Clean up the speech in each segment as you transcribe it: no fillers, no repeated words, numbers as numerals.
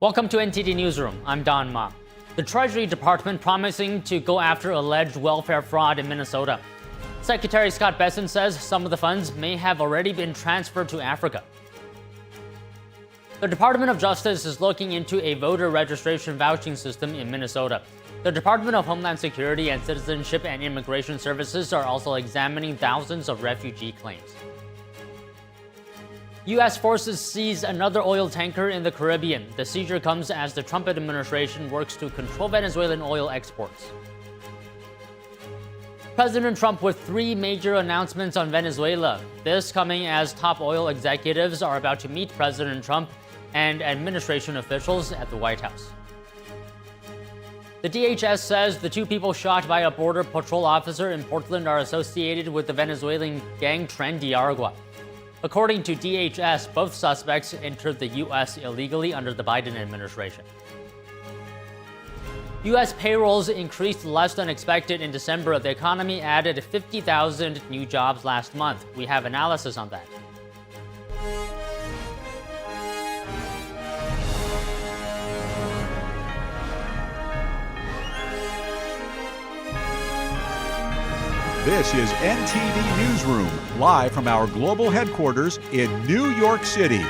Welcome to NTD Newsroom. I'm Don Ma. The Treasury Department promising to go after alleged welfare fraud in Minnesota. Secretary Scott Bessent says some of the funds may have already been transferred to Africa. The Department of Justice is looking into a voter registration vouching system in Minnesota. The Department of Homeland Security and Citizenship and Immigration Services are also examining thousands of refugee claims. U.S. forces seize another oil tanker in the Caribbean. The seizure comes as the Trump administration works to control Venezuelan oil exports. President Trump with three major announcements on Venezuela. This coming as top oil executives are about to meet President Trump and administration officials at the White House. The DHS says the two people shot by a Border Patrol officer in Portland are associated with the Venezuelan gang Tren de Aragua. According to DHS, both suspects entered the U.S. illegally under the Biden administration. U.S. payrolls increased less than expected in December. The economy added 50,000 new jobs last month. We have analysis on that. This is NTD Newsroom, live from our global headquarters in New York City.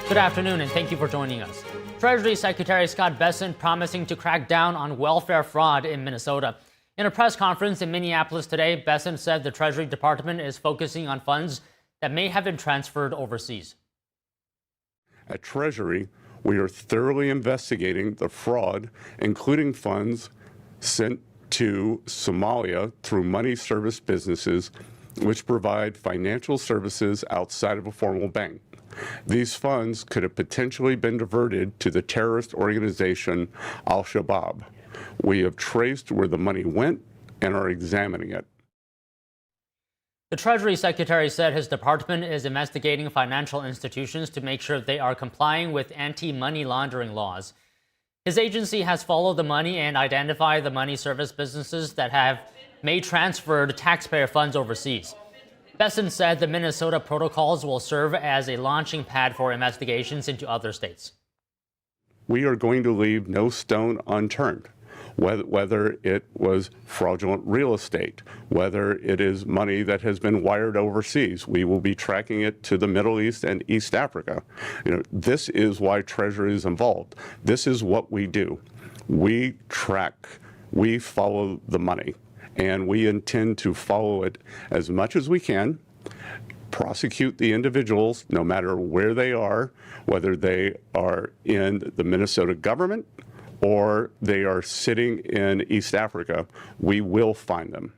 Good afternoon, and thank you for joining us. Treasury Secretary Scott Bessent promising to crack down on welfare fraud in Minnesota. In a press conference in Minneapolis today, Bessent said the Treasury Department is focusing on funds that may have been transferred overseas. At Treasury, we are thoroughly investigating the fraud, including funds sent to Somalia through money service businesses which provide financial services outside of a formal bank. These funds could have potentially been diverted to the terrorist organization Al-Shabaab. We have traced where the money went and are examining it. The Treasury Secretary said his department is investigating financial institutions to make sure they are complying with anti-money laundering laws. His agency has followed the money and identified the money service businesses that have made transferred taxpayer funds overseas. Bessent said the Minnesota protocols will serve as a launching pad for investigations into other states. We are going to leave no stone unturned, whether it was fraudulent real estate, whether it is money that has been wired overseas. We will be tracking it to the Middle East and East Africa. This is why Treasury is involved. This is what we do. We track, we follow the money, and we intend to follow it as much as we can, prosecute the individuals no matter where they are, whether they are in the Minnesota government or they are sitting in East Africa. We will find them.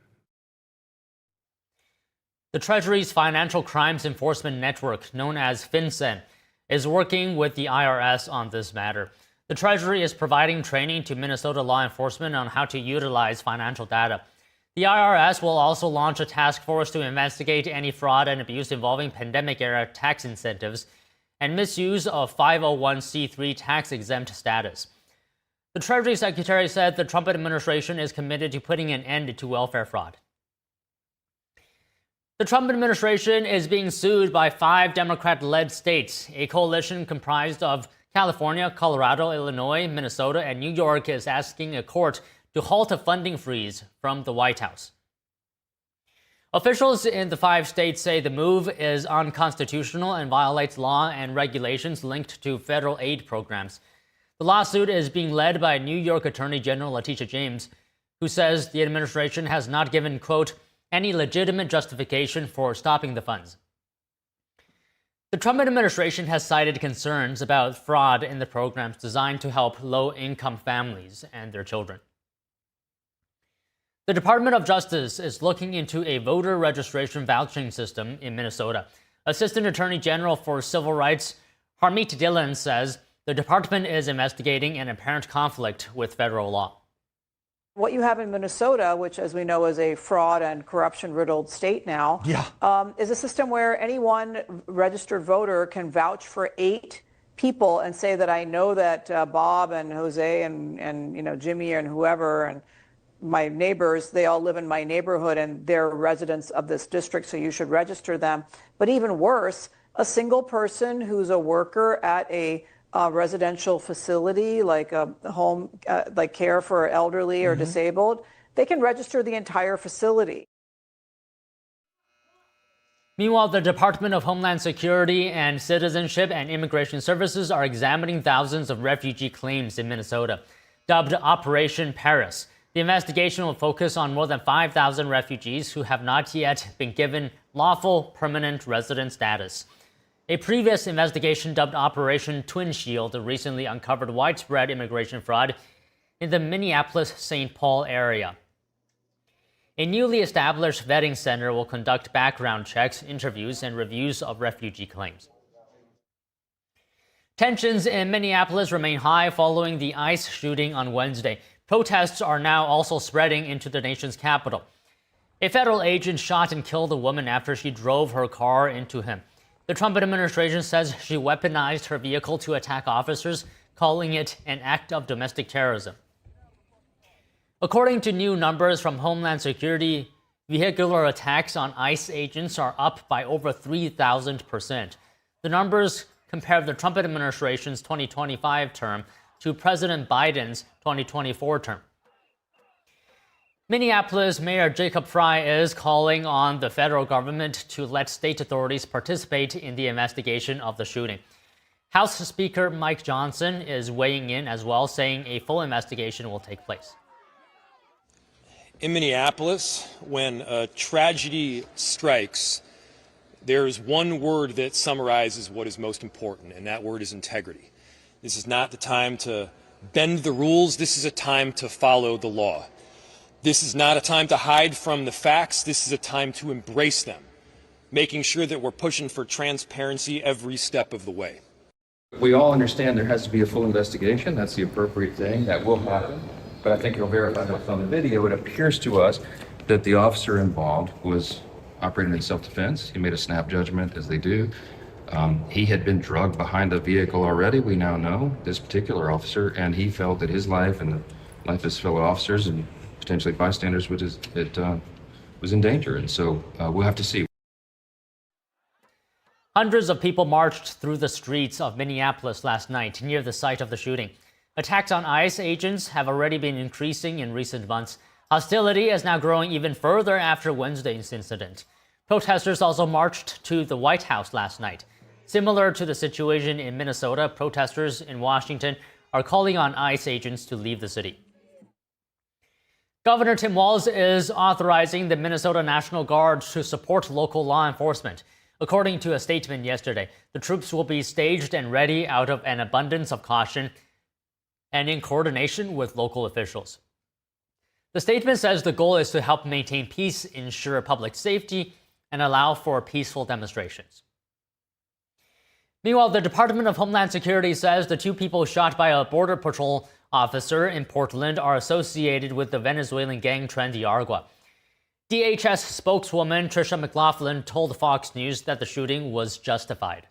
The Treasury's Financial Crimes Enforcement Network, known as FinCEN, is working with the IRS on this matter. The Treasury is providing training to Minnesota law enforcement on how to utilize financial data. The IRS will also launch a task force to investigate any fraud and abuse involving pandemic-era tax incentives and misuse of 501c3 tax-exempt status. The Treasury Secretary said the Trump administration is committed to putting an end to welfare fraud. The Trump administration is being sued by 5 Democrat-led states. A coalition comprised of California, Colorado, Illinois, Minnesota, and New York is asking a court to halt a funding freeze from the White House. Officials in the 5 states say the move is unconstitutional and violates law and regulations linked to federal aid programs. The lawsuit is being led by New York Attorney General Letitia James, who says the administration has not given, quote, any legitimate justification for stopping the funds. The Trump administration has cited concerns about fraud in the programs designed to help low-income families and their children. The Department of Justice is looking into a voter registration vouching system in Minnesota. Assistant Attorney General for Civil Rights Harmeet Dillon says the department is investigating an apparent conflict with federal law. What you have in Minnesota, which, as we know, is a fraud and corruption-riddled state now, is a system where any one registered voter can vouch for 8 people and say that I know that Bob and Jose and Jimmy and whoever and my neighbors, they all live in my neighborhood and they're residents of this district, so you should register them. But even worse, a single person who's a worker at a residential facility, like a home, like care for elderly or disabled, they can register the entire facility. Meanwhile, the Department of Homeland Security and Citizenship and Immigration Services are examining thousands of refugee claims in Minnesota. Dubbed Operation Paris, the investigation will focus on more than 5,000 refugees who have not yet been given lawful permanent resident status. A previous investigation dubbed Operation Twin Shield recently uncovered widespread immigration fraud in the Minneapolis-St. Paul area. A newly established vetting center will conduct background checks, interviews, and reviews of refugee claims. Tensions in Minneapolis remain high following the ICE shooting on Wednesday. Protests are now also spreading into the nation's capital. A federal agent shot and killed a woman after she drove her car into him. The Trump administration says she weaponized her vehicle to attack officers, calling it an act of domestic terrorism. According to new numbers from Homeland Security, vehicular attacks on ICE agents are up by over 3,000%. The numbers compare the Trump administration's 2025 term to President Biden's 2024 term. Minneapolis Mayor Jacob Frey is calling on the federal government to let state authorities participate in the investigation of the shooting. House Speaker Mike Johnson is weighing in as well, saying a full investigation will take place. In Minneapolis, when a tragedy strikes, there's one word that summarizes what is most important, and that word is integrity. This is not the time to bend the rules. This is a time to follow the law. This is not a time to hide from the facts. This is a time to embrace them, making sure that we're pushing for transparency every step of the way. We all understand there has to be a full investigation. That's the appropriate thing. That will happen. But I think you'll verify that on the video. It appears to us that the officer involved was operating in self-defense. He made a snap judgment, as they do. He had been drugged behind the vehicle already, we now know, this particular officer, and he felt that his life and the life of his fellow officers and potentially bystanders was in danger. And so we'll have to see. Hundreds of people marched through the streets of Minneapolis last night near the site of the shooting. Attacks on ICE agents have already been increasing in recent months. Hostility is now growing even further after Wednesday's incident. Protesters also marched to the White House last night. Similar to the situation in Minnesota, protesters in Washington are calling on ICE agents to leave the city. Governor Tim Walz is authorizing the Minnesota National Guard to support local law enforcement. According to a statement yesterday, the troops will be staged and ready out of an abundance of caution and in coordination with local officials. The statement says the goal is to help maintain peace, ensure public safety, and allow for peaceful demonstrations. Meanwhile, the Department of Homeland Security says the two people shot by a Border Patrol officer in Portland are associated with the Venezuelan gang Trendy Argua. DHS spokeswoman Tricia McLaughlin told Fox News that the shooting was justified.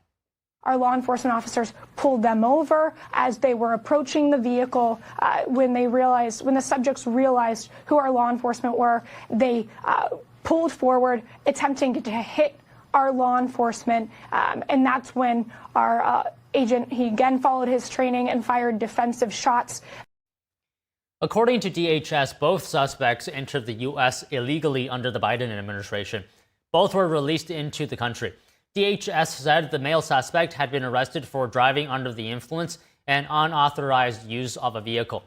Our law enforcement officers pulled them over as they were approaching the vehicle. When the subjects realized who our law enforcement were, they pulled forward, attempting to hit our law enforcement. And that's when our agent, he again followed his training and fired defensive shots. According to DHS, both suspects entered the U.S. illegally under the Biden administration. Both were released into the country. DHS said the male suspect had been arrested for driving under the influence and unauthorized use of a vehicle.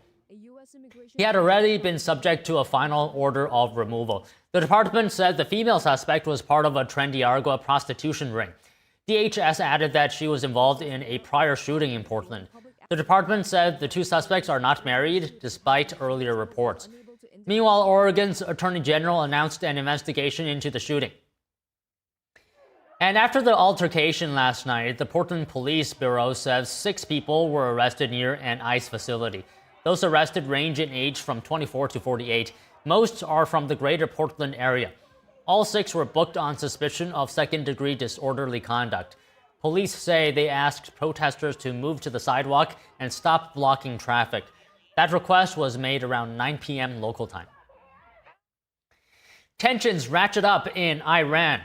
He had already been subject to a final order of removal. The department said the female suspect was part of a Trendy Argua prostitution ring. DHS added that she was involved in a prior shooting in Portland. The department said the two suspects are not married, despite earlier reports. Meanwhile, Oregon's Attorney General announced an investigation into the shooting. And after the altercation last night, the Portland Police Bureau says 6 people were arrested near an ICE facility. Those arrested range in age from 24 to 48. Most are from the greater Portland area. All 6 were booked on suspicion of second-degree disorderly conduct. Police say they asked protesters to move to the sidewalk and stop blocking traffic. That request was made around 9 p.m. local time. Tensions ratchet up in Iran.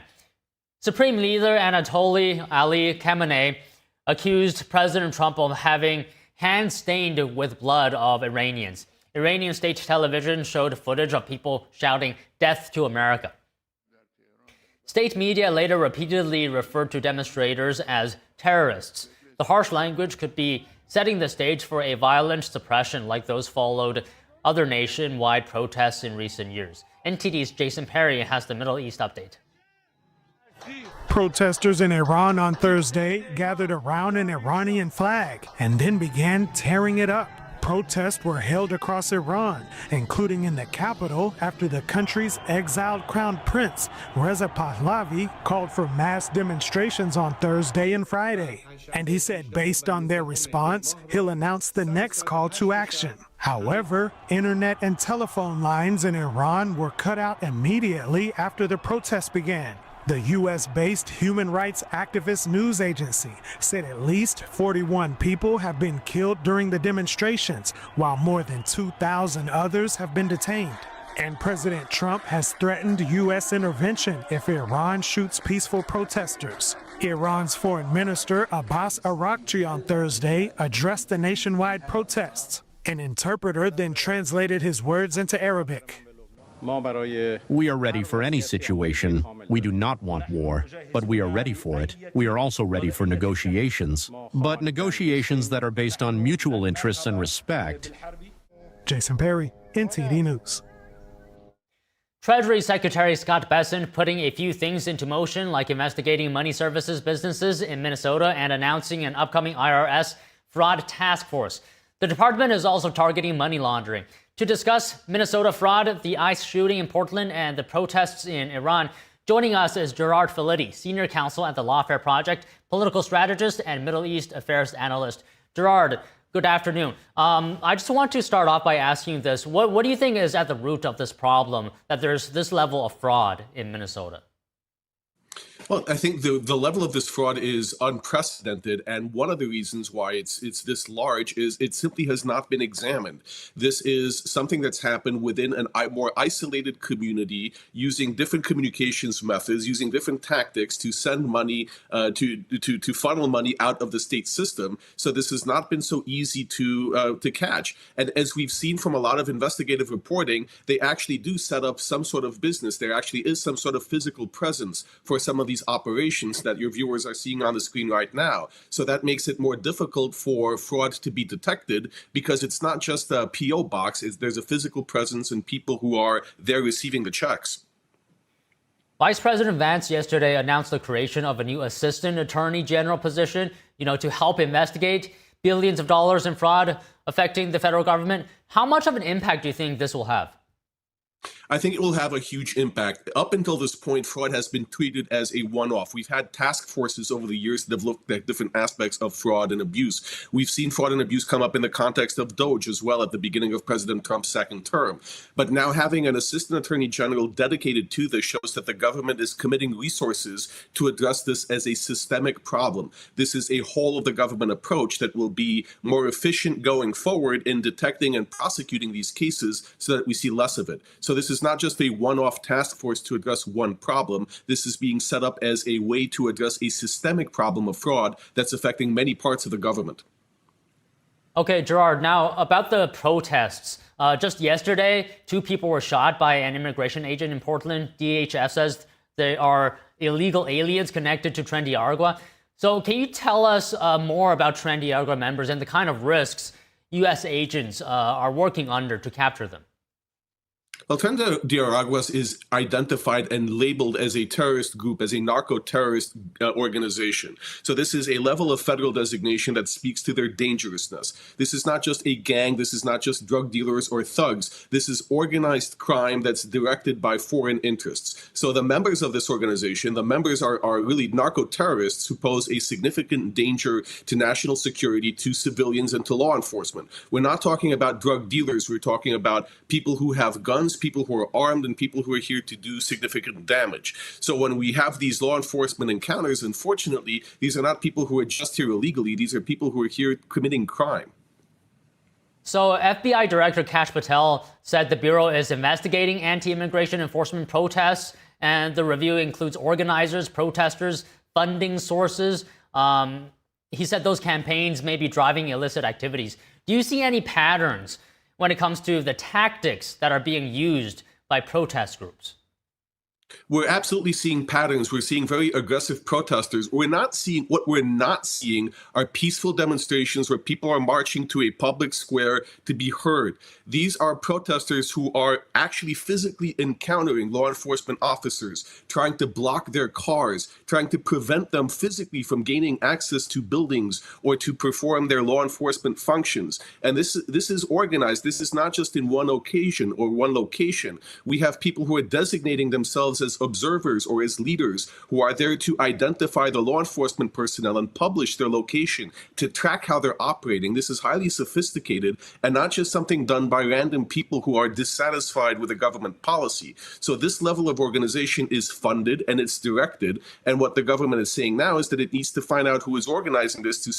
Supreme Leader Anatoly Ali Khamenei accused President Trump of having hands stained with blood of Iranians. Iranian state television showed footage of people shouting, "Death to America." State media later repeatedly referred to demonstrators as terrorists. The harsh language could be setting the stage for a violent suppression like those followed other nationwide protests in recent years. NTD's Jason Perry has the Middle East update. Protesters in Iran on Thursday gathered around an Iranian flag and then began tearing it up. Protests were held across Iran, including in the capital, after the country's exiled crown prince, Reza Pahlavi, called for mass demonstrations on Thursday and Friday. And he said based on their response, he'll announce the next call to action. However, internet and telephone lines in Iran were cut out immediately after the protests began. The U.S.-based human rights activist news agency said at least 41 people have been killed during the demonstrations, while more than 2,000 others have been detained. And President Trump has threatened U.S. intervention if Iran shoots peaceful protesters. Iran's Foreign Minister Abbas Araghchi on Thursday addressed the nationwide protests. An interpreter then translated his words into Arabic. We are ready for any situation. We do not want war, but we are ready for it. We are also ready for negotiations, but negotiations that are based on mutual interests and respect. Jason Perry, NTD News. Treasury Secretary Scott Bessent putting a few things into motion, like investigating money services businesses in Minnesota and announcing an upcoming IRS fraud task force. The department is also targeting money laundering. To discuss Minnesota fraud, the ICE shooting in Portland, and the protests in Iran, joining us is Gerard Filitti, Senior Counsel at the Lawfare Project, political strategist and Middle East affairs analyst. Gerard, good afternoon. I just want to start off by asking this. What do you think is at the root of this problem, that there's this level of fraud in Minnesota? Well, I think the level of this fraud is unprecedented, and one of the reasons why it's this large is it simply has not been examined. This is something that's happened within a more isolated community, using different communications methods, using different tactics to send money, to funnel money out of the state system. So this has not been so easy to catch. And as we've seen from a lot of investigative reporting, they actually do set up some sort of business. There actually is some sort of physical presence for some of these operations that your viewers are seeing on the screen right now. So that makes it more difficult for fraud to be detected, because it's not just a PO box, there's a physical presence and people who are there receiving the checks. Vice President Vance yesterday announced the creation of a new Assistant Attorney General position, to help investigate billions of dollars in fraud affecting the federal government. How much of an impact do you think this will have? I think it will have a huge impact. Up until this point, fraud has been treated as a one-off. We've had task forces over the years that have looked at different aspects of fraud and abuse. We've seen fraud and abuse come up in the context of DOJ as well at the beginning of President Trump's second term. But now having an Assistant Attorney General dedicated to this shows that the government is committing resources to address this as a systemic problem. This is a whole of the government approach that will be more efficient going forward in detecting and prosecuting these cases so that we see less of it. So this is not just a one-off task force to address one problem. This is being set up as a way to address a systemic problem of fraud that's affecting many parts of the government. Okay, Gerard, now about the protests. Just yesterday, 2 people were shot by an immigration agent in Portland. DHS says they are illegal aliens connected to Tren de Aragua. So can you tell us more about Tren de Aragua members and the kind of risks U.S. agents are working under to capture them? Well, Tren de Aragua is identified and labeled as a terrorist group, as a narco-terrorist organization. So this is a level of federal designation that speaks to their dangerousness. This is not just a gang. This is not just drug dealers or thugs. This is organized crime that's directed by foreign interests. So the members of this organization, the members are really narco-terrorists who pose a significant danger to national security, to civilians, and to law enforcement. We're not talking about drug dealers. We're talking about people who have guns, people who are armed, and people who are here to do significant damage. So when we have these law enforcement encounters, unfortunately, these are not people who are just here illegally. These are people who are here committing crime. So FBI Director Kash Patel said the Bureau is investigating anti-immigration enforcement protests, and the review includes organizers, protesters, funding sources. He said those campaigns may be driving illicit activities. Do you see any patterns when it comes to the tactics that are being used by protest groups? We're absolutely seeing patterns. We're seeing very aggressive protesters. What we're not seeing are peaceful demonstrations where people are marching to a public square to be heard. These are protesters who are actually physically encountering law enforcement officers, trying to block their cars, trying to prevent them physically from gaining access to buildings or to perform their law enforcement functions. And this is organized. This is not just in one occasion or one location. We have people who are designating themselves as observers or as leaders who are there to identify the law enforcement personnel and publish their location to track how they're operating. This is highly sophisticated and not just something done by random people who are dissatisfied with a government policy. So this level of organization is funded and it's directed. And what the government is saying now is that it needs to find out who is organizing this to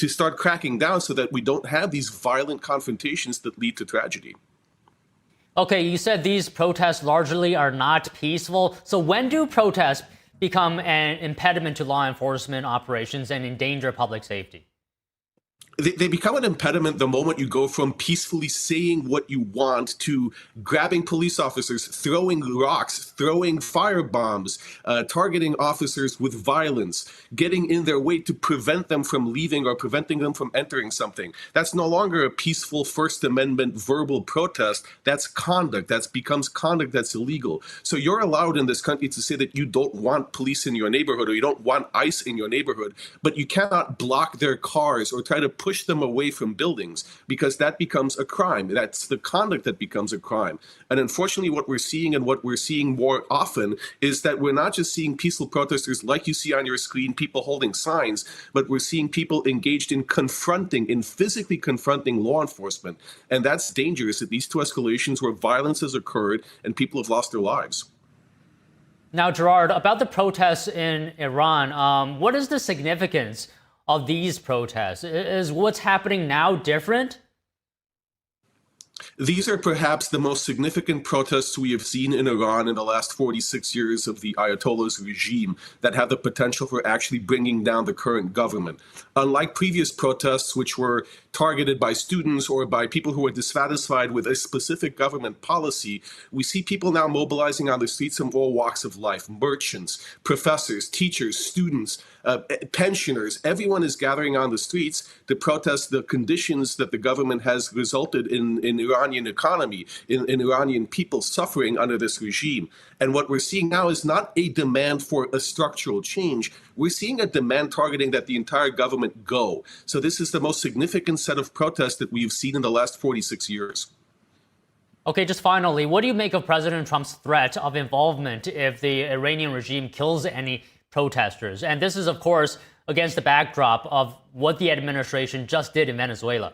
start cracking down so that we don't have these violent confrontations that lead to tragedy. Okay, you said these protests largely are not peaceful. So when do protests become an impediment to law enforcement operations and endanger public safety? They become an impediment the moment you go from peacefully saying what you want to grabbing police officers, throwing rocks, throwing firebombs, targeting officers with violence, getting in their way to prevent them from leaving or preventing them from entering something. That's no longer a peaceful First Amendment verbal protest. That's conduct. That becomes conduct that's illegal. So you're allowed in this country to say that you don't want police in your neighborhood or you don't want ICE in your neighborhood, but you cannot block their cars or try to push them away from buildings because that becomes a crime. That's the conduct that becomes a crime. And unfortunately, what we're seeing more often is that we're not just seeing peaceful protesters like you see on your screen, people holding signs, but we're seeing people engaged in physically confronting law enforcement. And that's dangerous. It leads to escalations where violence has occurred and people have lost their lives. Now, Gerard, about the protests in Iran, what is the significance of these protests? Is what's happening now different? These are perhaps the most significant protests we have seen in Iran in the last 46 years of the Ayatollah's regime that have the potential for actually bringing down the current government. Unlike previous protests, which were targeted by students or by people who are dissatisfied with a specific government policy, we see people now mobilizing on the streets from all walks of life: merchants, professors, teachers, students, pensioners. Everyone is gathering on the streets to protest the conditions that the government has resulted in Iranian economy, in Iranian people suffering under this regime. And what we're seeing now is not a demand for a structural change. We're seeing a demand targeting that the entire government go. So this is the most significant set of protests that we've seen in the last 46 years. Okay, just finally, what do you make of President Trump's threat of involvement if the Iranian regime kills any protesters? And this is, of course, against the backdrop of what the administration just did in Venezuela.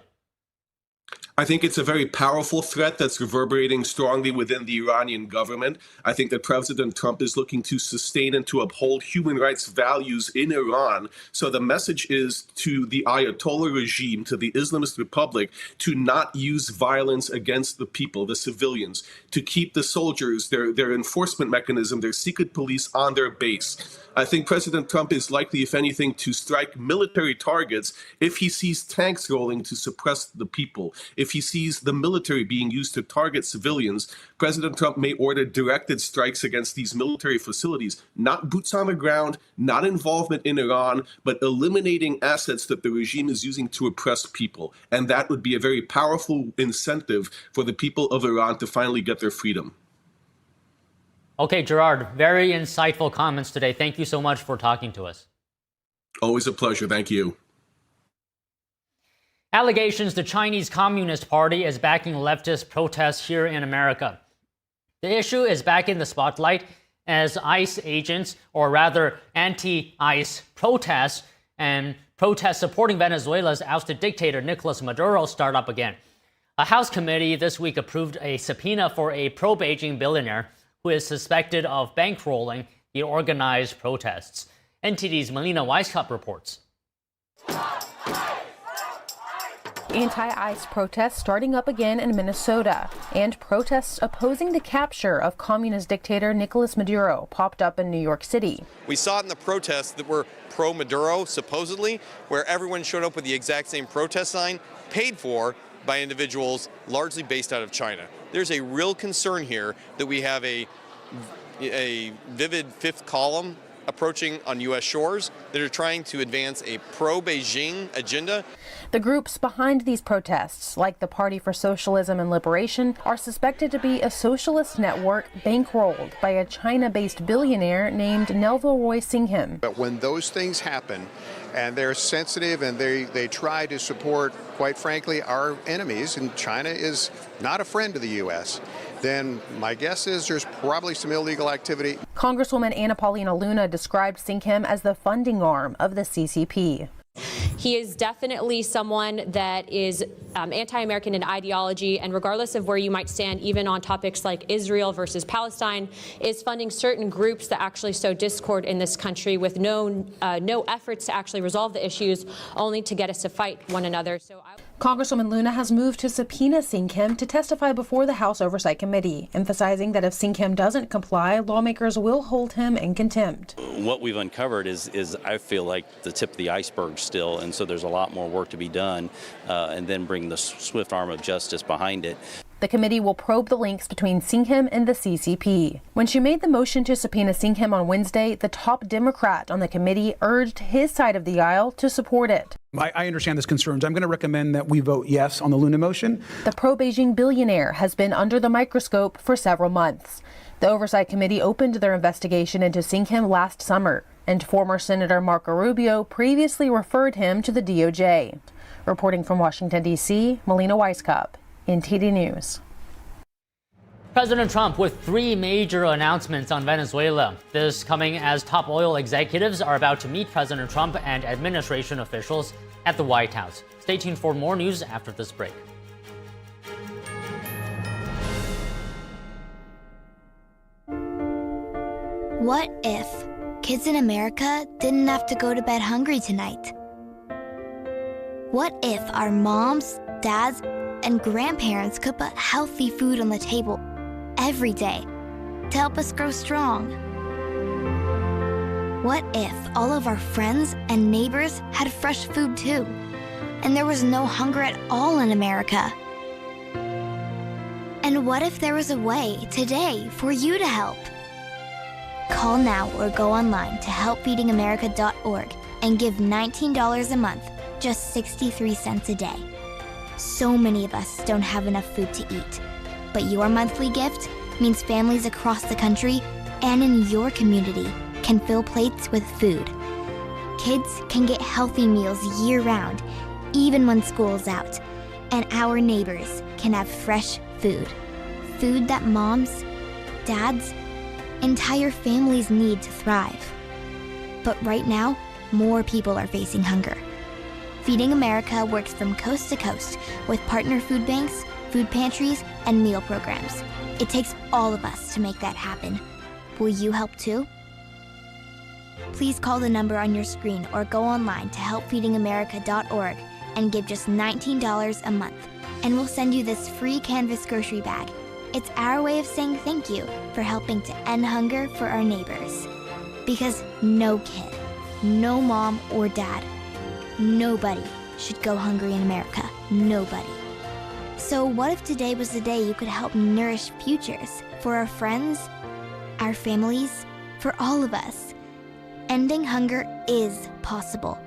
I think it's a very powerful threat that's reverberating strongly within the Iranian government. I think that President Trump is looking to sustain and to uphold human rights values in Iran. So the message is to the Ayatollah regime, to the Islamist Republic, to not use violence against the people, the civilians, to keep the soldiers, their enforcement mechanism, their secret police on their base. I think President Trump is likely, if anything, to strike military targets if he sees tanks rolling to suppress the people. If he sees the military being used to target civilians, President Trump may order directed strikes against these military facilities, not boots on the ground, not involvement in Iran, but eliminating assets that the regime is using to oppress people. And that would be a very powerful incentive for the people of Iran to finally get their freedom. Okay, Gerard, very insightful comments today. Thank you so much for talking to us. Always a pleasure. Thank you. Allegations the Chinese Communist Party is backing leftist protests here in America. The issue is back in the spotlight as ICE agents, or rather anti-ICE protests and protests supporting Venezuela's ousted dictator Nicolas Maduro start up again. A House committee this week approved a subpoena for a pro-Beijing billionaire who is suspected of bankrolling the organized protests. NTD's Melina Weisskopf reports. Anti-ICE protests starting up again in Minnesota, and protests opposing the capture of communist dictator Nicolas Maduro popped up in New York City. We saw it in the protests that were pro-Maduro, supposedly, where everyone showed up with the exact same protest sign, paid for by individuals largely based out of China. There's a real concern here that we have a vivid fifth column approaching on U.S. shores that are trying to advance a pro-Beijing agenda. The groups behind these protests, like the Party for Socialism and Liberation, are suspected to be a socialist network bankrolled by a China-based billionaire named Nelval Roy Singham. But when those things happen, and they're sensitive and they try to support, quite frankly, our enemies, and China is not a friend of the U.S., then my guess is there's probably some illegal activity. Congresswoman Anna Paulina Luna described Singham as the funding arm of the CCP. He is definitely someone that is anti-American in ideology, and regardless of where you might stand, even on topics like Israel versus Palestine, is funding certain groups that actually sow discord in this country with no efforts to actually resolve the issues, only to get us to fight one another. Congresswoman Luna has moved to subpoena Singham to testify before the House Oversight Committee, emphasizing that if Singham doesn't comply, lawmakers will hold him in contempt. What we've uncovered is I feel like the tip of the iceberg still, and so there's a lot more work to be done, and then bring the swift arm of justice behind it. The committee will probe the links between Singham and the CCP. When she made the motion to subpoena Singham on Wednesday, the top Democrat on the committee urged his side of the aisle to support it. I understand these concerns. I'm going to recommend that we vote yes on the Luna motion. The pro-Beijing billionaire has been under the microscope for several months. The Oversight Committee opened their investigation into Singham last summer, and former Senator Marco Rubio previously referred him to the DOJ. Reporting from Washington, D.C., Melina Weisskopf, NTD News. President Trump with 3 major announcements on Venezuela. This coming as top oil executives are about to meet President Trump and administration officials at the White House. Stay tuned for more news after this break. What if kids in America didn't have to go to bed hungry tonight? What if our moms, dads, and grandparents could put healthy food on the table every day to help us grow strong? What if all of our friends and neighbors had fresh food too, and there was no hunger at all in America? And what if there was a way today for you to help? Call now or go online to helpfeedingamerica.org and give $19 a month, just 63 cents a day. So many of us don't have enough food to eat, but your monthly gift means families across the country and in your community can fill plates with food. Kids can get healthy meals year-round, even when school's out, and our neighbors can have fresh food. Food that moms, dads, entire families need to thrive. But right now, more people are facing hunger. Feeding America works from coast to coast with partner food banks, food pantries, and meal programs. It takes all of us to make that happen. Will you help too? Please call the number on your screen or go online to helpfeedingamerica.org and give just $19 a month, and we'll send you this free canvas grocery bag. It's our way of saying thank you for helping to end hunger for our neighbors. Because no kid, no mom or dad, nobody should go hungry in America. Nobody. So what if today was the day you could help nourish futures for our friends, our families, for all of us? Ending hunger is possible.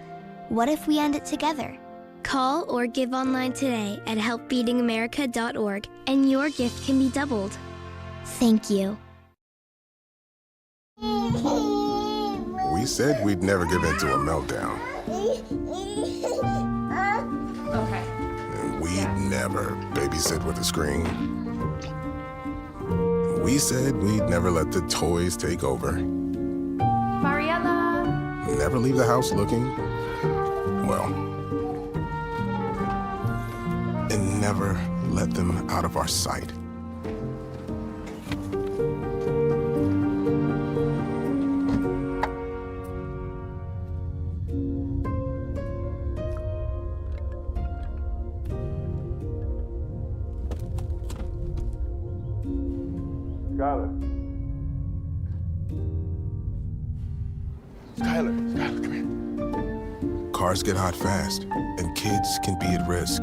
What if we end it together? Call or give online today at helpfeedingamerica.org and your gift can be doubled. Thank you. We said we'd never give in to a meltdown. Okay. And we'd never babysit with a screen. We said we'd never let the toys take over. Mariella! Never leave the house looking, well, and never let them out of our sight. Skylar, come here. Cars get hot fast, and kids can be at risk.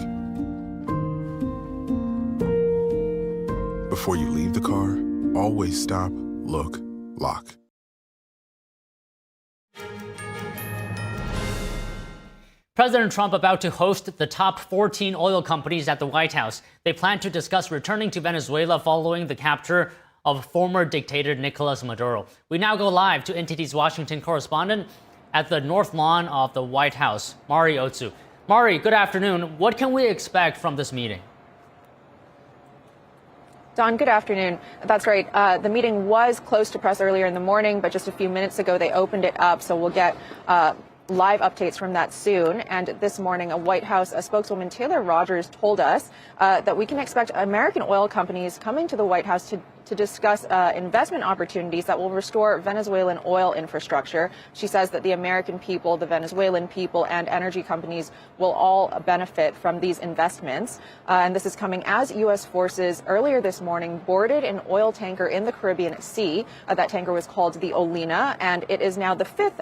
Before you leave the car, always stop, look, lock. President Trump about to host the top 14 oil companies at the White House. They plan to discuss returning to Venezuela following the capture of former dictator Nicolas Maduro. We now go live to NTD's Washington correspondent at the North Lawn of the White House, Mari Otsu. Mari, good afternoon. What can we expect from this meeting? Don, good afternoon. That's right. The meeting was closed to press earlier in the morning, but just a few minutes ago they opened it up, so we'll get live updates from that soon. And this morning, a White House spokeswoman, Taylor Rogers, told us that we can expect American oil companies coming to the White House to discuss investment opportunities that will restore Venezuelan oil infrastructure. She says that the American people, the Venezuelan people, and energy companies will all benefit from these investments. And this is coming as U.S. forces earlier this morning boarded an oil tanker in the Caribbean Sea. That tanker was called the Olena, and it is now the fifth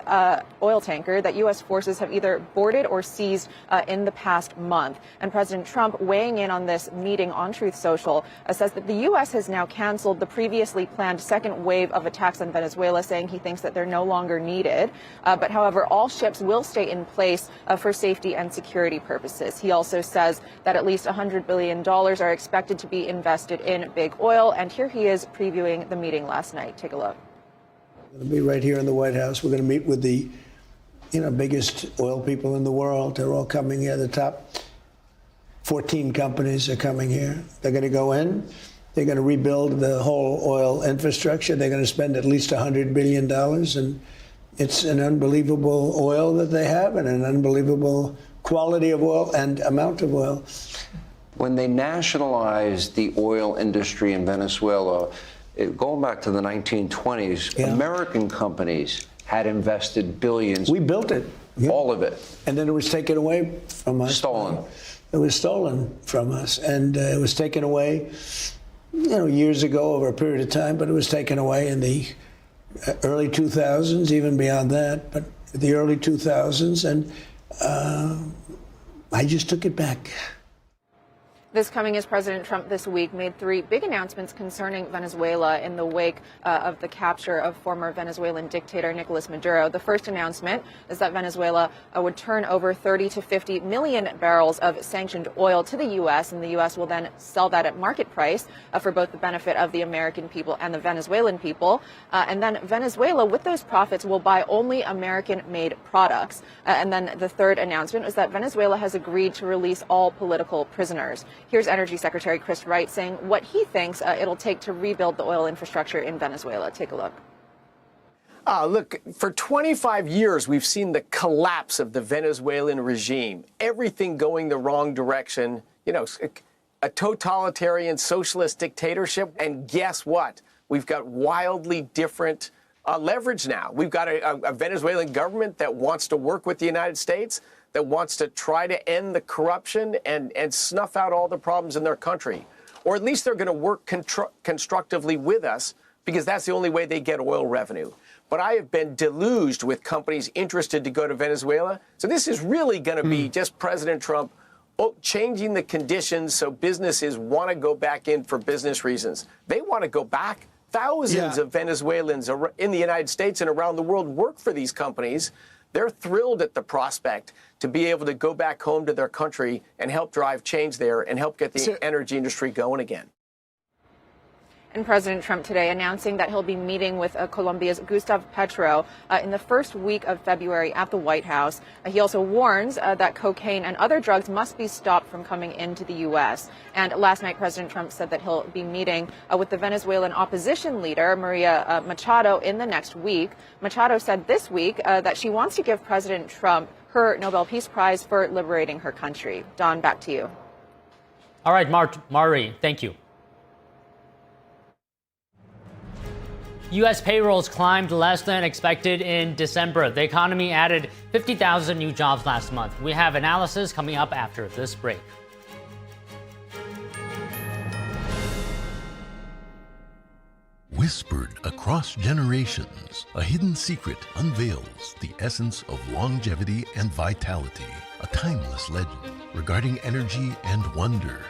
oil tanker that U.S. forces have either boarded or seized in the past month. And President Trump, weighing in on this meeting on Truth Social, says that the U.S. has now canceled the previously planned second wave of attacks on Venezuela, saying he thinks that they're no longer needed. But however, all ships will stay in place for safety and security purposes. He also says that at least $100 billion are expected to be invested in big oil. And here he is previewing the meeting last night. Take a look. We're going to be right here in the White House. We're going to meet with the biggest oil people in the world. They're all coming here. The top 14 companies are coming here. They're going to go in. They're going to rebuild the whole oil infrastructure. They're going to spend at least $100 billion. And it's an unbelievable oil that they have and an unbelievable quality of oil and amount of oil. When they nationalized the oil industry in Venezuela, going back to the 1920s, American companies had invested billions. We built it. All of it. And then it was taken away from us. Stolen. It was stolen from us. And it was taken away, years ago over a period of time, but it was taken away in the early 2000s, even beyond that, but the early 2000s. And I just took it back. This coming as President Trump this week made three big announcements concerning Venezuela in the wake of the capture of former Venezuelan dictator Nicolas Maduro. The first announcement is that Venezuela would turn over 30 to 50 million barrels of sanctioned oil to the U.S., and the U.S. will then sell that at market price for both the benefit of the American people and the Venezuelan people. And then Venezuela, with those profits, will buy only American-made products. And then the third announcement is that Venezuela has agreed to release all political prisoners. Here's Energy Secretary Chris Wright saying what he thinks it'll take to rebuild the oil infrastructure in Venezuela. Take a look. Look, for 25 years, we've seen the collapse of the Venezuelan regime. Everything going the wrong direction, a totalitarian socialist dictatorship. And guess what? We've got wildly different leverage now. We've got a Venezuelan government that wants to work with the United States, that wants to try to end the corruption and snuff out all the problems in their country. Or at least they're going to work constructively with us, because that's the only way they get oil revenue. But I have been deluged with companies interested to go to Venezuela. So this is really going to be just President Trump changing the conditions so businesses want to go back in for business reasons. They want to go back. Thousands of Venezuelans in the United States and around the world work for these companies. They're thrilled at the prospect to be able to go back home to their country and help drive change there and help get the energy industry going again. And President Trump today announcing that he'll be meeting with Colombia's Gustavo Petro in the first week of February at the White House. He also warns that cocaine and other drugs must be stopped from coming into the U.S. And last night, President Trump said that he'll be meeting with the Venezuelan opposition leader, Maria Machado, in the next week. Machado said this week that she wants to give President Trump her Nobel Peace Prize for liberating her country. Don, back to you. All right, Mari, thank you. U.S. payrolls climbed less than expected in December. The economy added 50,000 new jobs last month. We have analysis coming up after this break. Whispered across generations, a hidden secret unveils the essence of longevity and vitality, a timeless legend regarding energy and wonder.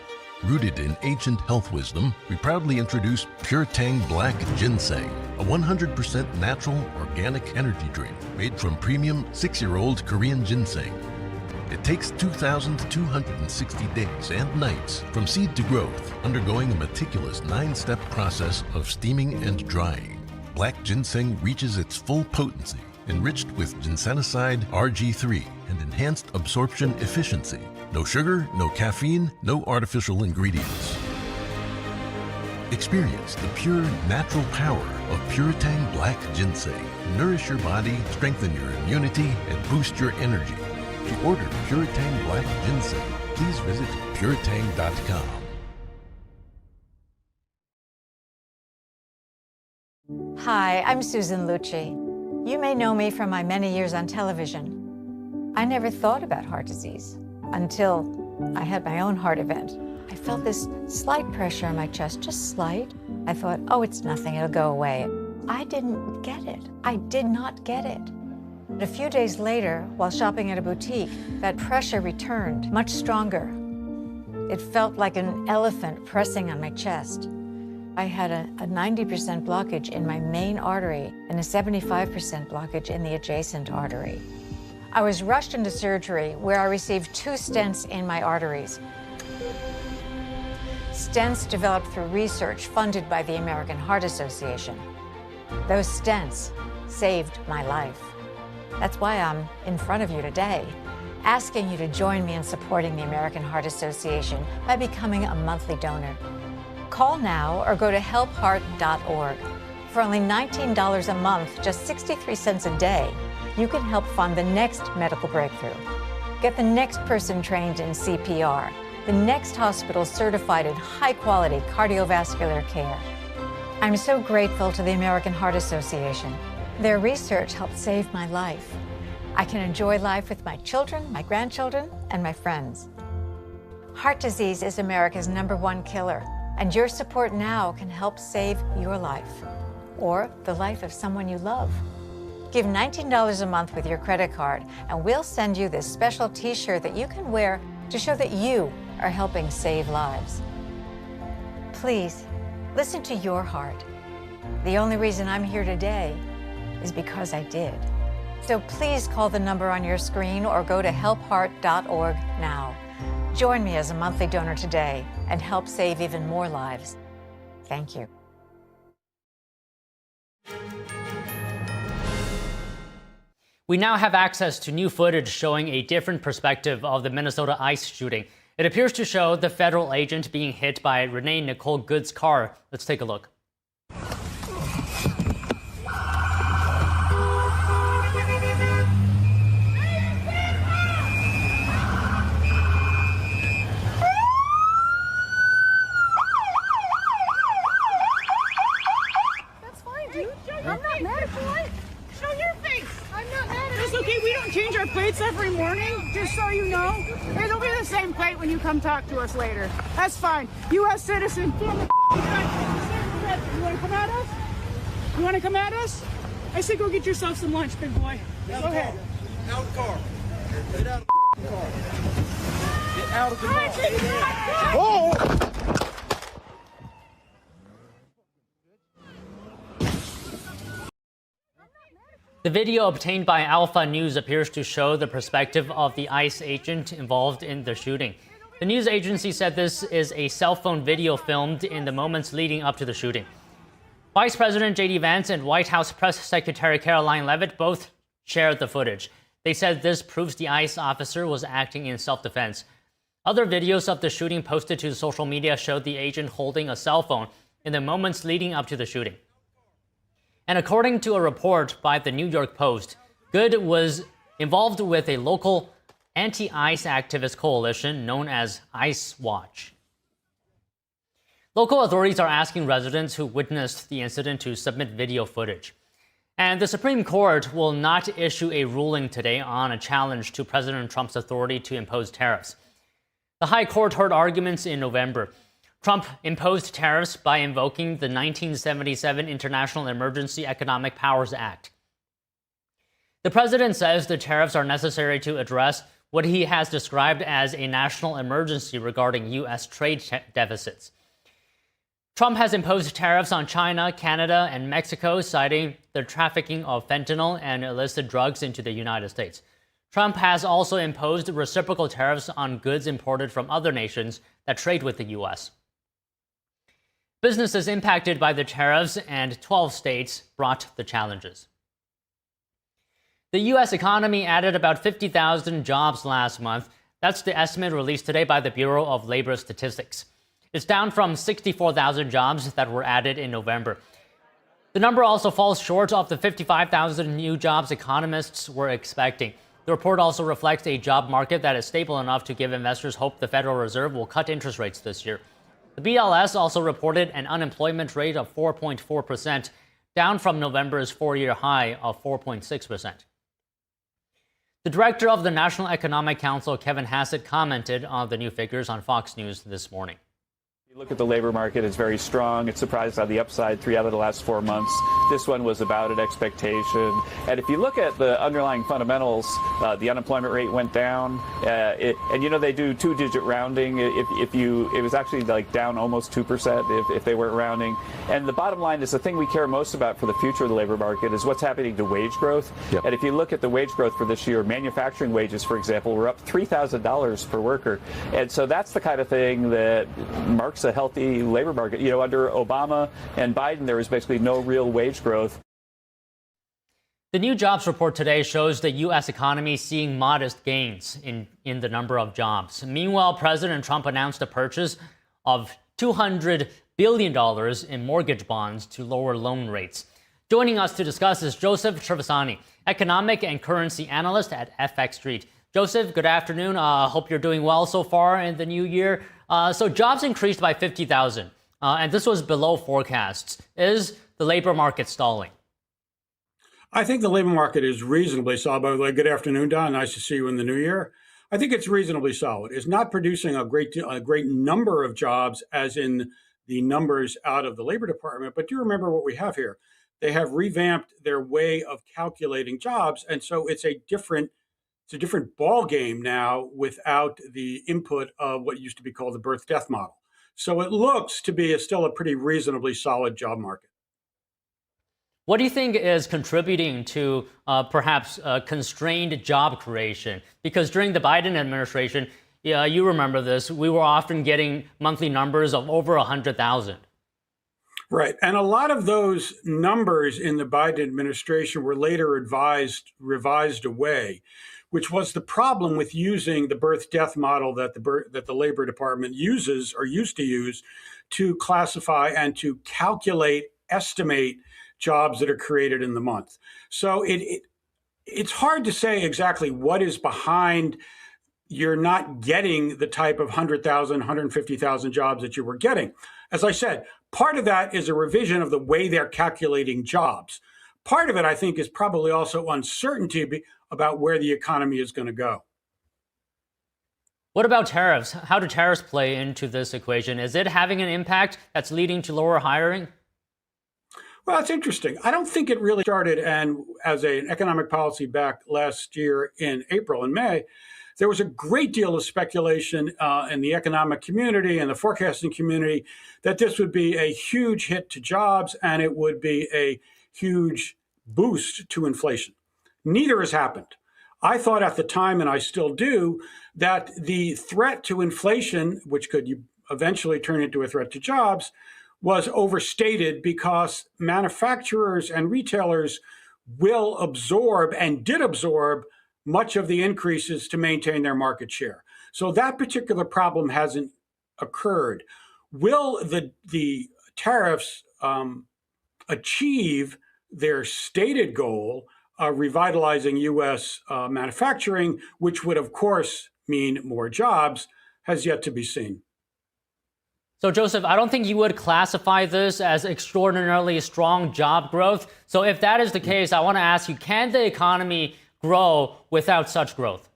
Rooted in ancient health wisdom, we proudly introduce Pure Tang Black Ginseng, a 100% natural organic energy drink made from premium 6-year-old Korean ginseng. It takes 2,260 days and nights from seed to growth, undergoing a meticulous 9-step process of steaming and drying. Black ginseng reaches its full potency, enriched with ginsenoside RG3 and enhanced absorption efficiency. No sugar, no caffeine, no artificial ingredients. Experience the pure, natural power of Pure Tang Black Ginseng. Nourish your body, strengthen your immunity, and boost your energy. To order Pure Tang Black Ginseng, please visit puretang.com. Hi, I'm Susan Lucci. You may know me from my many years on television. I never thought about heart disease until I had my own heart event. I felt this slight pressure on my chest, just slight. I thought, oh, it's nothing, it'll go away. I didn't get it. I did not get it. But a few days later, while shopping at a boutique, that pressure returned, much stronger. It felt like an elephant pressing on my chest. I had a 90% blockage in my main artery and a 75% blockage in the adjacent artery. I was rushed into surgery where I received 2 stents in my arteries. Stents developed through research funded by the American Heart Association. Those stents saved my life. That's why I'm in front of you today, asking you to join me in supporting the American Heart Association by becoming a monthly donor. Call now or go to helpheart.org. For only $19 a month, just 63 cents a day, you can help fund the next medical breakthrough. Get the next person trained in CPR, the next hospital certified in high-quality cardiovascular care. I'm so grateful to the American Heart Association. Their research helped save my life. I can enjoy life with my children, my grandchildren, and my friends. Heart disease is America's #1 killer, and your support now can help save your life or the life of someone you love. Give $19 a month with your credit card, and we'll send you this special t-shirt that you can wear to show that you are helping save lives. Please, listen to your heart. The only reason I'm here today is because I did. So please call the number on your screen or go to helpheart.org now. Join me as a monthly donor today and help save even more lives. Thank you. We now have access to new footage showing a different perspective of the Minnesota ICE shooting. It appears to show the federal agent being hit by Renee Nicole Good's car. Let's take a look. Change our plates every morning, just so you know. It'll be the same plate when you come talk to us later. That's fine. U.S. citizen. You want to come at us? You want to come at us? I say go get yourself some lunch, big boy. Go ahead. Out of the car. Get out of the car. Get out of the car. Oh! The video obtained by Alpha News appears to show the perspective of the ICE agent involved in the shooting. The news agency said this is a cell phone video filmed in the moments leading up to the shooting. Vice President J.D. Vance and White House Press Secretary Caroline Leavitt both shared the footage. They said this proves the ICE officer was acting in self-defense. Other videos of the shooting posted to social media showed the agent holding a cell phone in the moments leading up to the shooting. And according to a report by the New York Post, Good was involved with a local anti-ICE activist coalition known as ICE Watch. Local authorities are asking residents who witnessed the incident to submit video footage. And the Supreme Court will not issue a ruling today on a challenge to President Trump's authority to impose tariffs. The High Court heard arguments in November. Trump imposed tariffs by invoking the 1977 International Emergency Economic Powers Act. The president says the tariffs are necessary to address what he has described as a national emergency regarding U.S. trade deficits. Trump has imposed tariffs on China, Canada, and Mexico, citing the trafficking of fentanyl and illicit drugs into the United States. Trump has also imposed reciprocal tariffs on goods imported from other nations that trade with the U.S. Businesses impacted by the tariffs and 12 states brought the challenges. The U.S. economy added about 50,000 jobs last month. That's the estimate released today by the Bureau of Labor Statistics. It's down from 64,000 jobs that were added in November. The number also falls short of the 55,000 new jobs economists were expecting. The report also reflects a job market that is stable enough to give investors hope the Federal Reserve will cut interest rates this year. The BLS also reported an unemployment rate of 4.4%, down from November's four-year high of 4.6%. The director of the National Economic Council, Kevin Hassett, commented on the new figures on Fox News this morning. Look at the labor market, it's very strong. It's surprised on the upside 3 out of the last 4 months. This one was about at expectation. And if you look at the underlying fundamentals, the unemployment rate went down. And you know they do two-digit rounding. It was actually like down almost 2% if they weren't rounding. And the bottom line is the thing we care most about for the future of the labor market is what's happening to wage growth. Yep. And if you look at the wage growth for this year, manufacturing wages, for example, were up $3,000 per worker. And so that's the kind of thing that marks a healthy labor market. You know, under Obama and Biden, there was basically no real wage growth. The new jobs report today shows the U.S. economy seeing modest gains in the number of jobs. Meanwhile, President Trump announced a purchase of $200 billion in mortgage bonds to lower loan rates. Joining us to discuss is Joseph Trevisani, economic and currency analyst at FX Street. Joseph, good afternoon. Hope you're doing well so far in the new year. So jobs increased by 50,000, and this was below forecasts. Is the labor market stalling? I think the labor market is reasonably solid. By the way, good afternoon, Don. Nice to see you in the new year. I think it's reasonably solid. It's not producing a great number of jobs, as in the numbers out of the Labor Department. But do remember what we have here. They have revamped their way of calculating jobs, and so it's a different ball game now without the input of what used to be called the birth-death model. So it looks to be still a pretty reasonably solid job market. What do you think is contributing to perhaps constrained job creation? Because during the Biden administration, you remember this, we were often getting monthly numbers of over 100,000. Right. And a lot of those numbers in the Biden administration were later revised away, which was the problem with using the birth-death model that the Labor Department uses or used to use to classify and to estimate jobs that are created in the month. So it's hard to say exactly what is behind you're not getting the type of 100,000, 150,000 jobs that you were getting. As I said, part of that is a revision of the way they're calculating jobs. Part of it, I think, is probably also uncertainty about where the economy is going to go. What about tariffs? How do tariffs play into this equation? Is it having an impact that's leading to lower hiring? Well, that's interesting. I don't think it really started, and as an economic policy back last year in April and May, there was a great deal of speculation in the economic community and the forecasting community that this would be a huge hit to jobs and it would be a huge boost to inflation. Neither has happened. I thought at the time, and I still do, that the threat to inflation, which could eventually turn into a threat to jobs, was overstated because manufacturers and retailers will absorb and did absorb much of the increases to maintain their market share. So that particular problem hasn't occurred. Will the tariffs achieve their stated goal of revitalizing U.S. manufacturing, which would, of course, mean more jobs, has yet to be seen. So, Joseph, I don't think you would classify this as extraordinarily strong job growth. So if that is the case, I want to ask you, can the economy grow without such growth?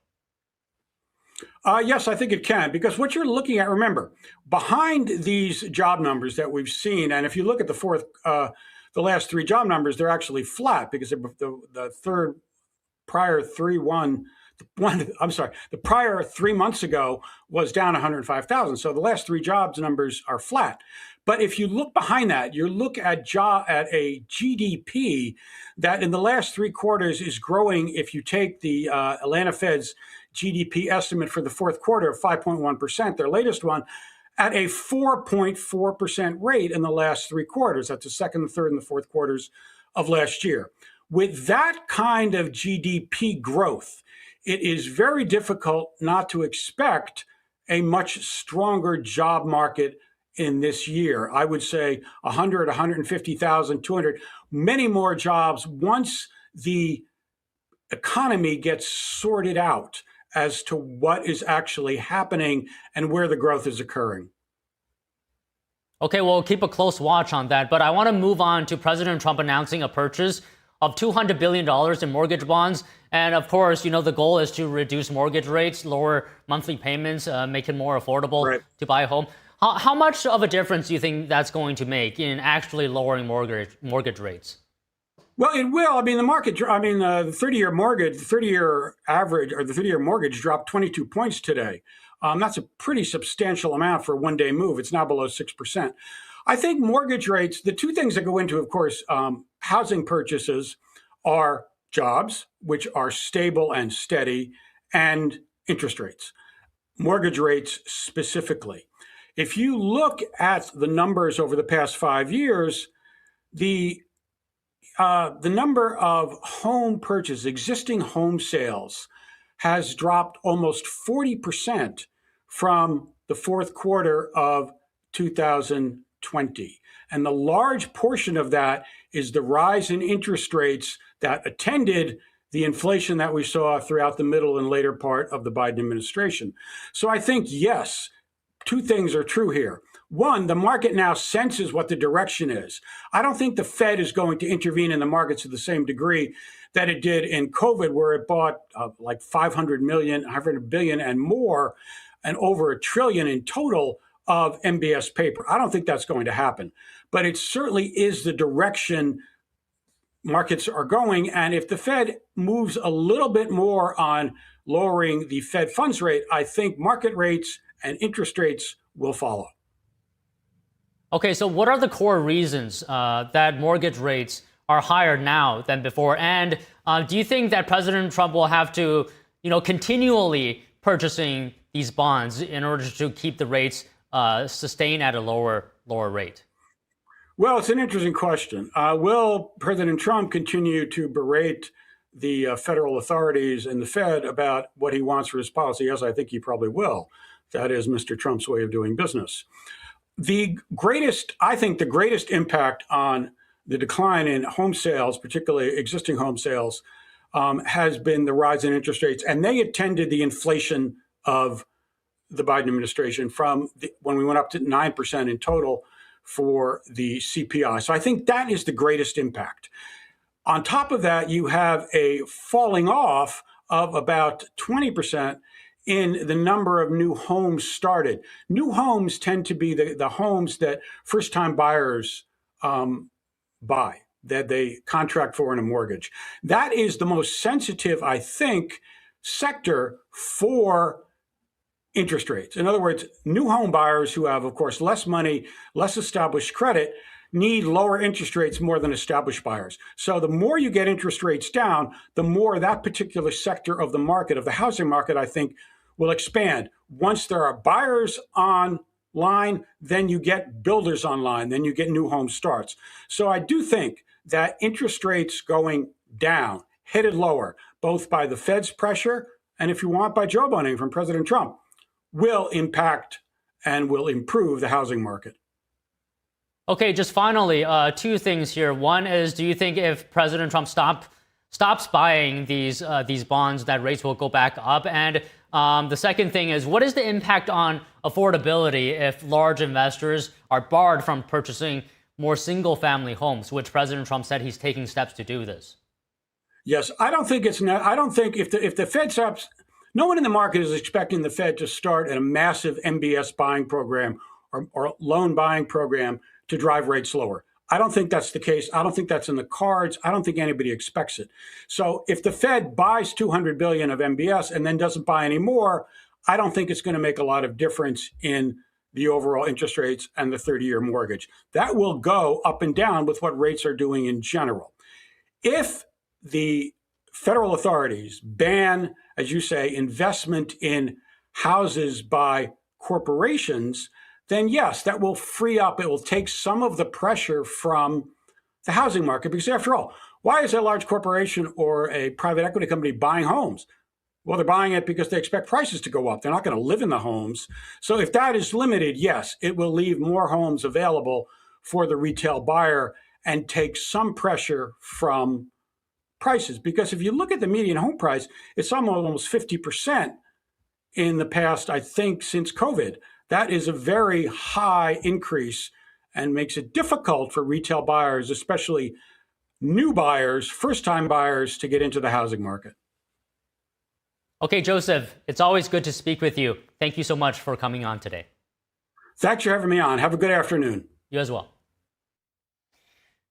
Yes, I think it can, because what you're looking at, remember, behind these job numbers that we've seen, and if you look at the last three job numbers, they're actually flat because the prior 3 months ago was down 105,000. So the last three jobs numbers are flat. But if you look behind that, you look at a GDP that in the last 3 quarters is growing. If you take the Atlanta Fed's GDP estimate for the fourth quarter of 5.1%, their latest one, at a 4.4% rate in the last 3 quarters. That's the second, the third, and the fourth quarters of last year. With that kind of GDP growth, it is very difficult not to expect a much stronger job market in this year. I would say 100, 150,000, 200, many more jobs once the economy gets sorted out as to what is actually happening and where the growth is occurring. Okay, we'll keep a close watch on that, but I want to move on to President Trump announcing a purchase of $200 billion in mortgage bonds. And of course, you know, the goal is to reduce mortgage rates, lower monthly payments, make it more affordable to buy a home. How much of a difference do you think that's going to make in actually lowering mortgage rates? Well, it will. I mean, the 30-year mortgage, the 30-year average or the 30-year mortgage dropped 22 points today. That's a pretty substantial amount for a one-day move. It's now below 6%. I think mortgage rates, the two things that go into, of course, housing purchases are jobs, which are stable and steady, and interest rates, mortgage rates specifically. If you look at the numbers over the past 5 years, the number of home purchases, existing home sales, has dropped almost 40% from the fourth quarter of 2020. And the large portion of that is the rise in interest rates that attended the inflation that we saw throughout the middle and later part of the Biden administration. So I think, yes, two things are true here. One, the market now senses what the direction is. I don't think the Fed is going to intervene in the markets to the same degree that it did in COVID, where it bought like 500 billion and more, and over $1 trillion in total of MBS paper. I don't think that's going to happen, but it certainly is the direction markets are going. And if the Fed moves a little bit more on lowering the Fed funds rate, I think market rates and interest rates will follow. Okay, so what are the core reasons that mortgage rates are higher now than before? And do you think that President Trump will have to, continually purchasing these bonds in order to keep the rates sustained at a lower rate? Well, it's an interesting question. Will President Trump continue to berate the federal authorities and the Fed about what he wants for his policy? Yes, I think he probably will. That is Mr. Trump's way of doing business. The greatest impact on the decline in home sales, particularly existing home sales, has been the rise in interest rates. And they attended the inflation of the Biden administration when we went up to 9% in total for the CPI. So I think that is the greatest impact. On top of that, you have a falling off of about 20% in the number of new homes started. New homes tend to be the homes that first-time buyers buy, that they contract for in a mortgage. That is the most sensitive, I think, sector for interest rates. In other words, new home buyers who have, of course, less money, less established credit, need lower interest rates more than established buyers. So the more you get interest rates down, the more that particular sector of the market, of the housing market, I think, will expand. Once there are buyers online, then you get builders online, then you get new home starts. So I do think that interest rates going down, headed lower, both by the Fed's pressure and, if you want, by jawboning from President Trump, will impact and will improve the housing market. Okay, just finally, two things here. One is, do you think if President Trump stops buying these bonds, that rates will go back up? And the second thing is, what is the impact on affordability if large investors are barred from purchasing more single-family homes, which President Trump said he's taking steps to do this? Yes, I don't think if the Fed stops No one in the market is expecting the Fed to start a massive MBS buying program or loan buying program to drive rates lower. I don't think that's the case. I don't think that's in the cards. I don't think anybody expects it. So if the Fed buys $200 billion of MBS and then doesn't buy any more, I don't think it's going to make a lot of difference in the overall interest rates and the 30-year mortgage. That will go up and down with what rates are doing in general. If the federal authorities ban, as you say, investment in houses by corporations, then yes, that will free up, it will take some of the pressure from the housing market. Because after all, why is a large corporation or a private equity company buying homes? Well, they're buying it because they expect prices to go up. They're not going to live in the homes. So if that is limited, yes, it will leave more homes available for the retail buyer and take some pressure from prices. Because if you look at the median home price, it's almost 50% in the past, I think, since COVID. That is a very high increase and makes it difficult for retail buyers, especially new buyers, first-time buyers, to get into the housing market. Okay, Joseph, it's always good to speak with you. Thank you so much for coming on today. Thanks for having me on. Have a good afternoon. You as well.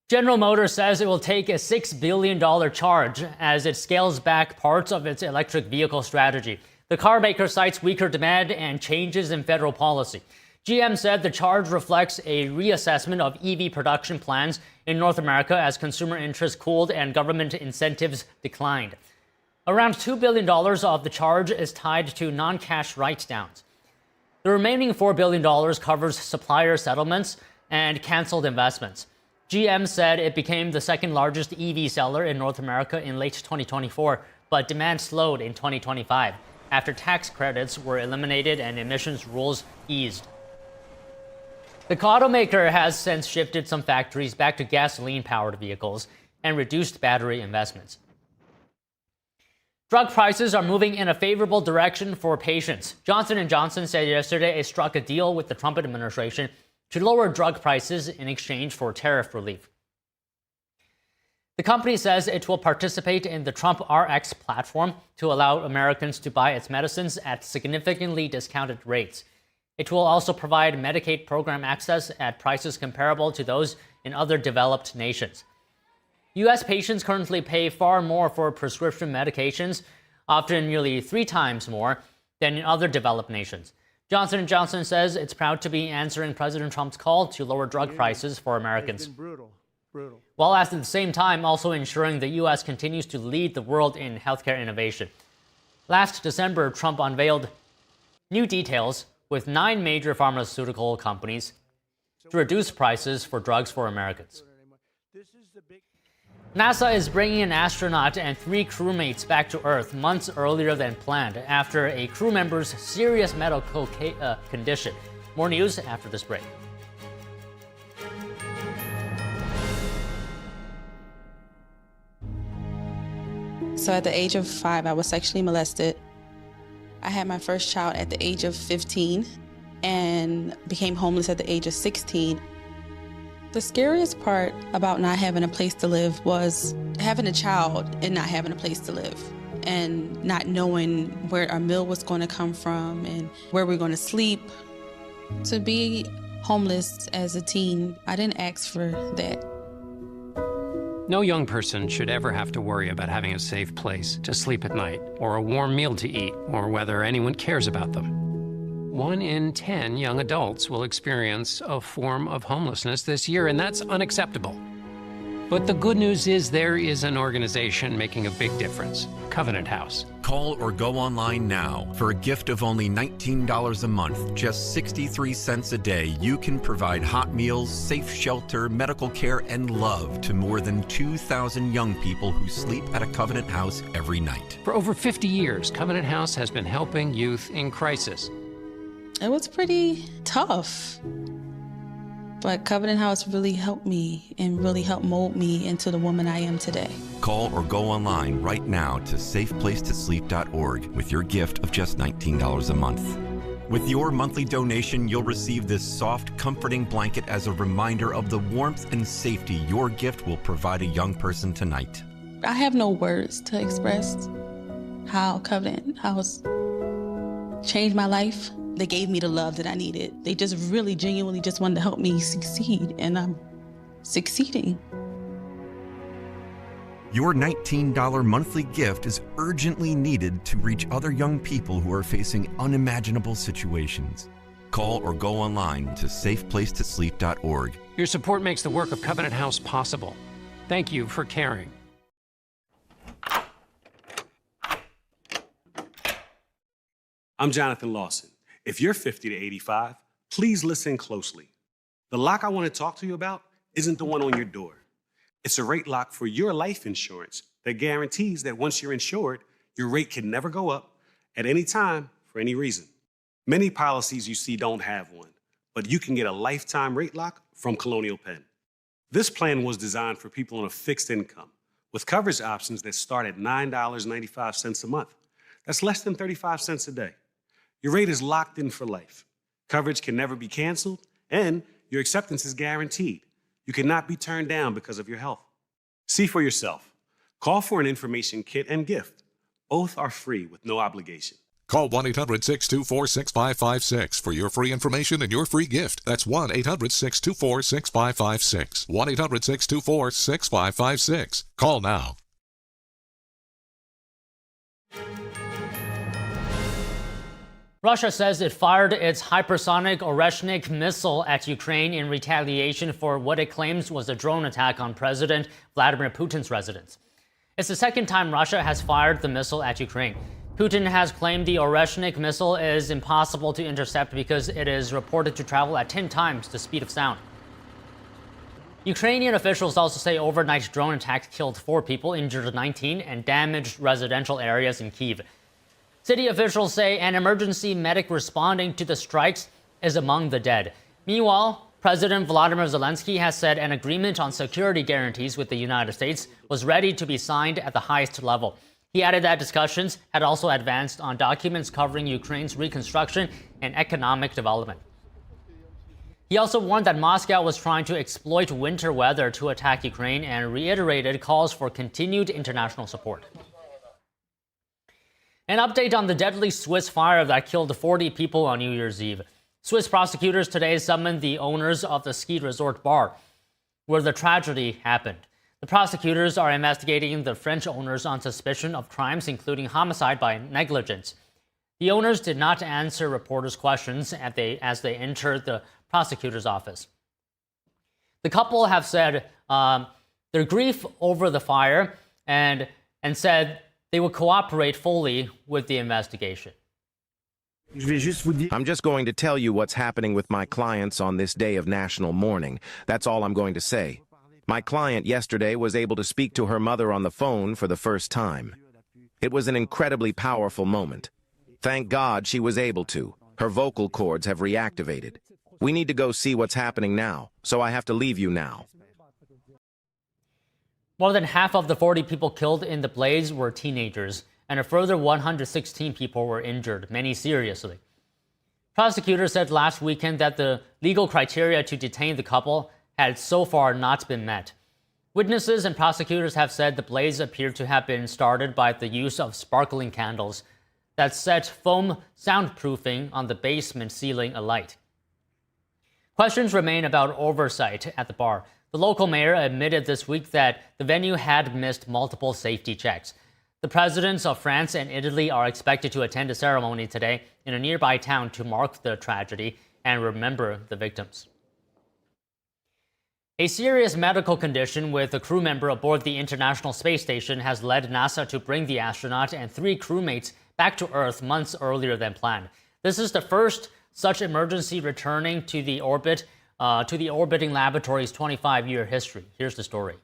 General Motors says it will take a $6 billion charge as it scales back parts of its electric vehicle strategy. The car maker cites weaker demand and changes in federal policy. GM said the charge reflects a reassessment of EV production plans in North America as consumer interest cooled and government incentives declined. Around $2 billion of the charge is tied to non-cash write-downs. The remaining $4 billion covers supplier settlements and canceled investments. GM said it became the second largest EV seller in North America in late 2024, but demand slowed in 2025 after tax credits were eliminated and emissions rules eased. The automaker has since shifted some factories back to gasoline-powered vehicles and reduced battery investments. Drug prices are moving in a favorable direction for patients. Johnson & Johnson said yesterday it struck a deal with the Trump administration to lower drug prices in exchange for tariff relief. The company says it will participate in the Trump RX platform to allow Americans to buy its medicines at significantly discounted rates. It will also provide Medicaid program access at prices comparable to those in other developed nations. U.S. patients currently pay far more for prescription medications, often nearly 3 times more than in other developed nations. Johnson & Johnson says it's proud to be answering President Trump's call to lower drug prices for Americans. It's been brutal. While at the same time also ensuring the U.S. continues to lead the world in healthcare innovation. Last December, Trump unveiled new details with 9 major pharmaceutical companies to reduce prices for drugs for Americans. NASA is bringing an astronaut and 3 crewmates back to Earth months earlier than planned after a crew member's serious medical condition. More news after this break. So at the age of 5, I was sexually molested. I had my first child at the age of 15 and became homeless at the age of 16. The scariest part about not having a place to live was having a child and not having a place to live and not knowing where our meal was going to come from and where we're going to sleep. To be homeless as a teen, I didn't ask for that. No young person should ever have to worry about having a safe place to sleep at night, or a warm meal to eat, or whether anyone cares about them. 1 in 10 young adults will experience a form of homelessness this year, and that's unacceptable. But the good news is there is an organization making a big difference, Covenant House. Call or go online now. For a gift of only $19 a month, just 63 cents a day, you can provide hot meals, safe shelter, medical care, and love to more than 2,000 young people who sleep at a Covenant House every night. For over 50 years, Covenant House has been helping youth in crisis. It was pretty tough. But Covenant House really helped me and really helped mold me into the woman I am today. Call or go online right now to safeplacetosleep.org with your gift of just $19 a month. With your monthly donation, you'll receive this soft, comforting blanket as a reminder of the warmth and safety your gift will provide a young person tonight. I have no words to express how Covenant House changed my life. They gave me the love that I needed. They just really genuinely just wanted to help me succeed, and I'm succeeding. Your $19 monthly gift is urgently needed to reach other young people who are facing unimaginable situations. Call or go online to safeplacetosleep.org. Your support makes the work of Covenant House possible. Thank you for caring. I'm Jonathan Lawson. If you're 50 to 85, please listen closely. The lock I want to talk to you about isn't the one on your door. It's a rate lock for your life insurance that guarantees that once you're insured, your rate can never go up at any time for any reason. Many policies you see don't have one, but you can get a lifetime rate lock from Colonial Penn. This plan was designed for people on a fixed income with coverage options that start at $9.95 a month. That's less than 35 cents a day. Your rate is locked in for life. Coverage can never be canceled, and your acceptance is guaranteed. You cannot be turned down because of your health. See for yourself. Call for an information kit and gift. Both are free with no obligation. Call 1-800-624-6556 for your free information and your free gift. That's 1-800-624-6556. 1-800-624-6556. Call now. Russia says it fired its hypersonic Oreshnik missile at Ukraine in retaliation for what it claims was a drone attack on President Vladimir Putin's residence. It's the second time Russia has fired the missile at Ukraine. Putin has claimed the Oreshnik missile is impossible to intercept because it is reported to travel at 10 times the speed of sound. Ukrainian officials also say overnight drone attacks killed 4 people, injured 19, and damaged residential areas in Kyiv. City officials say an emergency medic responding to the strikes is among the dead. Meanwhile, President Volodymyr Zelensky has said an agreement on security guarantees with the United States was ready to be signed at the highest level. He added that discussions had also advanced on documents covering Ukraine's reconstruction and economic development. He also warned that Moscow was trying to exploit winter weather to attack Ukraine and reiterated calls for continued international support. An update on the deadly Swiss fire that killed 40 people on New Year's Eve. Swiss prosecutors today summoned the owners of the ski resort bar where the tragedy happened. The prosecutors are investigating the French owners on suspicion of crimes including homicide by negligence. The owners did not answer reporters' questions as they entered the prosecutor's office. The couple have said their grief over the fire and said they will cooperate fully with the investigation. I'm just going to tell you what's happening with my clients on this day of national mourning. That's all I'm going to say. My client yesterday was able to speak to her mother on the phone for the first time. It was an incredibly powerful moment. Thank God she was able to. Her vocal cords have reactivated. We need to go see what's happening now, so I have to leave you now. More than half of the 40 people killed in the blaze were teenagers, and a further 116 people were injured, many seriously. Prosecutors said last weekend that the legal criteria to detain the couple had so far not been met. Witnesses and prosecutors have said the blaze appeared to have been started by the use of sparkling candles that set foam soundproofing on the basement ceiling alight. Questions remain about oversight at the bar. The local mayor admitted this week that the venue had missed multiple safety checks. The presidents of France and Italy are expected to attend a ceremony today in a nearby town to mark the tragedy and remember the victims. A serious medical condition with a crew member aboard the International Space Station has led NASA to bring the astronaut and 3 crewmates back to Earth months earlier than planned. This is the first such emergency returning to the orbiting laboratory's 25-year history. Here's the story.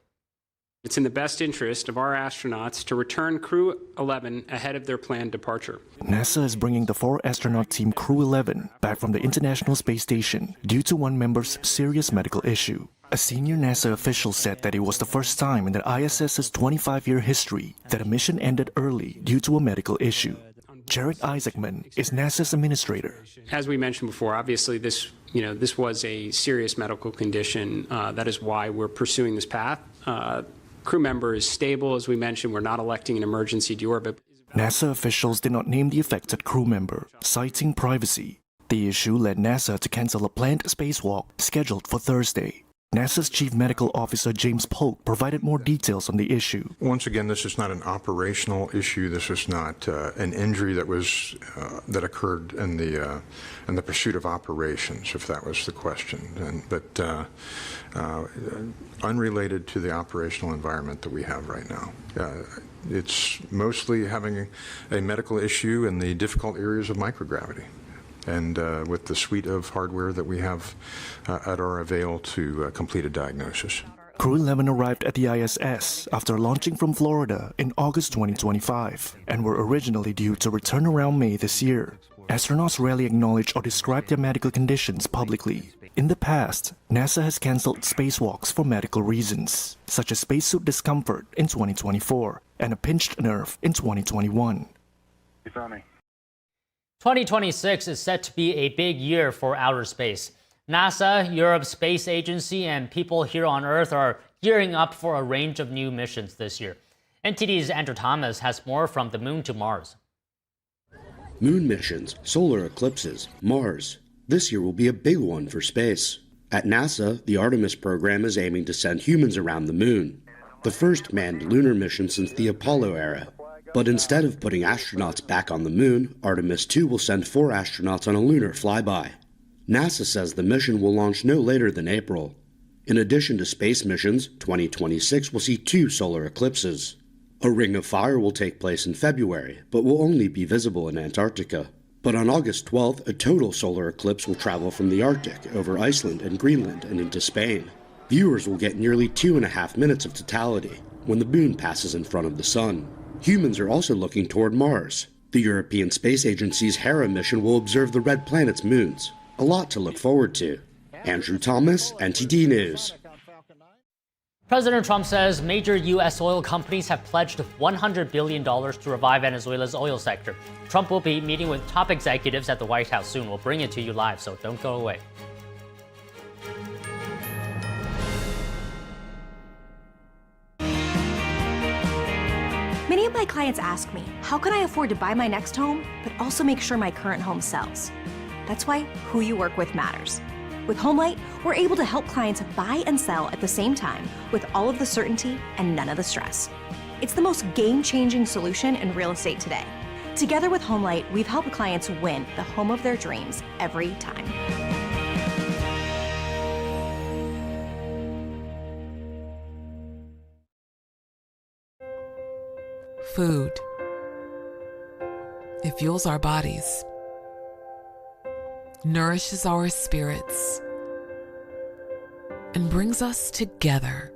It's in the best interest of our astronauts to return Crew 11 ahead of their planned departure. NASA is bringing the 4-astronaut team Crew 11 back from the International Space Station due to one member's serious medical issue. A senior NASA official said that it was the first time in the ISS's 25-year history that a mission ended early due to a medical issue. Jared Isaacman is NASA's administrator. As we mentioned before, obviously this was a serious medical condition. That is why we're pursuing this path. Crew member is stable, as we mentioned. We're not electing an emergency deorbit. NASA officials did not name the affected crew member, citing privacy. The issue led NASA to cancel a planned spacewalk scheduled for Thursday. NASA's Chief Medical Officer James Polk provided more details on the issue. Once again, this is not an operational issue. This is not an injury that occurred in the pursuit of operations, if that was the question. But unrelated to the operational environment that we have right now. It's mostly having a medical issue in the difficult areas of microgravity. And with the suite of hardware that we have at our avail to complete a diagnosis. Crew 11 arrived at the ISS after launching from Florida in August 2025 and were originally due to return around May this year. Astronauts rarely acknowledge or describe their medical conditions publicly. In the past, NASA has cancelled spacewalks for medical reasons, such as spacesuit discomfort in 2024 and a pinched nerve in 2021. 2026 is set to be a big year for outer space. NASA, Europe's space agency, and people here on Earth are gearing up for a range of new missions this year. NTD's Andrew Thomas has more from the Moon to Mars. Moon missions, solar eclipses, Mars. This year will be a big one for space. At NASA, the Artemis program is aiming to send humans around the Moon, the first manned lunar mission since the Apollo era. But instead of putting astronauts back on the Moon, Artemis 2 will send 4 astronauts on a lunar flyby. NASA says the mission will launch no later than April. In addition to space missions, 2026 will see 2 solar eclipses. A ring of fire will take place in February, but will only be visible in Antarctica. But on August 12th, a total solar eclipse will travel from the Arctic over Iceland and Greenland and into Spain. Viewers will get nearly 2.5 minutes of totality when the Moon passes in front of the Sun. Humans are also looking toward Mars. The European Space Agency's Hera mission will observe the red planet's moons. A lot to look forward to. Andrew Thomas, NTD News. President Trump says major U.S. oil companies have pledged $100 billion to revive Venezuela's oil sector. Trump will be meeting with top executives at the White House soon. We'll bring it to you live, so don't go away. Many of my clients ask me, how can I afford to buy my next home, but also make sure my current home sells? That's why who you work with matters. With Homelight, we're able to help clients buy and sell at the same time with all of the certainty and none of the stress. It's the most game-changing solution in real estate today. Together with Homelight, we've helped clients win the home of their dreams every time. Food. It fuels our bodies, nourishes our spirits, and brings us together.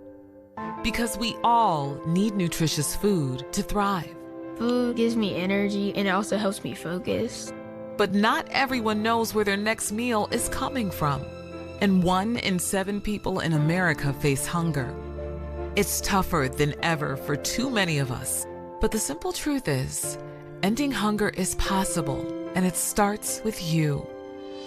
Because we all need nutritious food to thrive. Food gives me energy and it also helps me focus. But not everyone knows where their next meal is coming from. And 1 in 7 people in America face hunger. It's tougher than ever for too many of us. But the simple truth is, ending hunger is possible, and it starts with you.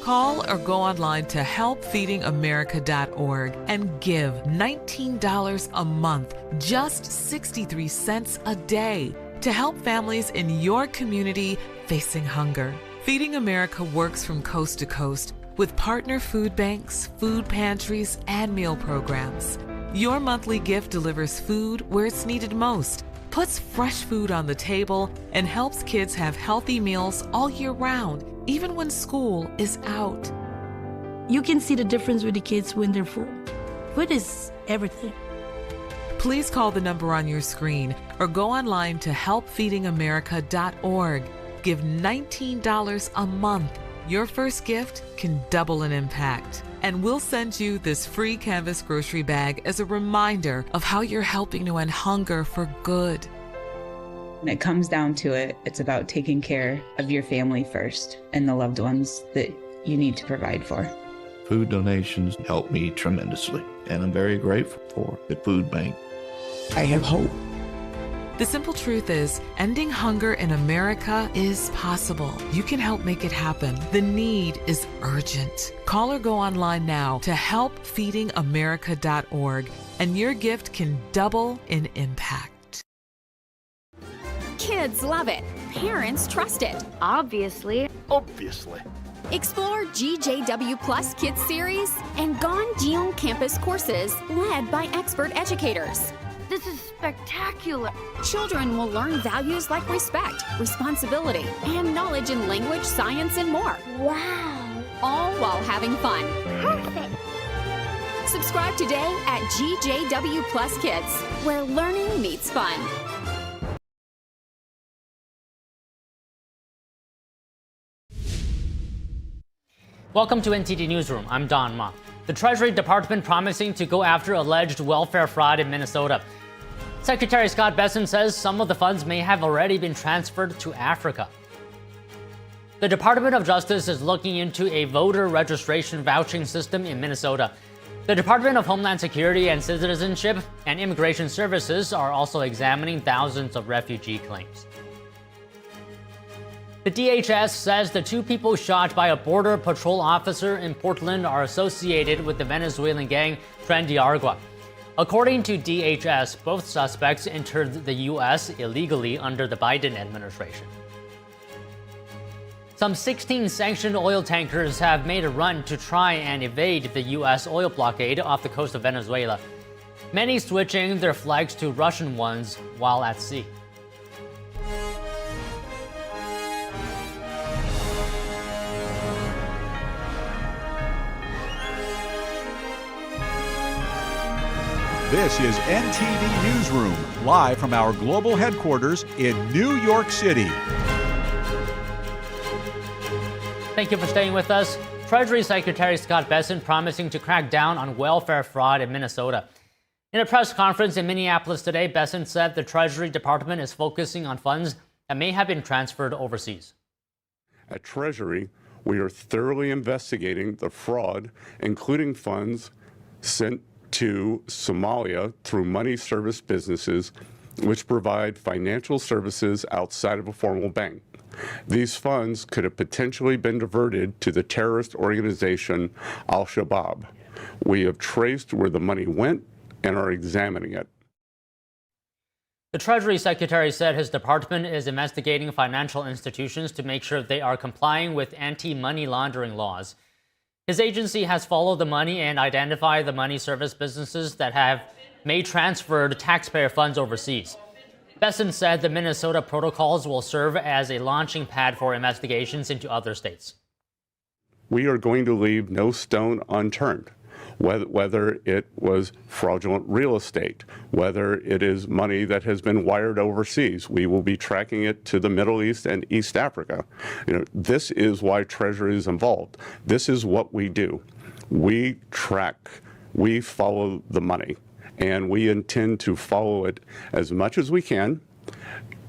Call or go online to helpfeedingamerica.org and give $19 a month, just 63 cents a day, to help families in your community facing hunger. Feeding America works from coast to coast with partner food banks, food pantries, and meal programs. Your monthly gift delivers food where it's needed most, puts fresh food on the table, and helps kids have healthy meals all year round, even when school is out. You can see the difference with the kids when they're full. Food is everything. Please call the number on your screen or go online to helpfeedingamerica.org. Give $19 a month. Your first gift can double an impact. And we'll send you this free canvas grocery bag as a reminder of how you're helping to end hunger for good. When it comes down to it, it's about taking care of your family first and the loved ones that you need to provide for. Food donations help me tremendously, and I'm very grateful for the food bank. I have hope. The simple truth is, ending hunger in America is possible. You can help make it happen. The need is urgent. Call or go online now to helpfeedingamerica.org, and your gift can double in impact. Kids love it. Parents trust it. Obviously. Explore GJW Plus Kids Series and Gyeongjong Campus courses led by expert educators. This is spectacular. Children will learn values like respect, responsibility, and knowledge in language, science, and more. Wow. All while having fun. Perfect. Subscribe today at GJW Plus Kids, where learning meets fun. Welcome to NTD Newsroom. I'm Don Ma. The Treasury Department promising to go after alleged welfare fraud in Minnesota. Secretary Scott Bessent says some of the funds may have already been transferred to Africa. The Department of Justice is looking into a voter registration vouching system in Minnesota. The Department of Homeland Security and Citizenship and Immigration Services are also examining thousands of refugee claims. The DHS says the two people shot by a Border Patrol officer in Portland are associated with the Venezuelan gang Tren Aragua. According to DHS, both suspects entered the U.S. illegally under the Biden administration. Some 16 sanctioned oil tankers have made a run to try and evade the U.S. oil blockade off the coast of Venezuela, many switching their flags to Russian ones while at sea. This is NTD Newsroom, live from our global headquarters in New York City. Thank you for staying with us. Treasury Secretary Scott Bessent promising to crack down on welfare fraud in Minnesota. In a press conference in Minneapolis today, Bessent said the Treasury Department is focusing on funds that may have been transferred overseas. At Treasury, we are thoroughly investigating the fraud, including funds sent to Somalia through money service businesses which provide financial services outside of a formal bank. These funds could have potentially been diverted to the terrorist organization Al-Shabaab. We have traced where the money went and are examining it. The Treasury Secretary said his department is investigating financial institutions to make sure they are complying with anti-money laundering laws. His agency has followed the money and identified the money service businesses that have may transferred taxpayer funds overseas. Bessent said the Minnesota protocols will serve as a launching pad for investigations into other states. We are going to leave no stone unturned, whether it was fraudulent real estate, whether it is money that has been wired overseas. We will be tracking it to the Middle East and East Africa. This is why Treasury is involved. This is what we do. We track, we follow the money, and we intend to follow it as much as we can,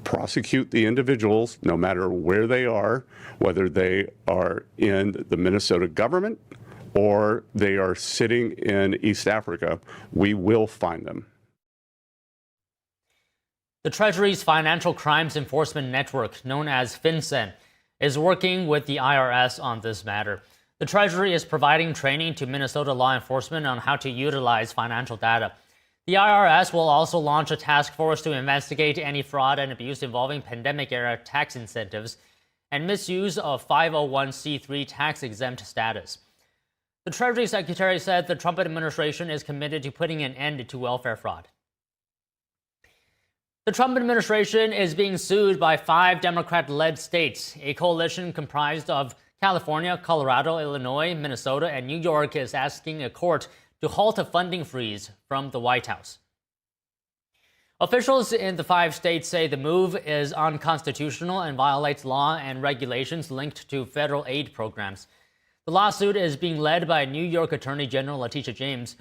prosecute the individuals no matter where they are, whether they are in the Minnesota government or they are sitting in East Africa. We will find them. The Treasury's Financial Crimes Enforcement Network, known as FinCEN, is working with the IRS on this matter. The Treasury is providing training to Minnesota law enforcement on how to utilize financial data. The IRS will also launch a task force to investigate any fraud and abuse involving pandemic-era tax incentives and misuse of 501c3 tax-exempt status. The Treasury Secretary said the Trump administration is committed to putting an end to welfare fraud. The Trump administration is being sued by 5 Democrat-led states. A coalition comprised of California, Colorado, Illinois, Minnesota, and New York is asking a court to halt a funding freeze from the White House. Officials in the 5 states say the move is unconstitutional and violates law and regulations linked to federal aid programs. The lawsuit is being led by New York Attorney General Letitia James,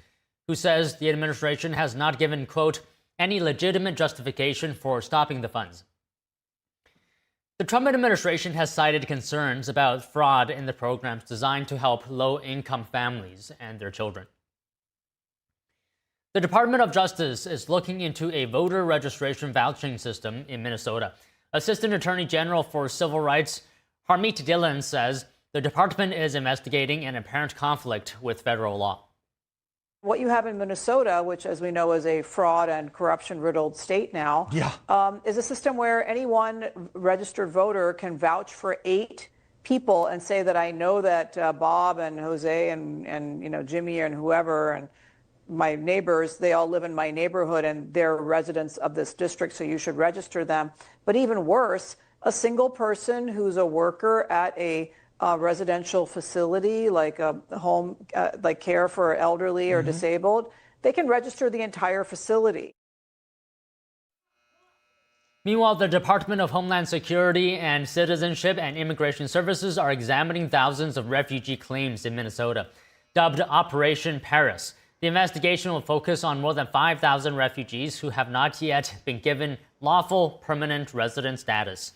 who says the administration has not given, quote, any legitimate justification for stopping the funds. The Trump administration has cited concerns about fraud in the programs designed to help low-income families and their children. The Department of Justice is looking into a voter registration vouching system in Minnesota. Assistant Attorney General for Civil Rights Harmeet Dillon says the department is investigating an apparent conflict with federal law. What you have in Minnesota, which, as we know, is a fraud and corruption-riddled state now, is a system where any one registered voter can vouch for 8 people and say that I know that Bob and Jose and Jimmy and whoever and my neighbors, they all live in my neighborhood and they're residents of this district, so you should register them. But even worse, a single person who's a worker at a residential facility, like a home, like care for elderly or disabled, they can register the entire facility. Meanwhile, the Department of Homeland Security and Citizenship and Immigration Services are examining thousands of refugee claims in Minnesota, dubbed Operation Paris. The investigation will focus on more than 5,000 refugees who have not yet been given lawful permanent resident status.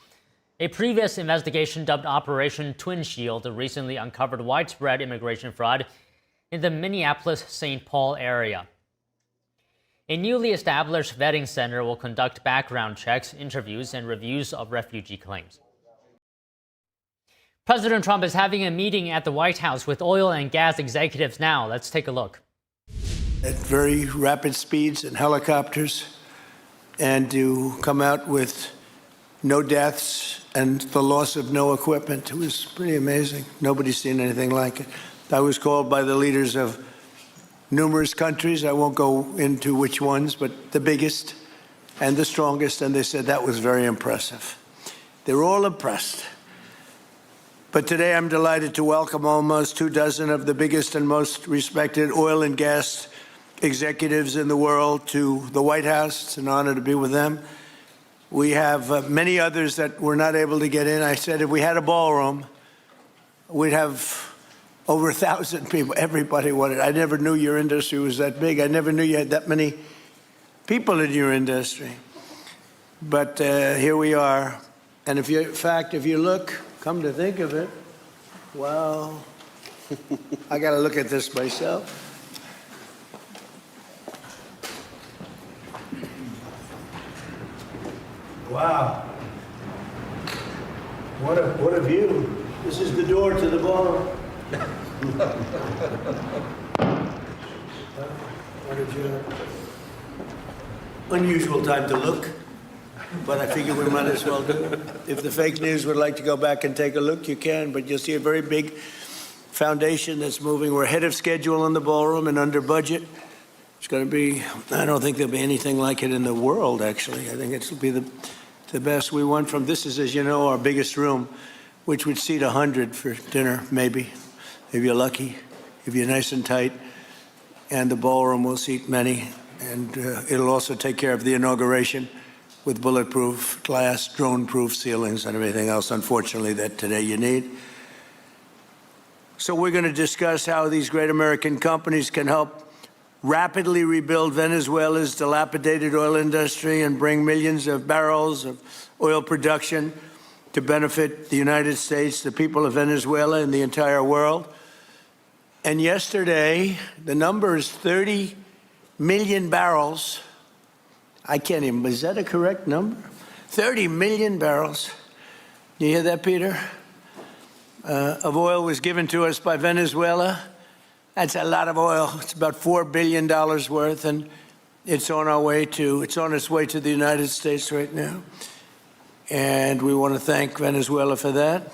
A previous investigation dubbed Operation Twin Shield recently uncovered widespread immigration fraud in the Minneapolis-St. Paul area. A newly established vetting center will conduct background checks, interviews, and reviews of refugee claims. President Trump is having a meeting at the White House with oil and gas executives now. Let's take a look. At very rapid speeds and helicopters, and to come out with no deaths and the loss of no equipment. It was pretty amazing. Nobody's seen anything like it. I was called by the leaders of numerous countries. I won't go into which ones, but the biggest and the strongest, and they said that was very impressive. They were all impressed. But today I'm delighted to welcome almost 24 of the biggest and most respected oil and gas executives in the world to the White House. It's an honor to be with them. We have many others that were not able to get in. I said if we had a ballroom, we'd have over 1,000 people. Everybody wanted. I never knew your industry was that big. I never knew you had that many people in your industry. But here we are. And if you, in fact, if you look, come to think of it, well, I got to look at this myself. Wow. What a view. This is the door to the ballroom. What a view. Unusual time to look, but I figure we might as well do it. If the fake news would like to go back and take a look, you can, but you'll see a very big foundation that's moving. We're ahead of schedule in the ballroom and under budget. It's going to be, I don't think there'll be anything like it in the world, actually. I think it'll be the best. We went from, this is, as you know, our biggest room, which would seat 100 for dinner, maybe, if you're lucky, if you're nice and tight. And the ballroom will seat many. And it'll also take care of the inauguration with bulletproof glass, drone-proof ceilings, and everything else, unfortunately, that today you need. So we're going to discuss how these great American companies can help rapidly rebuild Venezuela's dilapidated oil industry and bring millions of barrels of oil production to benefit the United States, the people of Venezuela, and the entire world. And yesterday, the number is 30 million barrels. I can't even, is that a correct number? 30 million barrels. You hear that, Peter? Of oil was given to us by Venezuela. That's a lot of oil. It's about $4 billion worth, and it's on its way to the United States right now. And we want to thank Venezuela for that.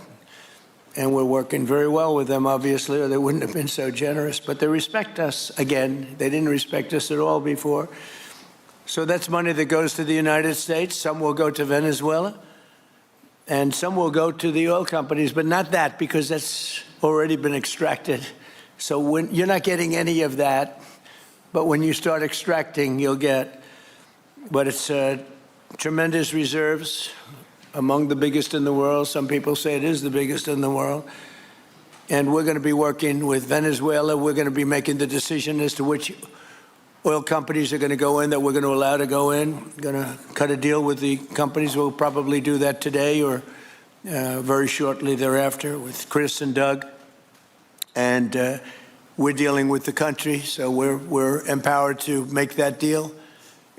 And we're working very well with them, obviously, or they wouldn't have been so generous. But they respect us again. They didn't respect us at all before. So that's money that goes to the United States. Some will go to Venezuela, and some will go to the oil companies, but not that, because that's already been extracted. So when you're not getting any of that, but when you start extracting, you'll get. But it's tremendous reserves, among the biggest in the world. Some people say it is the biggest in the world. And we're going to be working with Venezuela. We're going to be making the decision as to which oil companies are going to go in, that we're going to allow to go in. Going to cut a deal with the companies. We'll probably do that today or very shortly thereafter with Chris and Doug. And we're dealing with the country, so we're empowered to make that deal.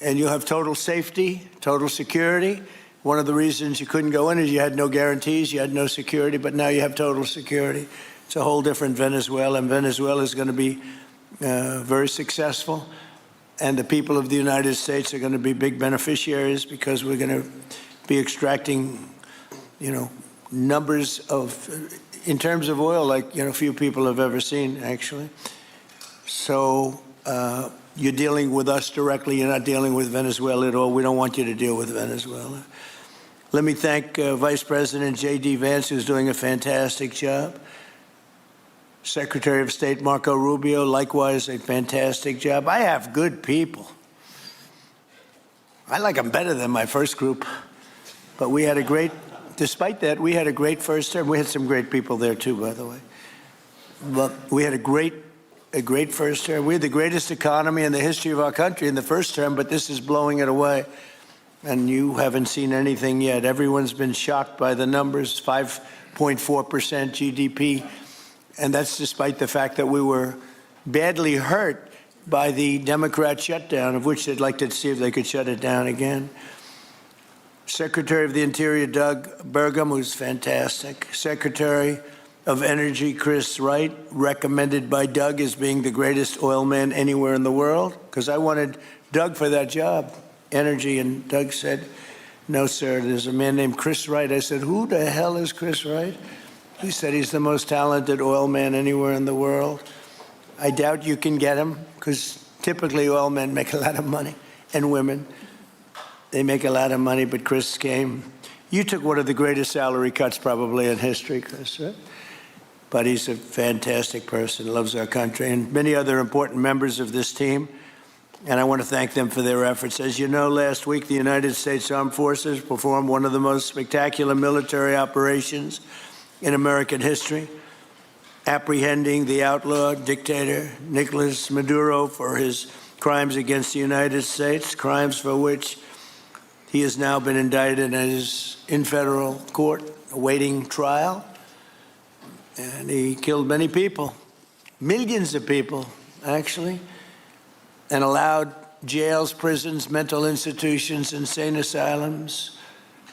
And you'll have total safety, total security. One of the reasons you couldn't go in is you had no guarantees, you had no security, but now you have total security. It's a whole different Venezuela, and Venezuela is going to be very successful. And the people of the United States are going to be big beneficiaries because we're going to be extracting, numbers of, in terms of oil, like, few people have ever seen, actually. So you're dealing with us directly. You're not dealing with Venezuela at all. We don't want you to deal with Venezuela. Let me thank Vice President J.D. Vance, who's doing a fantastic job. Secretary of State Marco Rubio, likewise, a fantastic job. I have good people. I like them better than my first group. But we had a great, despite that, we had a great first term. We had some great people there, too, by the way. But we had a great first term. We had the greatest economy in the history of our country in the first term, but this is blowing it away. And you haven't seen anything yet. Everyone's been shocked by the numbers, 5.4% GDP. And that's despite the fact that we were badly hurt by the Democrat shutdown, of which they'd like to see if they could shut it down again. Secretary of the Interior, Doug Burgum, who's fantastic. Secretary of Energy, Chris Wright, recommended by Doug as being the greatest oil man anywhere in the world, because I wanted Doug for that job, energy, and Doug said, no, sir, there's a man named Chris Wright. I said, who the hell is Chris Wright? He said he's the most talented oil man anywhere in the world. I doubt you can get him, because typically oil men make a lot of money, and women. They make a lot of money, but Chris came. You took one of the greatest salary cuts probably in history, Chris, right? But he's a fantastic person, loves our country, and many other important members of this team. And I want to thank them for their efforts. As you know, last week, the United States Armed Forces performed one of the most spectacular military operations in American history, apprehending the outlaw dictator Nicolas Maduro for his crimes against the United States, crimes for which he has now been indicted and is in federal court awaiting trial. And he killed many people, millions of people, actually, and allowed jails, prisons, mental institutions, insane asylums,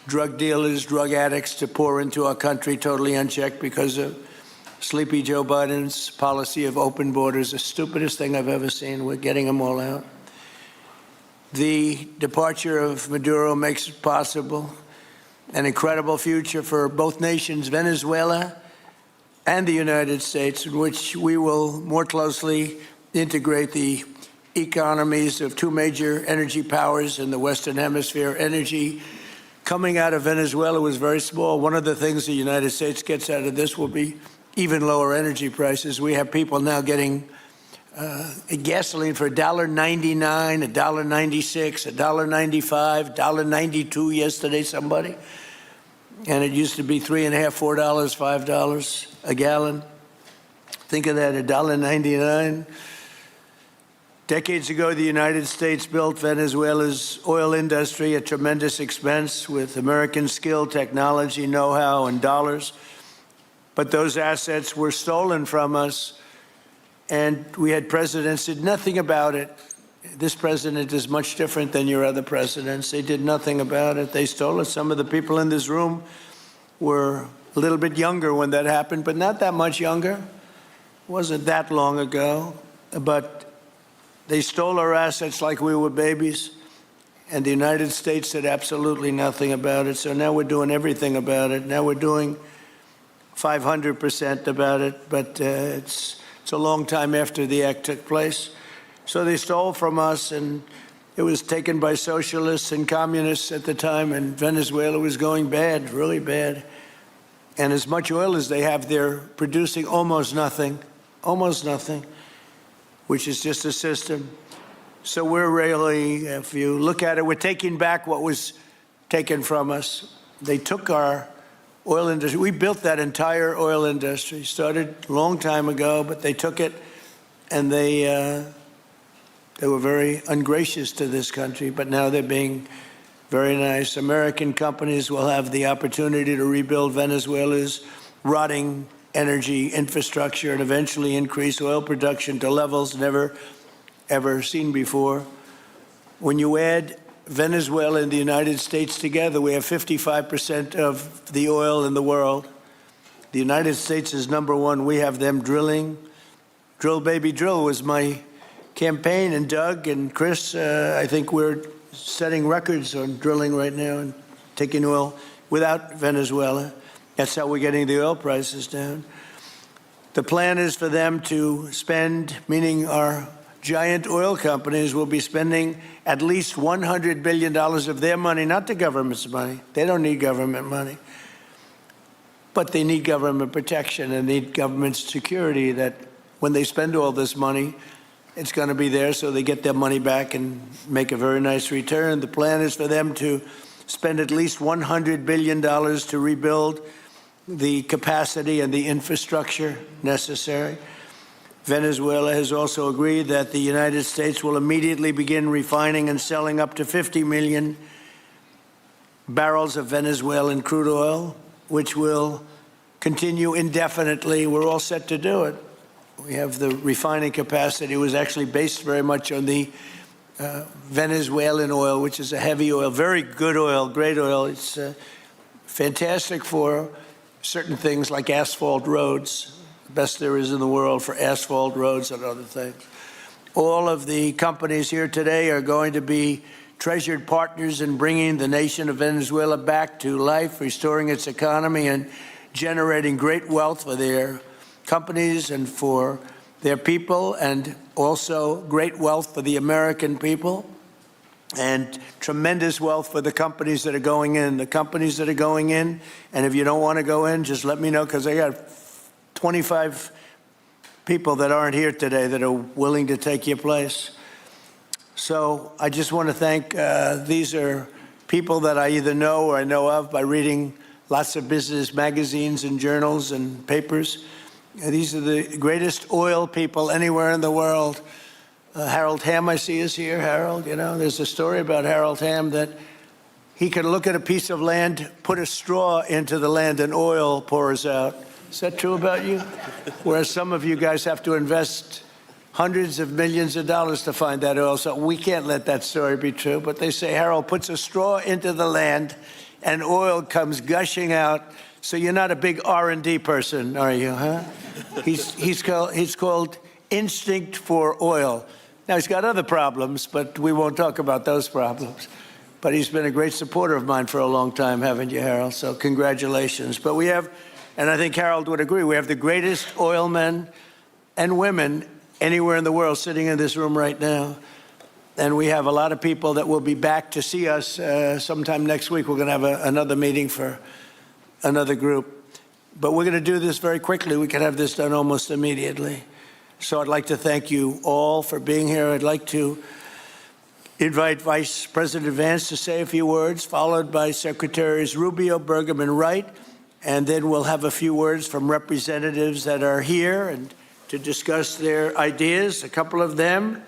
drug dealers, drug addicts to pour into our country totally unchecked because of Sleepy Joe Biden's policy of open borders, the stupidest thing I've ever seen. We're getting them all out. The departure of Maduro makes it possible an incredible future for both nations, Venezuela and the United States, in which we will more closely integrate the economies of two major energy powers in the Western Hemisphere. Energy coming out of Venezuela was very small. One of the things the United States gets out of this will be even lower energy prices. We have people now getting gasoline for $1.99, $1.96, $1.95, $1.92 yesterday, somebody. And it used to be $3.50, $4, $5 a gallon. Think of that, $1.99. Decades ago, the United States built Venezuela's oil industry at tremendous expense with American skill, technology, know-how, and dollars. But those assets were stolen from us, and we had presidents who did nothing about it. This president is much different than your other presidents. They did nothing about it. They stole it. Some of the people in this room were a little bit younger when that happened, but not that much younger. It wasn't that long ago. But they stole our assets like we were babies, and the United States did absolutely nothing about it. So now we're doing everything about it. Now we're doing 500% about it, but it's a long time after the act took place. So they stole from us, and it was taken by socialists and communists at the time, and Venezuela was going bad, really bad. And as much oil as they have, they're producing almost nothing, which is just a system. So we're really, if you look at it, we're taking back what was taken from us. They took our oil industry. We built that entire oil industry. Started a long time ago, but they took it, and they were very ungracious to this country, but now they're being very nice. American companies will have the opportunity to rebuild Venezuela's rotting energy infrastructure and eventually increase oil production to levels never, ever seen before. When you add Venezuela and the United States together, we have 55% of the oil in the world. The United States is number one. We have them drilling Drill Baby Drill was my campaign, and Doug and Chris, I think we're setting records on drilling right now and taking oil without Venezuela. That's how we're getting the oil prices down. The plan is for them to spend, meaning our giant oil companies will be spending at least $100 billion of their money, not the government's money. They don't need government money. But they need government protection and need government security that when they spend all this money, it's going to be there so they get their money back and make a very nice return. The plan is for them to spend at least $100 billion to rebuild the capacity and the infrastructure necessary. Venezuela has also agreed that the United States will immediately begin refining and selling up to 50 million barrels of Venezuelan crude oil, which will continue indefinitely. We're all set to do it. We have the refining capacity. It was actually based very much on the Venezuelan oil, which is a heavy oil, very good oil, great oil. It's fantastic for certain things like asphalt roads. Best there is in the world for asphalt roads and other things. All of the companies here today are going to be treasured partners in bringing the nation of Venezuela back to life, restoring its economy, and generating great wealth for their companies and for their people, and also great wealth for the American people, and tremendous wealth for the companies that are going in. The companies that are going in, and if you don't want to go in, just let me know, because I got 25 people that aren't here today that are willing to take your place. So I just want to thank, these are people that I either know or I know of by reading lots of business magazines and journals and papers. These are the greatest oil people anywhere in the world. Harold Hamm, I see, is here. Harold, you know, there's a story about Harold Hamm that he could look at a piece of land, put a straw into the land, and oil pours out. Is that true about you? Whereas some of you guys have to invest hundreds of millions of dollars to find that oil. So we can't let that story be true. But they say Harold puts a straw into the land and oil comes gushing out. So you're not a big R&D person, are you, huh? He's called Instinct for Oil. Now, he's got other problems, but we won't talk about those problems. But he's been a great supporter of mine for a long time, haven't you, Harold? So congratulations. But we have, and I think Harold would agree, we have the greatest oil men and women anywhere in the world sitting in this room right now. And we have a lot of people that will be back to see us sometime next week. We're going to have another meeting for another group. But we're going to do this very quickly. We can have this done almost immediately. So I'd like to thank you all for being here. I'd like to invite Vice President Vance to say a few words, followed by Secretaries Rubio, Burgum, and Wright. And then we'll have a few words from representatives that are here and to discuss their ideas, a couple of them.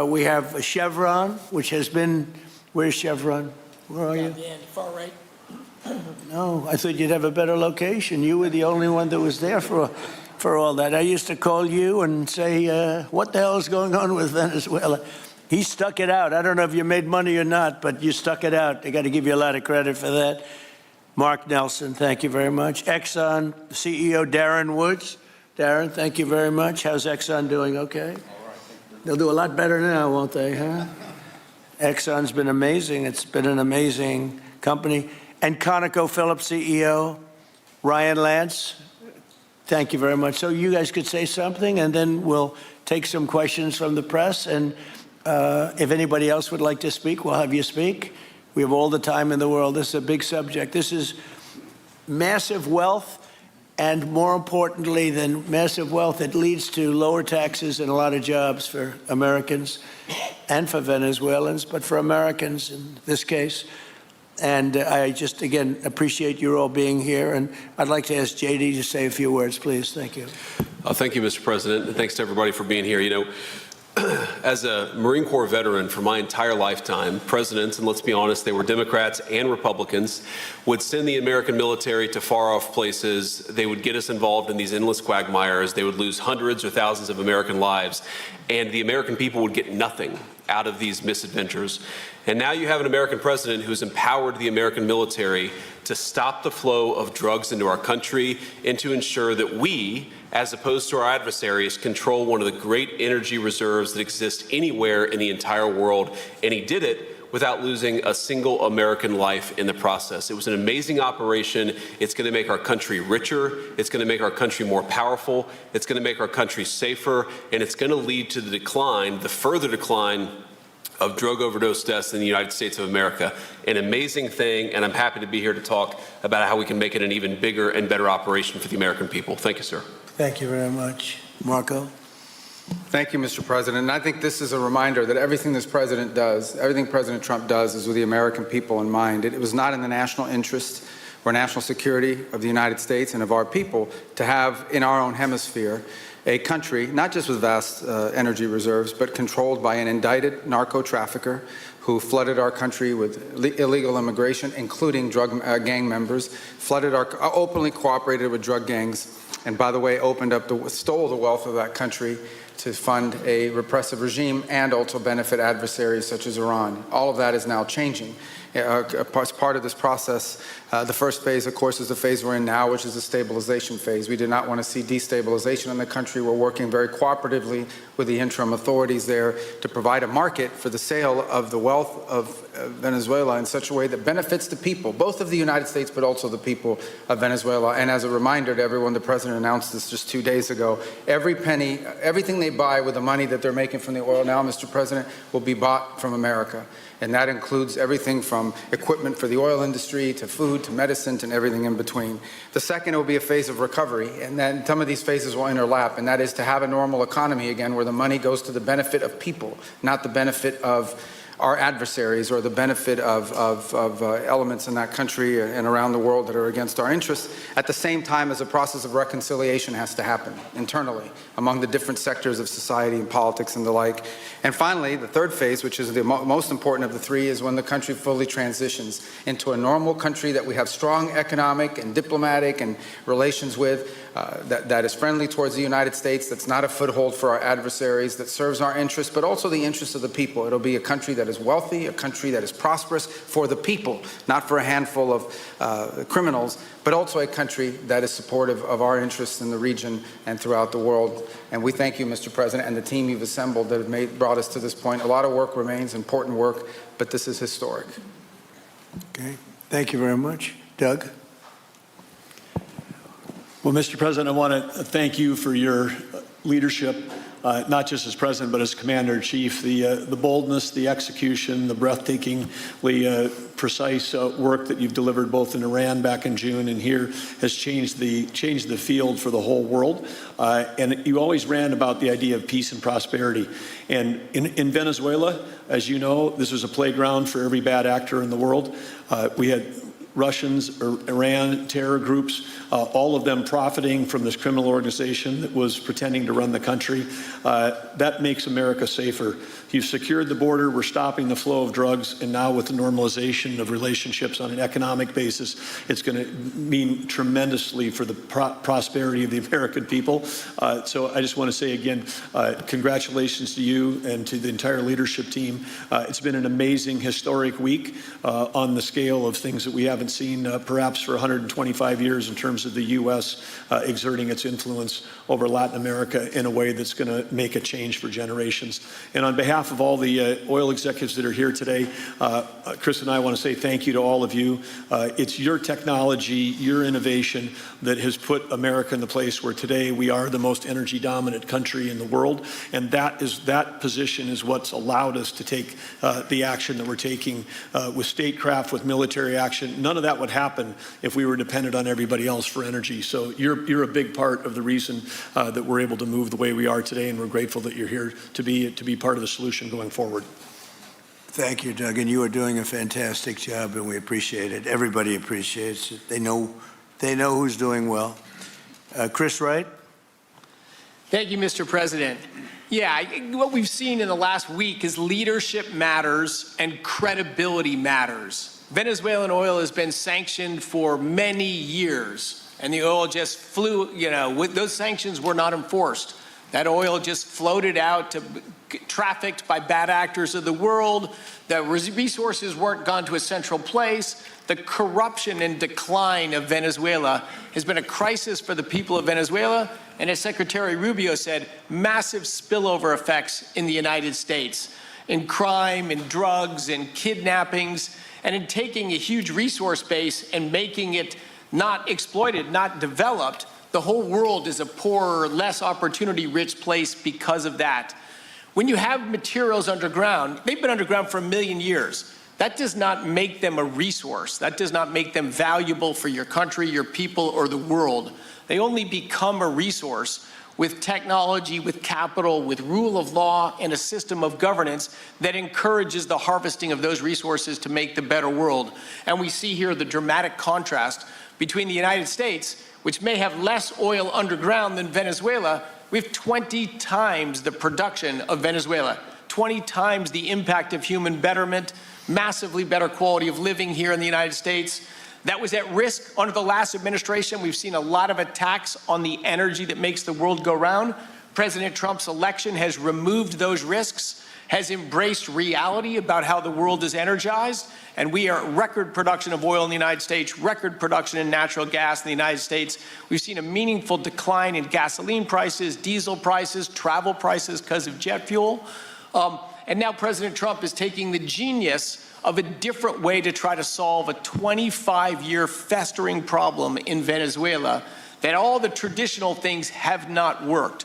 We have Chevron, which has been, where's Chevron? Where are you? Far right. No, I thought you'd have a better location. You were the only one that was there for all that. I used to call you and say, what the hell is going on with Venezuela? He stuck it out. I don't know if you made money or not, but you stuck it out. I got to give you a lot of credit for that. Mark Nelson, thank you very much. Exxon CEO Darren Woods. Darren, thank you very much. How's Exxon doing? Okay? They'll do a lot better now, won't they, huh? Exxon's been amazing. It's been an amazing company. And ConocoPhillips CEO Ryan Lance, thank you very much. So you guys could say something, and then we'll take some questions from the press. And if anybody else would like to speak, we'll have you speak. We have all the time in the world. This is a big subject. This is massive wealth. And more importantly than massive wealth, it leads to lower taxes and a lot of jobs for Americans and for Venezuelans, but for Americans in this case. And I just, again, appreciate you all being here. And I'd like to ask JD to say a few words, please. Thank you. Thank you, Mr. President. And thanks to everybody for being here. You know, as a Marine Corps veteran for my entire lifetime, presidents, and let's be honest, they were Democrats and Republicans, would send the American military to far-off places. They would get us involved in these endless quagmires. They would lose hundreds or thousands of American lives, and the American people would get nothing out of these misadventures. And now you have an American president who's empowered the American military to stop the flow of drugs into our country and to ensure that we, as opposed to our adversaries, control one of the great energy reserves that exist anywhere in the entire world. And he did it without losing a single American life in the process. It was an amazing operation. It's going to make our country richer. It's going to make our country more powerful. It's going to make our country safer. And it's going to lead to the decline, the further decline of drug overdose deaths in the United States of America. An amazing thing, and I'm happy to be here to talk about how we can make it an even bigger and better operation for the American people. Thank you, sir. Thank you very much. Marco? Thank you, Mr. President. And I think this is a reminder that everything this president does, everything President Trump does, is with the American people in mind. It was not in the national interest or national security of the United States and of our people to have in our own hemisphere a country, not just with vast energy reserves, but controlled by an indicted narco trafficker who flooded our country with illegal immigration, including drug gang members, openly cooperated with drug gangs, and by the way, stole the wealth of that country to fund a repressive regime and also benefit adversaries such as Iran. All of that is now changing. As part of this process, the first phase, of course, is the phase we're in now, which is the stabilization phase. We did not want to see destabilization in the country. We're working very cooperatively with the interim authorities there to provide a market for the sale of the wealth of Venezuela in such a way that benefits the people, both of the United States, but also the people of Venezuela. And as a reminder to everyone, the president announced this just 2 days ago. Every penny, everything they buy with the money that they're making from the oil now, Mr. President, will be bought from America. And that includes everything from equipment for the oil industry to food to medicine and everything in between. The second will be a phase of recovery, and then some of these phases will overlap, and that is to have a normal economy again where the money goes to the benefit of people, not the benefit of our adversaries or the benefit of elements in that country and around the world that are against our interests, at the same time as a process of reconciliation has to happen internally among the different sectors of society and politics and the like. And finally, the third phase, which is the most important of the three, is when the country fully transitions into a normal country that we have strong economic and diplomatic and relations with, that is friendly towards the United States, that's not a foothold for our adversaries, that serves our interests, but also the interests of the people. It'll be a country that is wealthy, a country that is prosperous for the people, not for a handful of criminals, but also a country that is supportive of our interests in the region and throughout the world. And we thank you, Mr. President, and the team you've assembled that have brought us to this point. A lot of work remains, important work, but this is historic. Okay. Thank you very much. Doug? Well, Mr. President, I want to thank you for your leadership, not just as president, but as commander-in-chief. The boldness, the execution, the breathtakingly precise work that you've delivered both in Iran back in June and here has changed the field for the whole world. And you always ran about the idea of peace and prosperity. And in Venezuela, as you know, this was a playground for every bad actor in the world. We had Russians, Iran, terror groups, all of them profiting from this criminal organization that was pretending to run the country. That makes America safer. You've secured the border, we're stopping the flow of drugs, and now with the normalization of relationships on an economic basis, it's going to mean tremendously for the prosperity of the American people. So I just want to say again, congratulations to you and to the entire leadership team. It's been an amazing, historic week on the scale of things that we haven't seen perhaps for 125 years in terms of the U.S. Exerting its influence over Latin America in a way that's going to make a change for generations. And on behalf of all the oil executives that are here today, Chris and I want to say thank you to all of you. It's your technology, your innovation that has put America in the place where today we are the most energy dominant country in the world. And that position is what's allowed us to take the action that we're taking with statecraft, with military action. None of that would happen if we were dependent on everybody else for energy. So you're a big part of the reason that we're able to move the way we are today, and we're grateful that you're here to be part of the solution going forward. Thank you, Doug, and you are doing a fantastic job, and we appreciate it. Everybody appreciates it. They know who's doing well. Chris Wright? Thank you, Mr. President. Yeah, what we've seen in the last week is leadership matters and credibility matters. Venezuelan oil has been sanctioned for many years, and the oil just flew, those sanctions were not enforced. That oil just floated out to trafficked by bad actors of the world. The resources weren't gone to a central place. The corruption and decline of Venezuela has been a crisis for the people of Venezuela. And as Secretary Rubio said, massive spillover effects in the United States, in crime, in drugs, in kidnappings, and in taking a huge resource base and making it not exploited, not developed. The whole world is a poorer, less opportunity-rich place because of that. When you have materials underground, they've been underground for 1 million years. That does not make them a resource. That does not make them valuable for your country, your people, or the world. They only become a resource with technology, with capital, with rule of law, and a system of governance that encourages the harvesting of those resources to make the better world. And we see here the dramatic contrast between the United States, which may have less oil underground than Venezuela. We have 20 times the production of Venezuela, 20 times the impact of human betterment, massively better quality of living here in the United States. That was at risk under the last administration. We've seen a lot of attacks on the energy that makes the world go round. President Trump's election has removed those risks, has embraced reality about how the world is energized, and we are at record production of oil in the United States, record production in natural gas in the United States. We've seen a meaningful decline in gasoline prices, diesel prices, travel prices because of jet fuel. And now President Trump is taking the genius of a different way to try to solve a 25-year festering problem in Venezuela, that all the traditional things have not worked.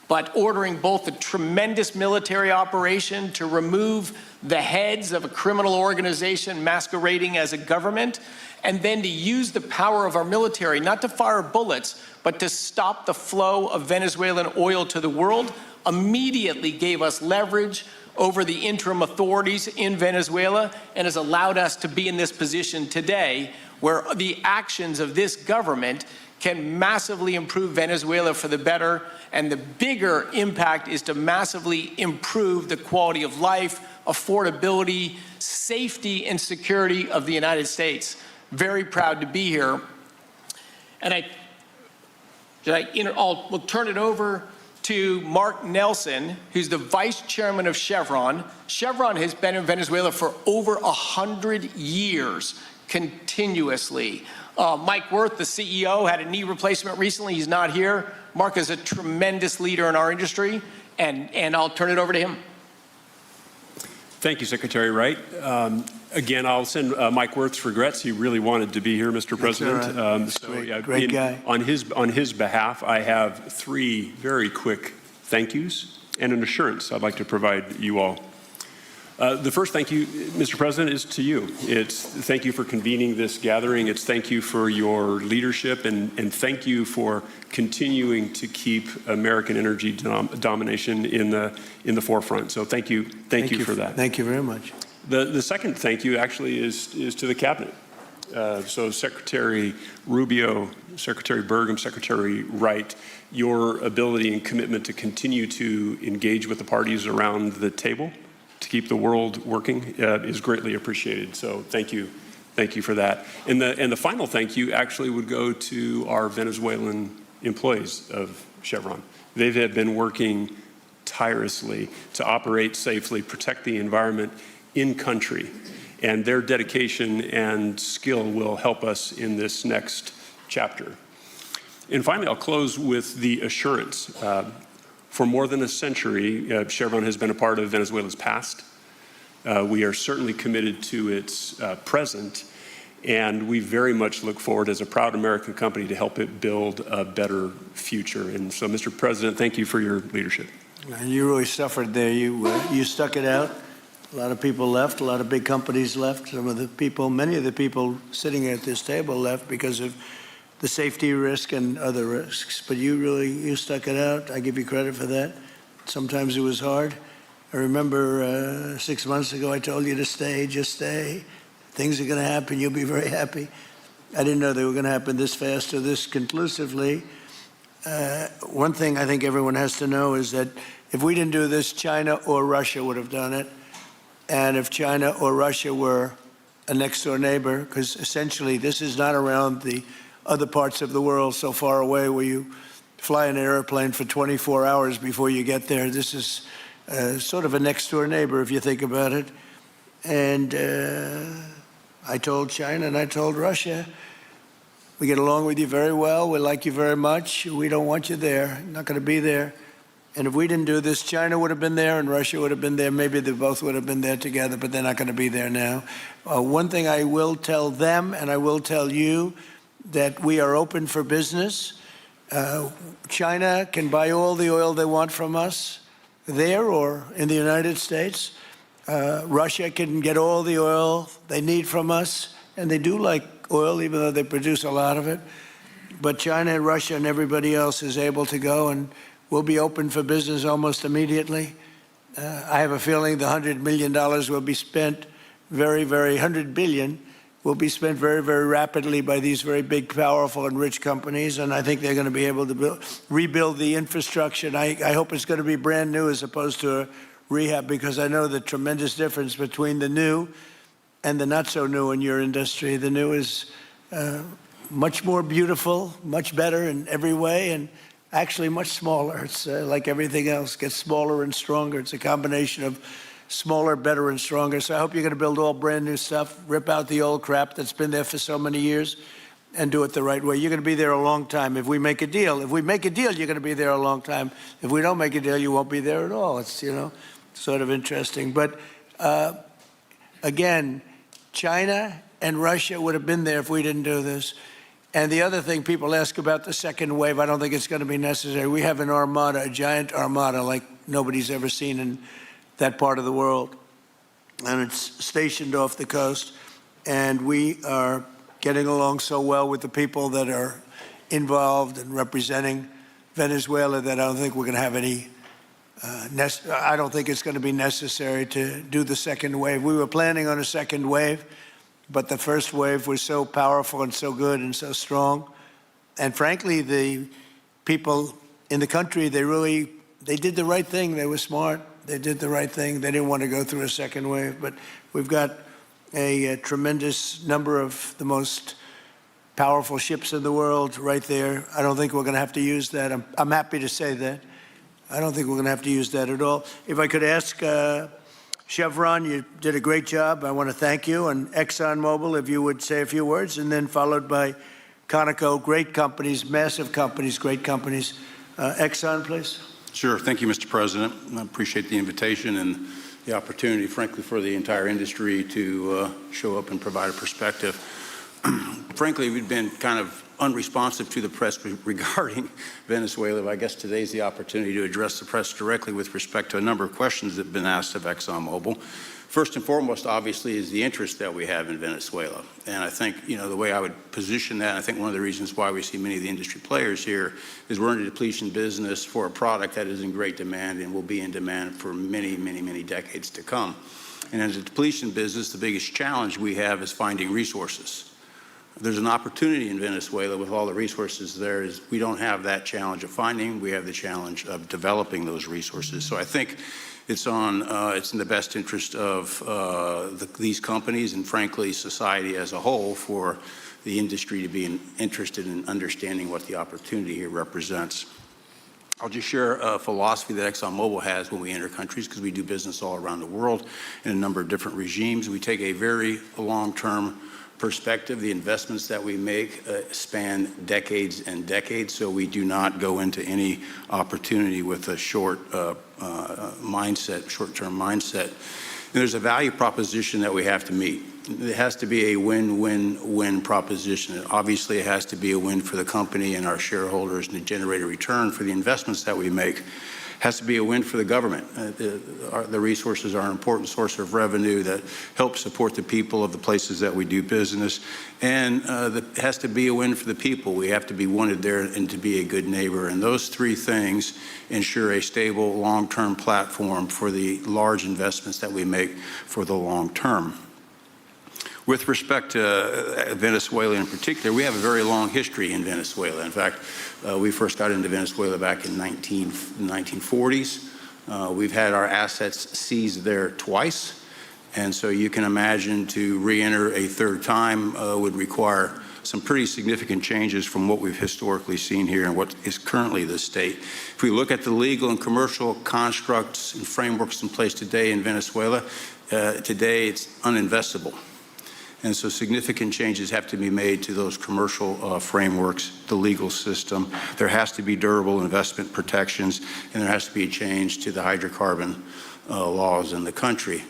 But ordering both a tremendous military operation to remove the heads of a criminal organization masquerading as a government, and then to use the power of our military, not to fire bullets, but to stop the flow of Venezuelan oil to the world, immediately gave us leverage over the interim authorities in Venezuela and has allowed us to be in this position today where the actions of this government can massively improve Venezuela for the better, and the bigger impact is to massively improve the quality of life, affordability, safety, and security of the United States. Very proud to be here. And we'll turn it over to Mark Nelson, who's the vice chairman of Chevron. Chevron has been in Venezuela for over 100 years, continuously. Mike Wirth, the CEO, had a knee replacement recently. He's not here. Mark is a tremendous leader in our industry, and I'll turn it over to him. Thank you, Secretary Wright. Again, I'll send Mike Wirth's regrets. He really wanted to be here, Mr. President. Right. Great guy. On his behalf, I have 3 very quick thank yous and an assurance I'd like to provide you all. The first thank you, Mr. President, is to you. It's thank you for convening this gathering. It's thank you for your leadership, and thank you for continuing to keep American energy domination in the forefront. So thank you for that. Thank you very much. The second thank you actually is to the cabinet. So Secretary Rubio, Secretary Burgum, Secretary Wright, your ability and commitment to continue to engage with the parties around the table to keep the world working is greatly appreciated. So thank you for that. And the final thank you actually would go to our Venezuelan employees of Chevron. They have been working tirelessly to operate safely, protect the environment in country, and their dedication and skill will help us in this next chapter. And finally, I'll close with the assurance. For more than a century, Chevron has been a part of Venezuela's past. We are certainly committed to its present, and we very much look forward as a proud American company to help it build a better future. And so, Mr. President, thank you for your leadership. And you really suffered there. You stuck it out. A lot of people left. A lot of big companies left. Many of the people sitting at this table left because of the safety risk and other risks. But you stuck it out. I give you credit for that. Sometimes it was hard. I remember 6 months ago I told you to stay, just stay. Things are going to happen. You'll be very happy. I didn't know they were going to happen this fast or this conclusively. One thing I think everyone has to know is that if we didn't do this, China or Russia would have done it. And if China or Russia were a next-door neighbor, because essentially this is not around the other parts of the world so far away where you fly an airplane for 24 hours before you get there. This is sort of a next-door neighbor, if you think about it. And I told China and I told Russia, we get along with you very well. We like you very much. We don't want you there. Not going to be there. And if we didn't do this, China would have been there and Russia would have been there. Maybe they both would have been there together, but they're not going to be there now. One thing I will tell them, and I will tell you, that we are open for business. China can buy all the oil they want from us there or in the United States. Russia can get all the oil they need from us, and they do like oil, even though they produce a lot of it. But China and Russia and everybody else is able to go, and we'll be open for business almost immediately. I have a feeling the $100 million will be spent $100 billion will be spent very, very rapidly by these very big, powerful, and rich companies, and I think they're going to be able to rebuild the infrastructure. And I hope it's going to be brand new as opposed to a rehab, because I know the tremendous difference between the new and the not so new in your industry. The new is much more beautiful, much better in every way, and actually much smaller. It's like everything else, gets smaller and stronger. It's a combination of smaller, better, and stronger. So I hope you're going to build all brand new stuff, rip out the old crap that's been there for so many years, and do it the right way. You're going to be there a long time if we make a deal. If we make a deal, you're going to be there a long time. If we don't make a deal, you won't be there at all. It's, sort of interesting. But again, China and Russia would have been there if we didn't do this. And the other thing people ask about the second wave, I don't think it's going to be necessary. We have an armada, a giant armada like nobody's ever seen in that part of the world. And it's stationed off the coast. And we are getting along so well with the people that are involved and representing Venezuela that I don't think we're going to have any, I don't think it's going to be necessary to do the second wave. We were planning on a second wave, but the first wave was so powerful and so good and so strong. And frankly, the people in the country, they did the right thing. They were smart. They did the right thing. They didn't want to go through a second wave. But we've got a tremendous number of the most powerful ships in the world right there. I don't think we're going to have to use that. I'm happy to say that. I don't think we're going to have to use that at all. If I could ask Chevron, you did a great job. I want to thank you. And ExxonMobil, if you would say a few words, and then followed by Conoco, great companies, massive companies, great companies. Exxon, please. Sure. Thank you, Mr. President. I appreciate the invitation and the opportunity, frankly, for the entire industry to show up and provide a perspective. Frankly, we've been kind of unresponsive to the press regarding Venezuela. I guess today's the opportunity to address the press directly with respect to a number of questions that have been asked of ExxonMobil. First and foremost, obviously, is the interest that we have in Venezuela. And I think, the way I would position that, I think one of the reasons why we see many of the industry players here is we're in a depletion business for a product that is in great demand and will be in demand for many, many, many decades to come. And as a depletion business, the biggest challenge we have is finding resources. There's an opportunity in Venezuela with all the resources there is we don't have that challenge of finding, we have the challenge of developing those resources. So I think it's in the best interest of these companies and frankly society as a whole for the industry to be interested in understanding what the opportunity here represents. I'll just share a philosophy that ExxonMobil has when we enter countries, because we do business all around the world in a number of different regimes. We take a very long-term perspective. The investments that we make span decades and decades, so we do not go into any opportunity with a short-term mindset. And there's a value proposition that we have to meet. It has to be a win-win-win proposition. Obviously, it has to be a win for the company and our shareholders and to generate a return for the investments that we make. Has to be a win for the government. The resources are an important source of revenue that helps support the people of the places that we do business. And it has to be a win for the people. We have to be wanted there and to be a good neighbor. And those three things ensure a stable, long-term platform for the large investments that we make for the long term. With respect to Venezuela in particular, we have a very long history in Venezuela. In fact, we first got into Venezuela back in the 1940s. We've had our assets seized there twice. And so you can imagine to re-enter a third time would require some pretty significant changes from what we've historically seen here and what is currently the state. If we look at the legal and commercial constructs and frameworks in place today in Venezuela, today it's uninvestable. And so significant changes have to be made to those commercial frameworks, the legal system. There has to be durable investment protections, and there has to be a change to the hydrocarbon laws in the country.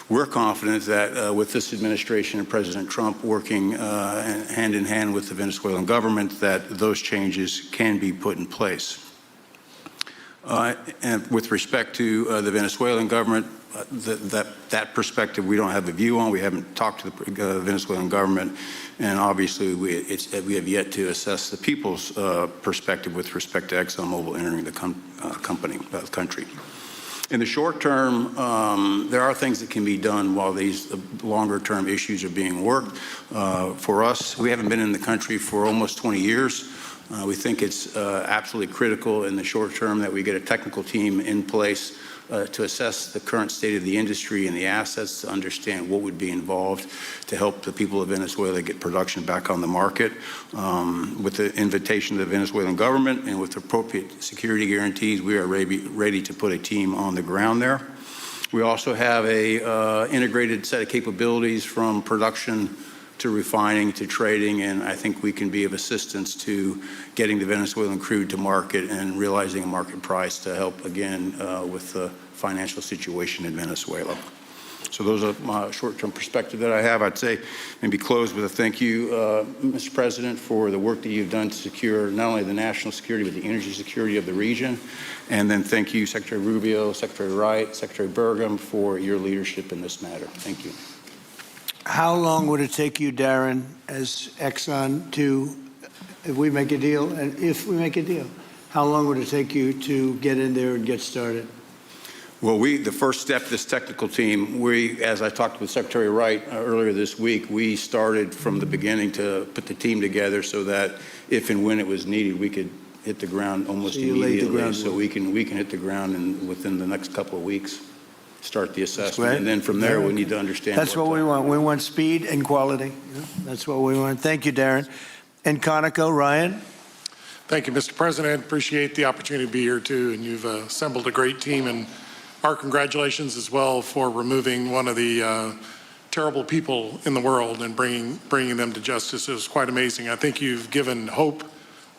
We're confident that with this administration and President Trump working hand in hand with the Venezuelan government, that those changes can be put in place. And with respect to the Venezuelan government, that perspective we don't have a view on. We haven't talked to the Venezuelan government, and obviously we have yet to assess the people's perspective with respect to ExxonMobil entering the country. In the short term, there are things that can be done while these longer-term issues are being worked. For us, we haven't been in the country for almost 20 years. We think it's absolutely critical in the short term that we get a technical team in place to assess the current state of the industry and the assets, to understand what would be involved to help the people of Venezuela get production back on the market. With the invitation of the Venezuelan government and with appropriate security guarantees, we are ready to put a team on the ground there. We also have a integrated set of capabilities from production to refining to trading, and I think we can be of assistance to getting the Venezuelan crude to market and realizing a market price to help again with the financial situation in Venezuela. So those are my short-term perspective that I have. I'd say maybe close with a thank you, Mr. President, for the work that you've done to secure not only the national security, but the energy security of the region. And then thank you, Secretary Rubio, Secretary Wright, Secretary Burgum, for your leadership in this matter. Thank you. How long would it take you, Darren, as Exxon to, if we make a deal, how long would it take you to get in there and get started? Well, the first step, this technical team, as I talked with Secretary Wright earlier this week, we started from the beginning to put the team together so that if and when it was needed, we could hit the ground almost immediately. So we can hit the ground within the next couple of weeks. Start the assessment, and then from there we need to understand. That's what we want. We want speed and quality. That's what we want. Thank you, Darren. And Conoco, Ryan. Thank you, Mr. President. Appreciate the opportunity to be here too, and you've assembled a great team. And our congratulations as well for removing one of the terrible people in the world and bringing them to justice. It was quite amazing. I think you've given hope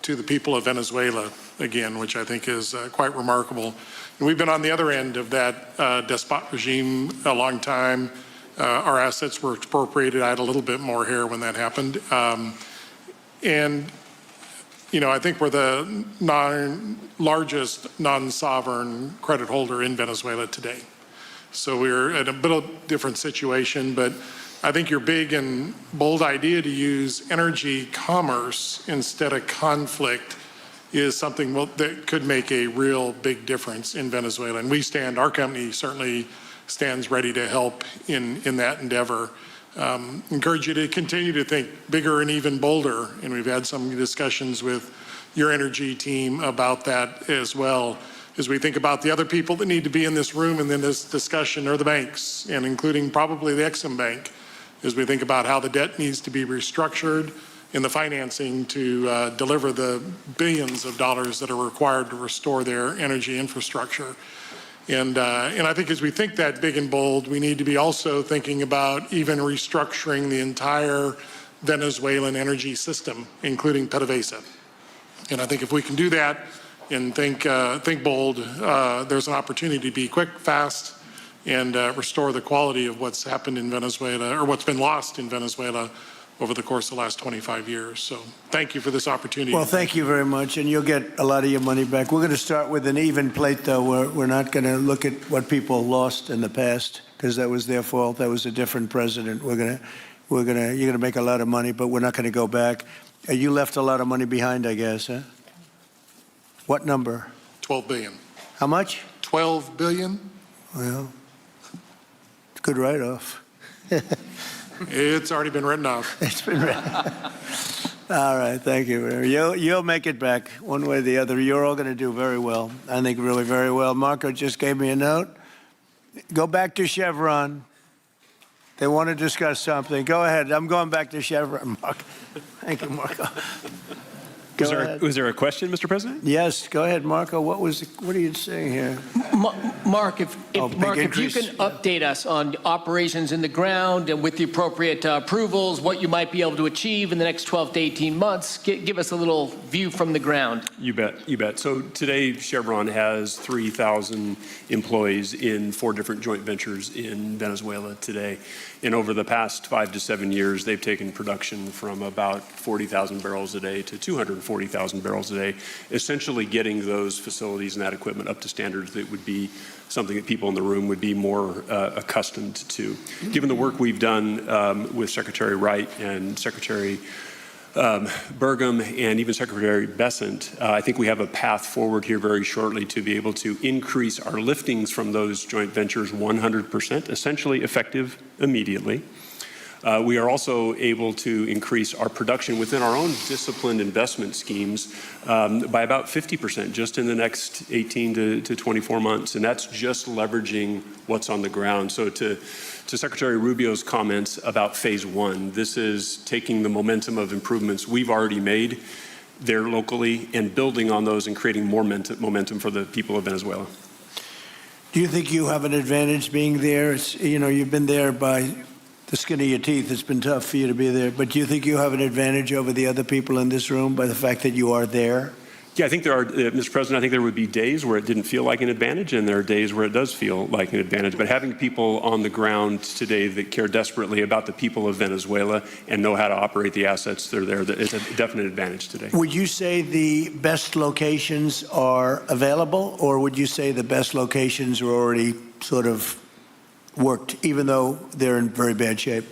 to the people of Venezuela again, which I think is quite remarkable. And we've been on the other end of that despot regime a long time. Our assets were expropriated. I had a little bit more hair when that happened. And, you know, I think we're the largest non-sovereign credit holder in Venezuela today. So we're in a bit of a different situation, but I think your big and bold idea to use energy commerce instead of conflict is something that could make a real big difference in Venezuela. And our company certainly stands ready to help in that endeavor. Encourage you to continue to think bigger and even bolder. And we've had some discussions with your energy team about that as well. As we think about the other people that need to be in this room and in this discussion are the banks, and including probably the Exim Bank, as we think about how the debt needs to be restructured in the financing to deliver the billions of dollars that are required to restore their energy infrastructure. And I think as we think that big and bold, we need to be also thinking about even restructuring the entire Venezuelan energy system, including PDVSA. And I think if we can do that and think bold, there's an opportunity to be quick, fast, and restore the quality of what's happened in Venezuela, or what's been lost in Venezuela over the course of the last 25 years. So thank you for this opportunity. Well, thank you very much, and you'll get a lot of your money back. We're going to start with an even plate, though. We're not going to look at what people lost in the past, because that was their fault. That was a different president. You're going to make a lot of money, but we're not going to go back. You left a lot of money behind, I guess, huh? What number? 12 billion. How much? 12 billion. Well, it's a good write-off. It's already been written off. It's been written. All right, thank you. You'll make it back one way or the other. You're all going to do very well. I think really very well. Marco just gave me a note. Go back to Chevron. They want to discuss something. Go ahead. I'm going back to Chevron, Mark. Thank you, Marco. Was there a question, Mr. President? Yes, go ahead, Marco. What are you saying here? Mark, if you can update us on operations in the ground and with the appropriate approvals, what you might be able to achieve in the next 12 to 18 months, give us a little view from the ground. You bet, you bet. So today, Chevron has 3,000 employees in 4 different joint ventures in Venezuela today. And over the past 5 to 7 years, they've taken production from about 40,000 barrels a day to 240,000 barrels a day, essentially getting those facilities and that equipment up to standards that would be something that people in the room would be more accustomed to. Given the work we've done with Secretary Wright and Secretary Burgum and even Secretary Bessent, I think we have a path forward here very shortly to be able to increase our liftings from those joint ventures 100%, essentially effective immediately. We are also able to increase our production within our own disciplined investment schemes by about 50% just in the next 18 to 24 months. And that's just leveraging what's on the ground. So to Secretary Rubio's comments about phase 1, this is taking the momentum of improvements we've already made there locally and building on those and creating more momentum for the people of Venezuela. Do you think you have an advantage being there? You've been there by the skin of your teeth. It's been tough for you to be there. But do you think you have an advantage over the other people in this room by the fact that you are there? Yeah, I think there are, Mr. President, I think there would be days where it didn't feel like an advantage, and there are days where it does feel like an advantage. But having people on the ground today that care desperately about the people of Venezuela and know how to operate the assets that are there, it's a definite advantage today. Would you say the best locations are available, or would you say the best locations are already sort of worked, even though they're in very bad shape?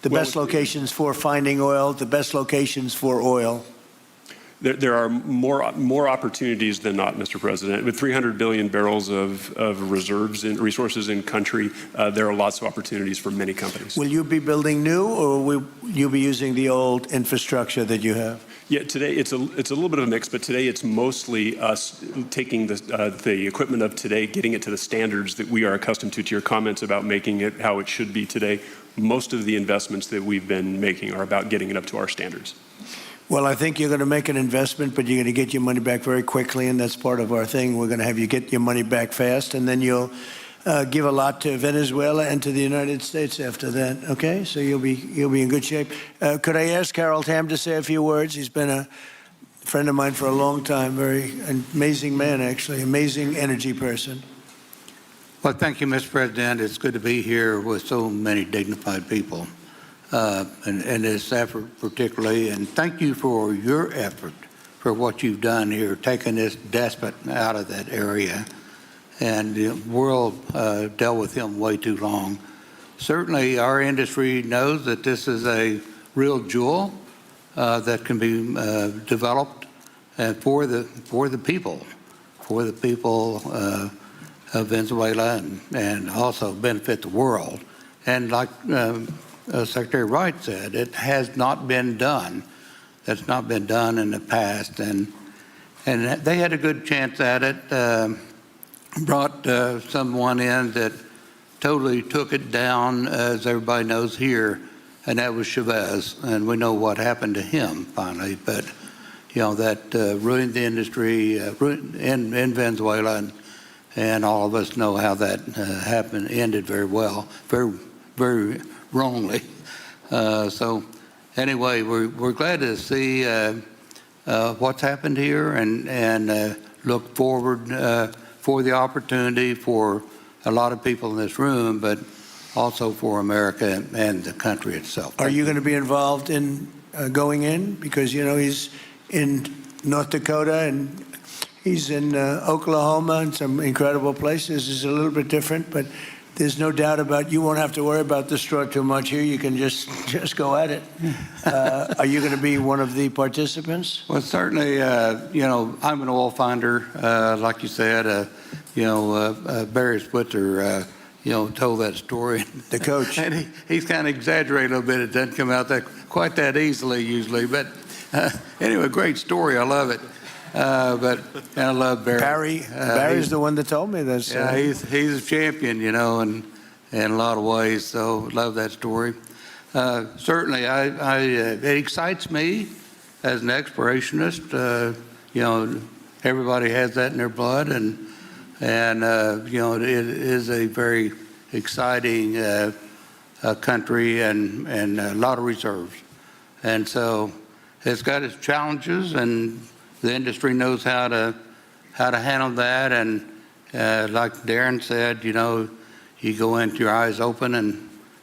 The best locations for finding oil, the best locations for oil. There are more opportunities than not, Mr. President. With 300 billion barrels of reserves and resources in country, there are lots of opportunities for many companies. Will you be building new, or will you be using the old infrastructure that you have? Yeah, today it's a little bit of a mix, but today it's mostly us taking the equipment of today, getting it to the standards that we are accustomed to your comments about making it how it should be today. Most of the investments that we've been making are about getting it up to our standards. Well, I think you're going to make an investment, but you're going to get your money back very quickly, and that's part of our thing. We're going to have you get your money back fast, and then you'll give a lot to Venezuela and to the United States after that. Okay, so you'll be in good shape. Could I ask Carol Tam to say a few words? He's been a friend of mine for a long time. Very amazing man, actually, amazing energy person. Well, thank you, Mr. President. It's good to be here with so many dignified people. And this effort particularly, and thank you for your effort for what you've done here, taking this despot out of that area. And the world dealt with him way too long. Certainly our industry knows that this is a real jewel that can be developed for the people of Venezuela and also benefit the world. And like Secretary Wright said, it has not been done. That's not been done in the past, and they had a good chance at it. Brought someone in that totally took it down, as everybody knows here, and that was Chavez, and we know what happened to him finally. But that ruined the industry in Venezuela, and all of us know how that ended very well, very wrongly. So anyway, we're glad to see what's happened here and look forward for the opportunity for a lot of people in this room, but also for America and the country itself. Are you going to be involved in going in? Because, he's in North Dakota and he's in Oklahoma and some incredible places. It's a little bit different, but there's no doubt about you won't have to worry about the straw too much here. You can just go at it. Are you going to be one of the participants? Well, certainly, I'm an oil finder, like you said. Barry Spitzer, told that story. The coach. And he's kind of exaggerated a little bit. It doesn't come out quite that easily usually. But anyway, great story. I love it. But I love Barry. Barry's the one that told me this. Yeah, he's a champion, and in a lot of ways. So love that story. Certainly, it excites me as an explorationist. Everybody has that in their blood, and it is a very exciting country and a lot of reserves. And so it's got its challenges, and the industry knows how to handle that. And like Darren said, you go into your eyes open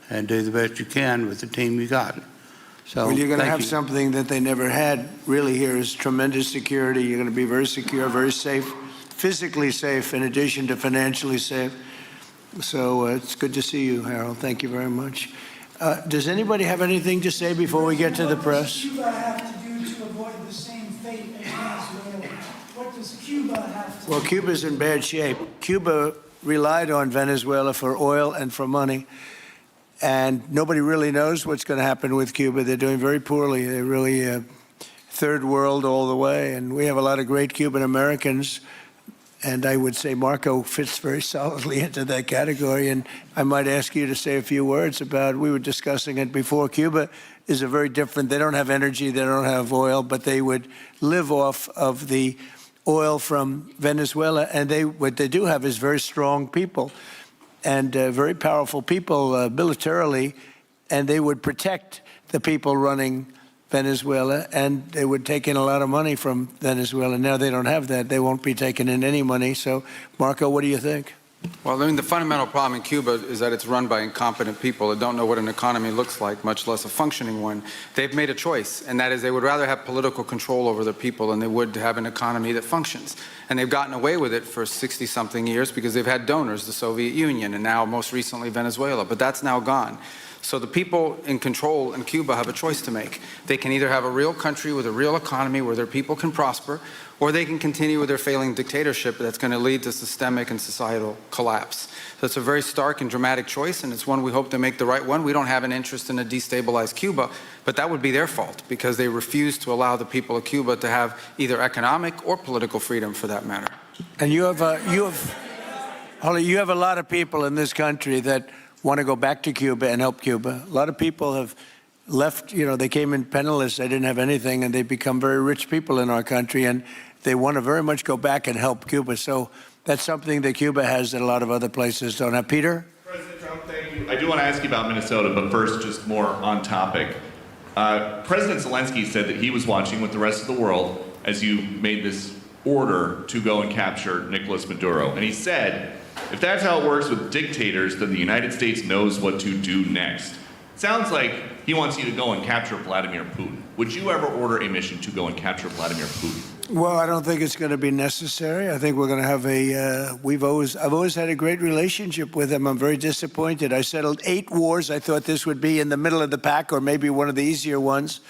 and do the best you can with the team you got. So well, you're going to have something that they never had really here is tremendous security. You're going to be very secure, very safe, physically safe in addition to financially safe. So it's good to see you, Harold. Thank you very much. Does anybody have anything to say before we get to the press? What does Cuba have to do to avoid the same fate as Venezuela? What does Cuba have to do? Well, Cuba's in bad shape. Cuba relied on Venezuela for oil and for money. And nobody really knows what's going to happen with Cuba. They're doing very poorly. They're really third world all the way. And we have a lot of great Cuban Americans. And I would say Marco fits very solidly into that category. And I might ask you to say a few words about, we were discussing it before, Cuba is a very different, they don't have energy, they don't have oil, but they would live off of the oil from Venezuela. And what they do have is very strong people and very powerful people militarily, and they would protect the people running Venezuela, and they would take in a lot of money from Venezuela. Now they don't have that. They won't be taking in any money. So, Marco, what do you think? Well, I mean, the fundamental problem in Cuba is that it's run by incompetent people that don't know what an economy looks like, much less a functioning one. They've made a choice, and that is they would rather have political control over their people than they would have an economy that functions. And they've gotten away with it for 60-something years because they've had donors, the Soviet Union, and now most recently Venezuela. But that's now gone. So the people in control in Cuba have a choice to make. They can either have a real country with a real economy where their people can prosper, or they can continue with their failing dictatorship that's going to lead to systemic and societal collapse. So it's a very stark and dramatic choice, and it's one we hope to make the right one. We don't have an interest in a destabilized Cuba, but that would be their fault because they refuse to allow the people of Cuba to have either economic or political freedom for that matter. And you have a lot of people in this country that want to go back to Cuba and help Cuba. A lot of people have left, they came in penniless, they didn't have anything, and they've become very rich people in our country, and they want to very much go back and help Cuba. So that's something that Cuba has that a lot of other places don't have. Peter? President Trump, thank you. I do want to ask you about Minnesota, but first, just more on topic. President Zelensky said that he was watching with the rest of the world as you made this order to go and capture Nicolas Maduro. And he said, if that's how it works with dictators, then the United States knows what to do next. Sounds like he wants you to go and capture Vladimir Putin. Would you ever order a mission to go and capture Vladimir Putin? Well, I don't think it's going to be necessary. I think we're going to have I've always had a great relationship with him. I'm very disappointed. I settled 8 wars. I thought this would be in the middle of the pack or maybe one of the easier ones.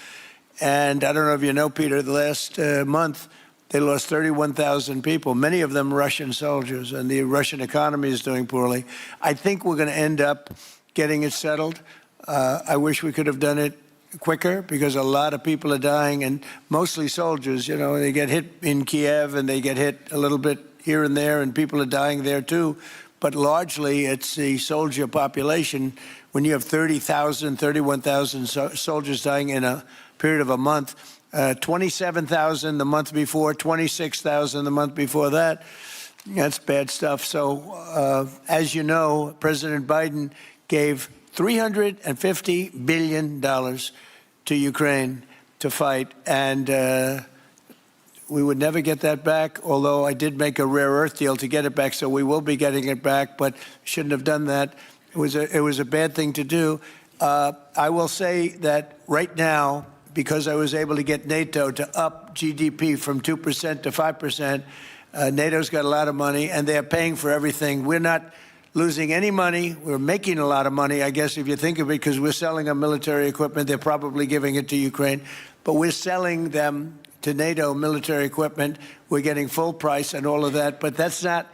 And I don't know if you know, Peter, the last month, they lost 31,000 people, many of them Russian soldiers, and the Russian economy is doing poorly. I think we're going to end up getting it settled. I wish we could have done it quicker because a lot of people are dying, and mostly soldiers. They get hit in Kiev and they get hit a little bit here and there, and people are dying there too. But largely, it's the soldier population. When you have 30,000, 31,000 soldiers dying in a period of a month, 27,000 the month before, 26,000 the month before that. That's bad stuff. So, as you know, President Biden gave $350 billion to Ukraine to fight, and we would never get that back, although I did make a rare earth deal to get it back, so we will be getting it back, but shouldn't have done that. It was a bad thing to do. I will say that right now, because I was able to get NATO to up GDP from 2% to 5%. NATO's got a lot of money, and they're paying for everything. We're not losing any money. We're making a lot of money, I guess, if you think of it, because we're selling them military equipment. They're probably giving it to Ukraine. But we're selling them to NATO military equipment. We're getting full price and all of that. But that's not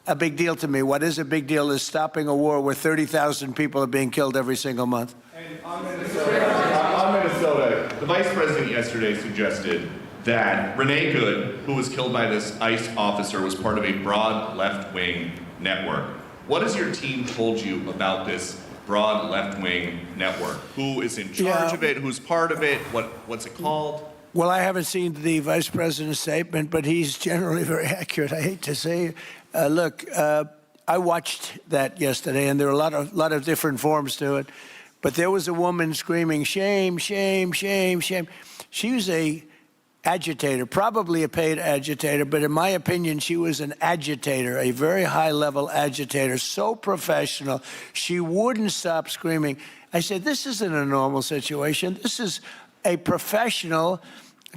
a big deal to me. What is a big deal is stopping a war where 30,000 people are being killed every single month. And on Minnesota, the vice president yesterday suggested that Renee Good, who was killed by this ICE officer, was part of a broad left-wing network. What has your team told you about this broad left-wing network? Who is in charge of it? Who's part of it? What's it called? Well, I haven't seen the vice president's statement, but he's generally very accurate. I hate to say, look, I watched that yesterday, and there were a lot of different forms to it. But there was a woman screaming, shame, shame, shame, shame. She was a agitator, probably a paid agitator, but in my opinion, she was an agitator, a very high-level agitator, so professional. She wouldn't stop screaming. I said, this isn't a normal situation. This is a professional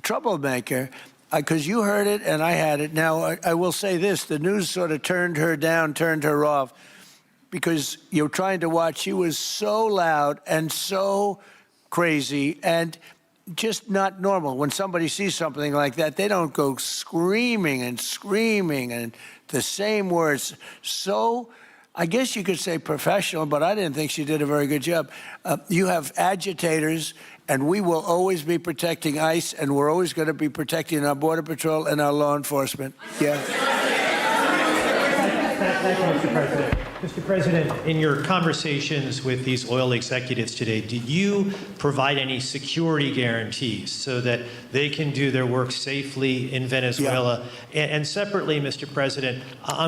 troublemaker, because you heard it and I had it. Now, I will say this, the news sort of turned her down, turned her off, because you're trying to watch. She was so loud and so crazy and just not normal. When somebody sees something like that, they don't go screaming and the same words. So I guess you could say professional, but I didn't think she did a very good job. You have agitators, and we will always be protecting ICE, and we're always going to be protecting our Border Patrol and our law enforcement. Yeah. Thank you, Mr. President. Mr. President, in your conversations with these oil executives today, did you provide any security guarantees so that they can do their work safely in Venezuela? Yeah. And separately, Mr. President,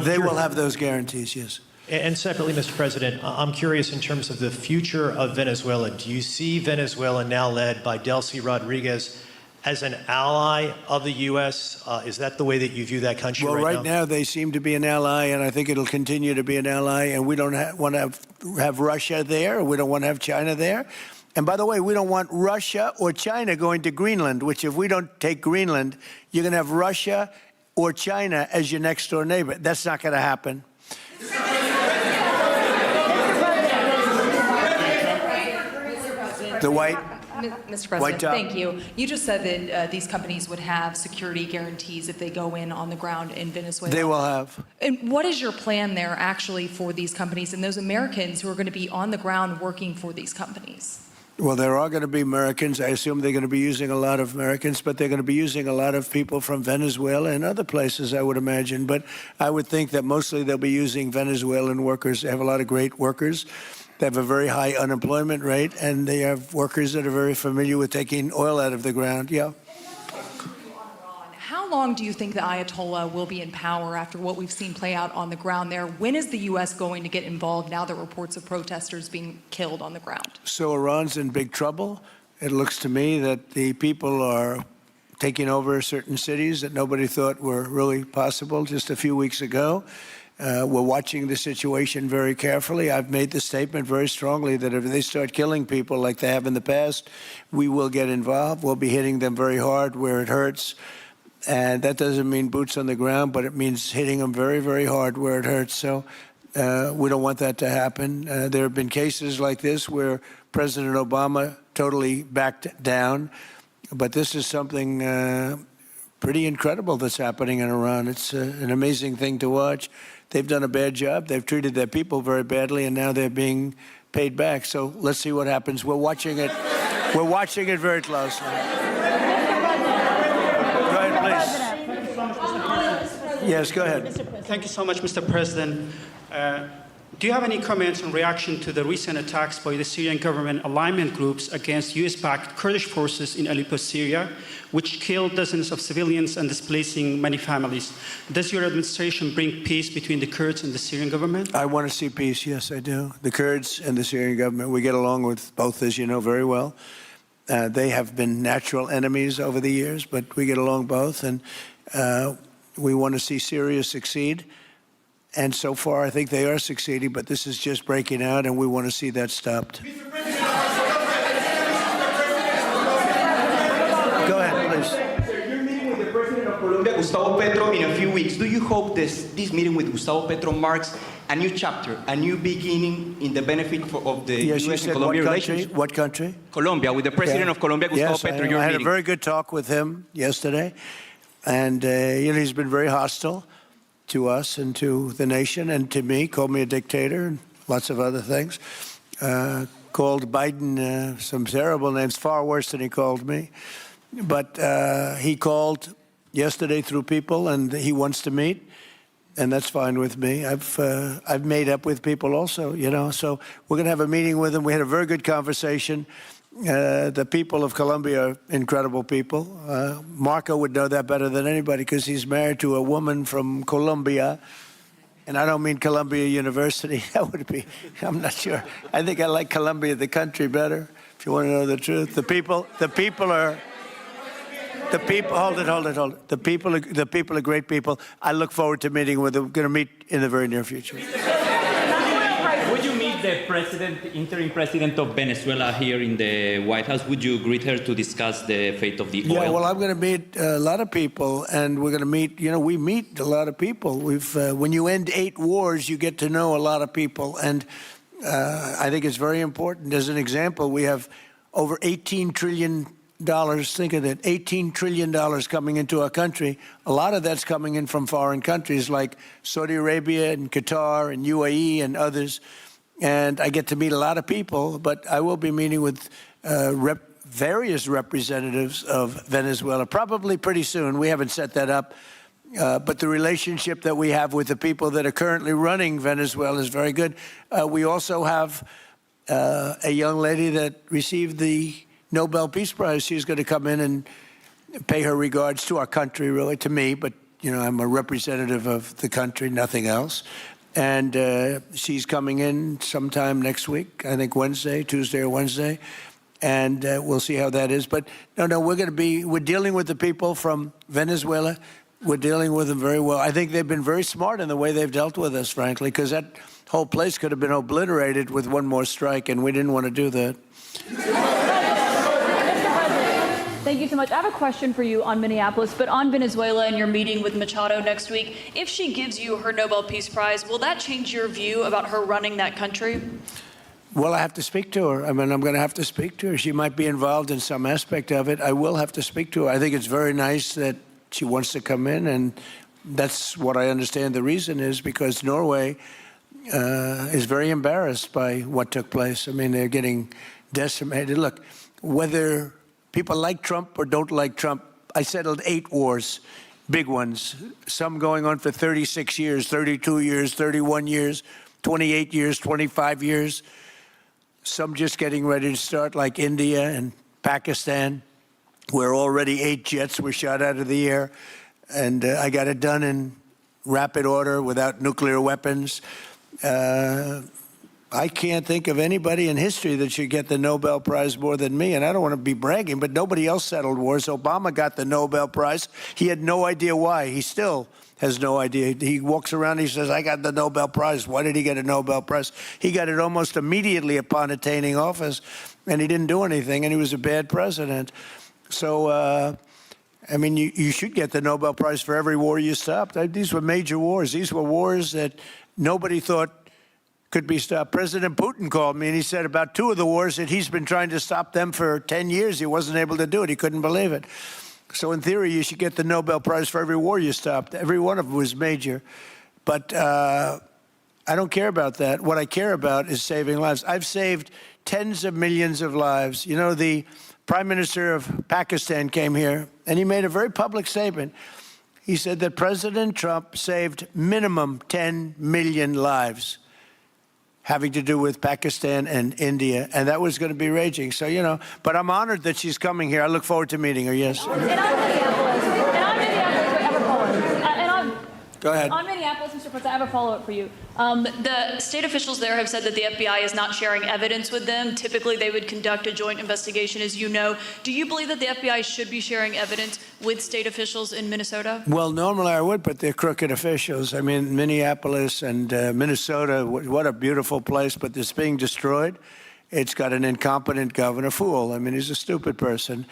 they will have those guarantees, yes. And separately, Mr. President, I'm curious in terms of the future of Venezuela. Do you see Venezuela, now led by Delcy Rodriguez, as an ally of the U.S.? Is that the way that you view that country right now? Well, right now they seem to be an ally, and I think it'll continue to be an ally, and we don't want to have Russia there. We don't want to have China there. And by the way, we don't want Russia or China going to Greenland, which if we don't take Greenland, you're going to have Russia or China as your next door neighbor. That's not going to happen. The white... Mr. President, thank you. You just said that these companies would have security guarantees if they go in on the ground in Venezuela. They will have. And what is your plan there actually for these companies and those Americans who are going to be on the ground working for these companies? Well, there are going to be Americans. I assume they're going to be using a lot of Americans, but they're going to be using a lot of people from Venezuela and other places, I would imagine. But I would think that mostly they'll be using Venezuelan workers. They have a lot of great workers. They have a very high unemployment rate, and they have workers that are very familiar with taking oil out of the ground. Yeah. How long do you think the Ayatollah will be in power after what we've seen play out on the ground there? When is the U.S. going to get involved now that reports of protesters being killed on the ground? So Iran's in big trouble. It looks to me that the people are taking over certain cities that nobody thought were really possible just a few weeks ago. We're watching the situation very carefully. I've made the statement very strongly that if they start killing people like they have in the past, we will get involved. We'll be hitting them very hard where it hurts. And that doesn't mean boots on the ground, but it means hitting them very, very hard where it hurts. So we don't want that to happen. There have been cases like this where President Obama totally backed down. But this is something pretty incredible that's happening in Iran. It's an amazing thing to watch. They've done a bad job. They've treated their people very badly, and now they're being paid back. So let's see what happens. We're watching it. We're watching it very closely. Go ahead, please. Yes, go ahead. Thank you so much, Mr. President. Do you have any comments in reaction to the recent attacks by the Syrian government alignment groups against US-backed Kurdish forces in Aleppo, Syria, which killed dozens of civilians and displacing many families? Does your administration bring peace between the Kurds and the Syrian government? I want to see peace, yes, I do. The Kurds and the Syrian government, we get along with both, as you know very well. They have been natural enemies over the years, but we get along both, and we want to see Syria succeed. And so far, I think they are succeeding, but this is just breaking out, and we want to see that stopped. Go ahead, please. You're meeting with the President of Colombia, Gustavo Petro, in a few weeks. Do you hope this meeting with Gustavo Petro marks a new chapter, a new beginning in the benefit of the U.S. and Colombia relations? What country? Colombia, with the President of Colombia, Gustavo Petro. I had a very good talk with him yesterday, and he's been very hostile to us and to the nation and to me, called me a dictator and lots of other things. Called Biden some terrible names, far worse than he called me. But he called yesterday through people, and he wants to meet. and that's fine with me. I've made up with people also, you know. So we're going to have a meeting with them. We had a very good conversation. The people of Colombia are incredible people. Marco would know that better than anybody because he's married to a woman from Colombia. And I don't mean Columbia University. That would be, I'm not sure. I think I like Colombia, the country, better, if you want to know the truth. The people, hold it. The people are great people. I look forward to meeting with them. We're going to meet in the very near future. Would you meet the interim president of Venezuela here in the White House? Would you greet her to discuss the fate of the oil? Yeah, well, I'm going to meet a lot of people, and we're going to meet, you know, we meet a lot of people. When you end 8 wars, you get to know a lot of people, and I think it's very important. As an example, we have over $18 trillion. Think of that, $18 trillion coming into our country. A lot of that's coming in from foreign countries like Saudi Arabia and Qatar and UAE and others. And I get to meet a lot of people, but I will be meeting with various representatives of Venezuela, probably pretty soon. We haven't set that up. But the relationship that we have with the people that are currently running Venezuela is very good. We also have a young lady that received the Nobel Peace Prize. She's going to come in and pay her regards to our country, really, to me. But, you know, I'm a representative of the country, nothing else. And she's coming in sometime next week, I think Tuesday or Wednesday. And we'll see how that is. But, no, we're dealing with the people from Venezuela. We're dealing with them very well. I think they've been very smart in the way they've dealt with us, frankly, because that whole place could have been obliterated with one more strike, and we didn't want to do that. Thank you so much. I have a question for you on Minneapolis, but on Venezuela and your meeting with Machado next week. If she gives you her Nobel Peace Prize, will that change your view about her running that country? Well, I have to speak to her. I mean, I'm going to have to speak to her. She might be involved in some aspect of it. I will have to speak to her. I think it's very nice that she wants to come in, and that's what I understand the reason is, because Norway is very embarrassed by what took place. I mean, they're getting decimated. Look, whether people like Trump or don't like Trump, I settled 8 wars, big ones, some going on for 36 years, 32 years, 31 years, 28 years, 25 years, some just getting ready to start, like India and Pakistan, where already 8 jets were shot out of the air, and I got it done in rapid order without nuclear weapons. I can't think of anybody in history that should get the Nobel Prize more than me, and I don't want to be bragging, but nobody else settled wars. Obama got the Nobel Prize. He had no idea why. He still has no idea. He walks around, he says, I got the Nobel Prize. Why did he get a Nobel Prize? He got it almost immediately upon attaining office, and he didn't do anything, and he was a bad president. So, I mean, you should get the Nobel Prize for every war you stopped. These were major wars. These were wars that nobody thought could be stopped. President Putin called me, and he said about 2 of the wars that he's been trying to stop them for 10 years. He wasn't able to do it. He couldn't believe it. So in theory, you should get the Nobel Prize for every war you stopped. Every one of them was major. But I don't care about that. What I care about is saving lives. I've saved tens of millions of lives. You know, the Prime Minister of Pakistan came here, and he made a very public statement. He said that President Trump saved minimum 10 million lives having to do with Pakistan and India, and that was going to be raging. So, you know, but I'm honored that she's coming here. I look forward to meeting her, yes. Go ahead. On Minneapolis, Mr. President, I have a follow-up for you. The state officials there have said that the FBI is not sharing evidence with them. Typically, they would conduct a joint investigation, as you know. Do you believe that the FBI should be sharing evidence with state officials in Minnesota? Well, normally I would, but they're crooked officials. I mean, Minneapolis and Minnesota, what a beautiful place, but it's being destroyed. It's got an incompetent governor, fool. I mean, he's a stupid person.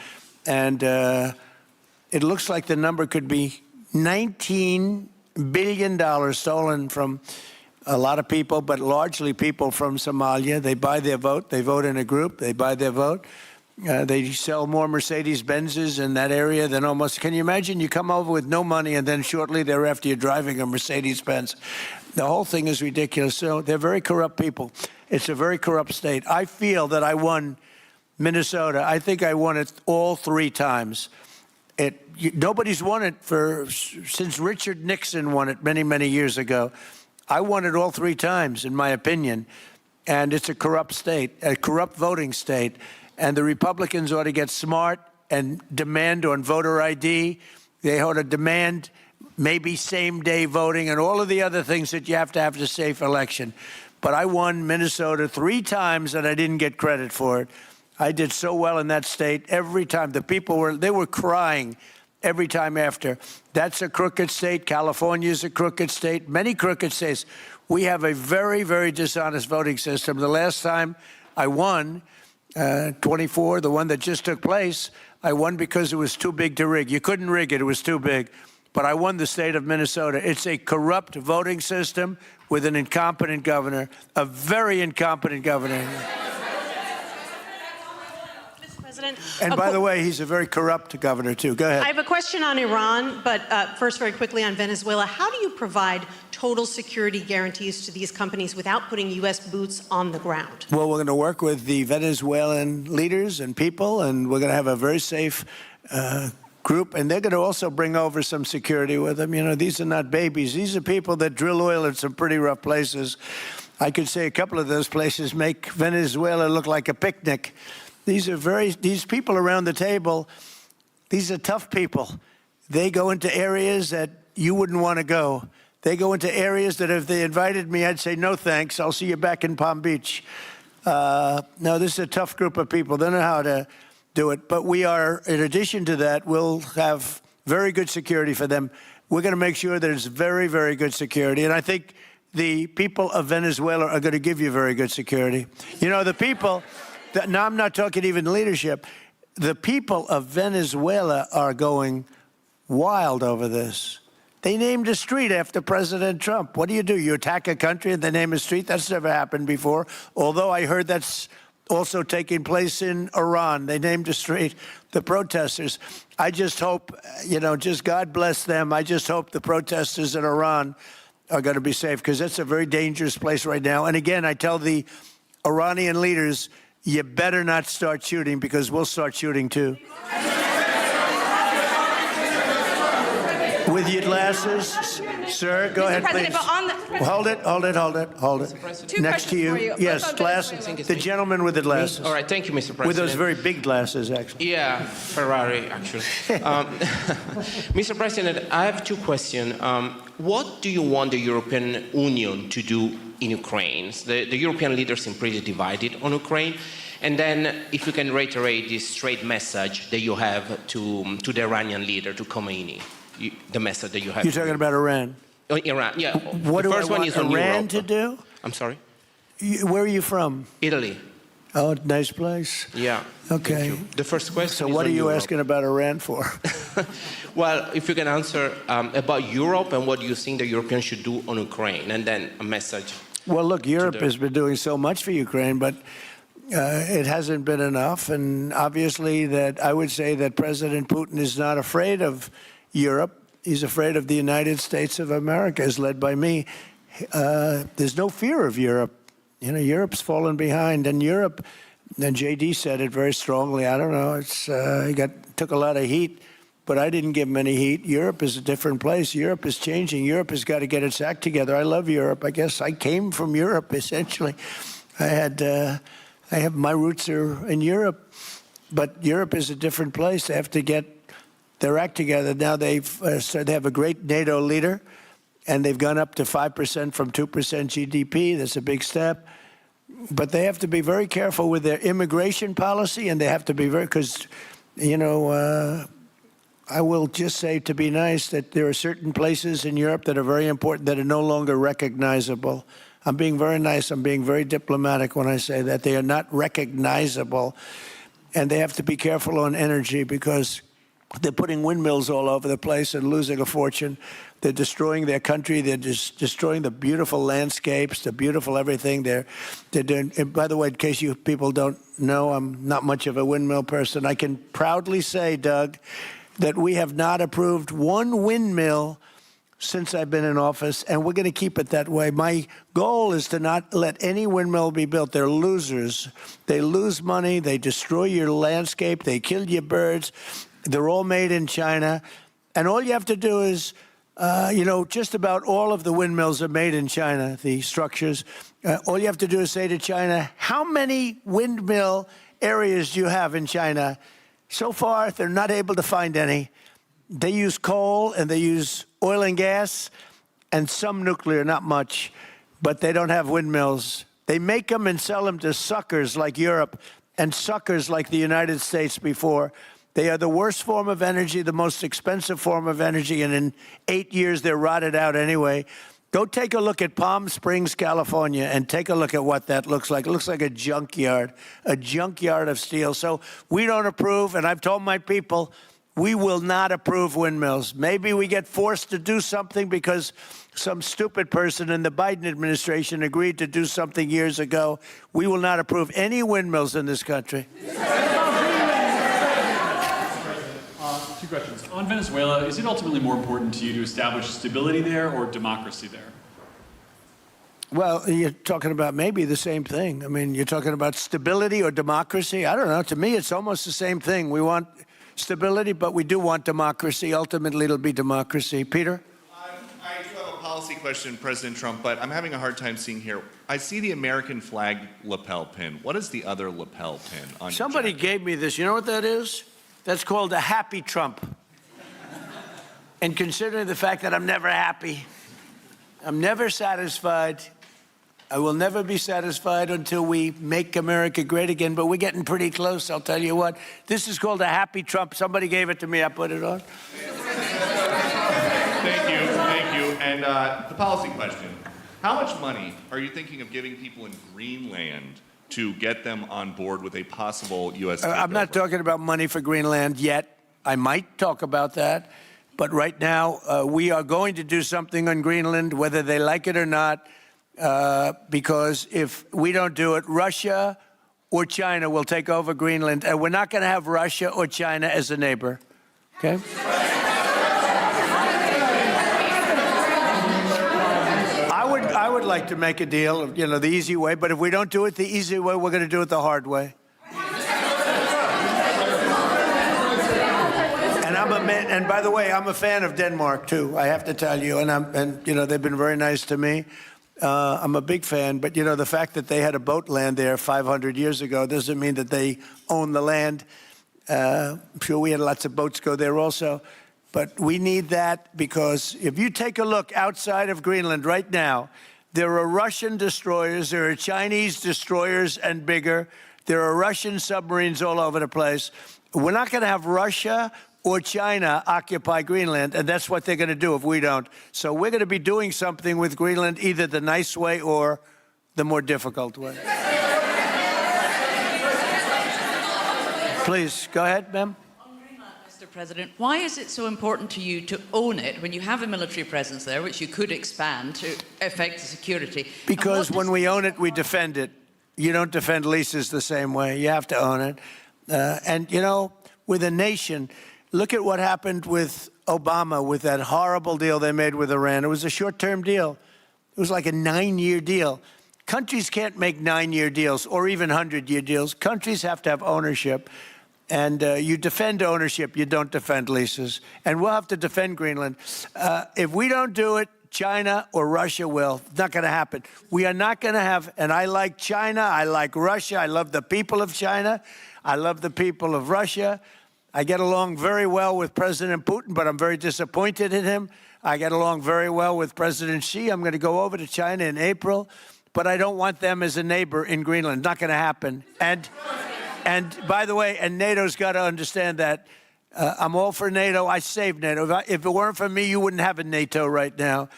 And it looks like the number could be $19 billion stolen from a lot of people, but largely people from Somalia. They buy their vote. They vote in a group. They buy their vote. They sell more Mercedes-Benzes in that area than almost. Can you imagine? You come over with no money, and then shortly thereafter you're driving a Mercedes-Benz. The whole thing is ridiculous. So they're very corrupt people. It's a very corrupt state. I feel that I won Minnesota. I think I won it all 3 times. Nobody's won it since Richard Nixon won it many, many years ago. I won it all 3 times, in my opinion. And it's a corrupt state, a corrupt voting state. And the Republicans ought to get smart and demand on voter ID. They ought to demand maybe same-day voting and all of the other things that you have to have a safe election. But I won Minnesota 3 times, and I didn't get credit for it. I did so well in that state every time. The people were crying every time after. That's a crooked state. California is a crooked state. Many crooked states. We have a very, very dishonest voting system. The last time I won, 24, the one that just took place, I won because it was too big to rig. You couldn't rig it. It was too big. But I won the state of Minnesota. It's a corrupt voting system with an incompetent governor, a very incompetent governor. And by the way, he's a very corrupt governor, too. Go ahead. I have a question on Iran, but first, very quickly on Venezuela. How do you provide total security guarantees to these companies without putting U.S. boots on the ground? Well, we're going to work with the Venezuelan leaders and people, and we're going to have a very safe group. And they're going to also bring over some security with them. You know, these are not babies. These are people that drill oil in some pretty rough places. I could say a couple of those places make Venezuela look like a picnic. These people around the table, these are tough people. They go into areas that you wouldn't want to go. They go into areas that if they invited me, I'd say, no, thanks. I'll see you back in Palm Beach. No, this is a tough group of people. They know how to do it. But we are, in addition to that, we'll have very good security for them. We're going to make sure there's very, very good security. And I think the people of Venezuela are going to give you very good security. You know, the people... Now, I'm not talking even leadership. The people of Venezuela are going wild over this. They named a street after President Trump. What do? You attack a country and they name a street? That's never happened before. Although I heard that's also taking place in Iran. They named a street. The protesters. I just hope, you know, just God bless them. I just hope the protesters in Iran are going to be safe, because it's a very dangerous place right now. And again, I tell the Iranian leaders, you better not start shooting, because we'll start shooting too. With your glasses, sir, go ahead, please. Hold it. Next to you. Yes, glasses. The gentleman with the glasses. All right, thank you, Mr. President. With those very big glasses, actually. Yeah, Ferrari, actually. Mr. President, I have 2 questions. What do you want the European Union to do in Ukraine? The European leaders seem pretty divided on Ukraine. And then if you can reiterate this straight message that you have to the Iranian leader, to Khomeini, the message that you have. You're talking about Iran? Oh, Iran, yeah. What do I want Iran to do? I'm sorry? Where are you from? Italy. Oh, nice place. Yeah. Okay. The first question So is what are you Europe. asking about Iran for? Well, if you can answer about Europe and what you think the Europeans should do on Ukraine, and then a message. Well, look, Europe has been doing so much for Ukraine, but it hasn't been enough. And obviously that I would say that President Putin is not afraid of Europe. He's afraid of the United States of America, as led by me. There's no fear of Europe. You know, Europe's fallen behind, and Europe, and JD said it very strongly. I don't know, he took a lot of heat, but I didn't give him any heat. Europe is a different place. Europe is changing. Europe has got to get its act together. I love Europe. I guess I came from Europe, essentially. My roots are in Europe, but Europe is a different place. They have to get their act together. Now they have a great NATO leader, and they've gone up to 5% from 2% GDP. That's a big step. But they have to be very careful with their immigration policy, and they have to be because, you know, I will just say, to be nice, that there are certain places in Europe that are very important that are no longer recognizable. I'm being very nice. I'm being very diplomatic when I say that. They are not recognizable. And they have to be careful on energy, because they're putting windmills all over the place and losing a fortune. They're destroying their country. They're just destroying the beautiful landscapes, the beautiful everything. They're doing. And by the way, in case you people don't know, I'm not much of a windmill person. I can proudly say, Doug, that we have not approved one windmill since I've been in office, and we're going to keep it that way. My goal is to not let any windmill be built. They're losers. They lose money. They destroy your landscape. They kill your birds. They're all made in China. And all you have to do is, just about all of the windmills are made in China, the structures. All you have to do is say to China, how many windmill areas do you have in China? So far, they're not able to find any. They use coal and they use oil and gas and some nuclear, not much, but they don't have windmills. They make them and sell them to suckers like Europe and suckers like the United States before. They are the worst form of energy, the most expensive form of energy, and in 8 years, they're rotted out anyway. Go take a look at Palm Springs, California, and take a look at what that looks like. It looks like a junkyard of steel. So we don't approve, and I've told my people, we will not approve windmills. Maybe we get forced to do something because some stupid person in the Biden administration agreed to do something years ago. We will not approve any windmills in this country. Two questions. On Venezuela, is it ultimately more important to you to establish stability there or democracy there? Well, you're talking about maybe the same thing. I mean, you're talking about stability or democracy? I don't know. To me, it's almost the same thing. We want stability, but we do want democracy. Ultimately, it'll be democracy. Peter? I do have a policy question, President Trump, but I'm having a hard time seeing here. I see the American flag lapel pin. What is the other lapel pin on Somebody gave me this. You know what that is? That's called a happy Trump. And considering the fact that I'm never happy, I'm never satisfied, I will never be satisfied until we make America great again, but we're getting pretty close, I'll tell you what. This is called a happy Trump. Somebody gave it to me, I put it on. Thank you. And the policy question. How much money are you thinking of giving people in Greenland to get them on board with a possible U.S. I'm not talking about money for Greenland yet. I might talk about that. But right now, we are going to do something on Greenland, whether they like it or not, because if we don't do it, Russia or China will take over Greenland, and we're not going to have Russia or China as a neighbor. Okay? I would like to make a deal, the easy way, but if we don't do it the easy way, we're going to do it the hard way. And by the way, I'm a fan of Denmark too. I have to tell you, and they've been very nice to me. I'm a big fan, but the fact that they had a boat land there 500 years ago doesn't mean that they own the land. I'm sure we had lots of boats go there also, but we need that because if you take a look outside of Greenland right now, there are Russian destroyers, there are Chinese destroyers and bigger, there are Russian submarines all over the place. We're not going to have Russia or China occupy Greenland, and that's what they're going to do if we don't. So we're going to be doing something with Greenland, either the nice way or the more difficult way. Please, go ahead, ma'am. Mr. President, why is it so important to you to own it when you have a military presence there, which you could expand to affect the security? Because when we own it, we defend it. You don't defend leases the same way. You have to own it. With a nation, look at what happened with Obama, with that horrible deal they made with Iran. It was a short-term deal. It was like a 9-year deal. Countries can't make 9-year deals or even 100-year deals. Countries have to have ownership. And you defend ownership, you don't defend leases. And we'll have to defend Greenland. If we don't do it, China or Russia will. It's not going to happen. We are not going to have, and I like China, I like Russia, I love the people of China, I love the people of Russia. I get along very well with President Putin, but I'm very disappointed in him. I get along very well with President Xi. I'm going to go over to China in April, but I don't want them as a neighbor in Greenland. Not going to happen. And by the way, and NATO's got to understand that. I'm all for NATO. I saved NATO. If it weren't for me, you wouldn't have a NATO right now.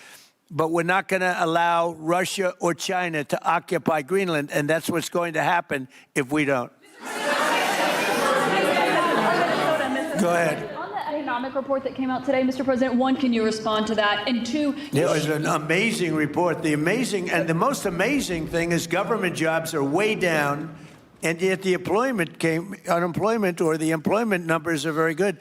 But we're not going to allow Russia or China to occupy Greenland, and that's what's going to happen if we don't. Go ahead. On the economic report that came out today, Mr. President, one, can you respond to that? And two, it was an amazing report. The most amazing thing is government jobs are way down, and yet the unemployment or the employment numbers are very good.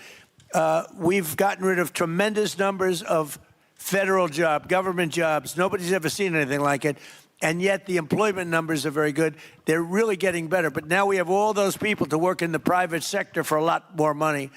We've gotten rid of tremendous numbers of federal government jobs. Nobody's ever seen anything like it. And yet the employment numbers are very good. They're really getting better. But now we have all those people to work in the private sector for a lot more money.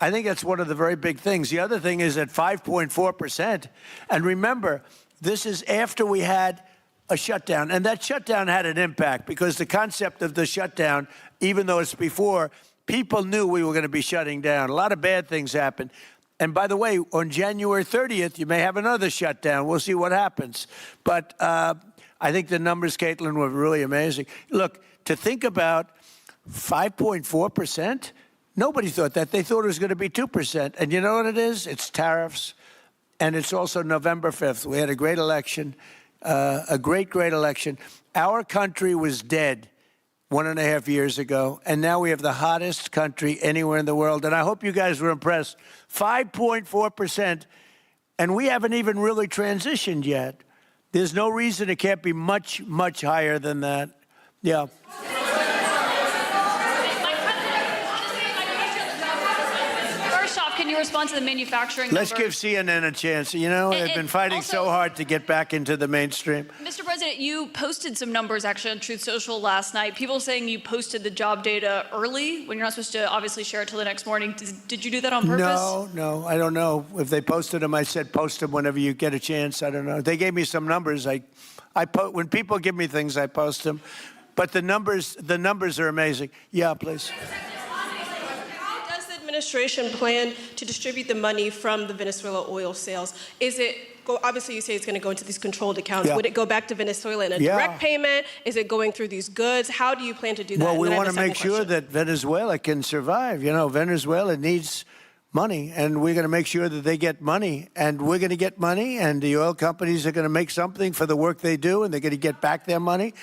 I think that's one of the very big things. The other thing is at 5.4%. And remember, this is after we had a shutdown. And that shutdown had an impact because the concept of the shutdown, even though it's before, people knew we were going to be shutting down. A lot of bad things happened. And by the way, on January 30th, you may have another shutdown. We'll see what happens. But I think the numbers, Caitlin, were really amazing. Look, to think about 5.4%, nobody thought that. They thought it was going to be 2%. And you know what it is? It's tariffs. And it's also November 5th. We had a great election, a great election. Our country was dead 1.5 years ago, and now we have the hottest country anywhere in the world. And I hope you guys were impressed. 5.4%, and we haven't even really transitioned yet. There's no reason it can't be much, much higher than that. Yeah. Can you respond to the manufacturing Let's numbers? give CNN a chance. You know, they've been fighting so hard to get back into the mainstream. Mr. President, you posted some numbers actually on Truth Social last night. People saying you posted the job data early when you're not supposed to obviously share it till the next morning. Did you do that on purpose? No, I don't know. If they posted them, I said post them whenever you get a chance. I don't know. They gave me some numbers. When people give me things, I post them. But the numbers are amazing. Yeah, please. Administration plan to distribute the money from the Venezuela oil sales? Is it, obviously you say it's going to go into these controlled accounts. Yeah. Would it go back to Venezuela in a Yeah. direct payment? Is it going through these goods? How do you plan to do that? Well, we And then I want have to a make second sure question. that Venezuela can survive. You know, Venezuela needs money, and we're going to make sure that they get money. And we're going to get money, and the oil companies are going to make something for the work they do, and they're going to get back their money.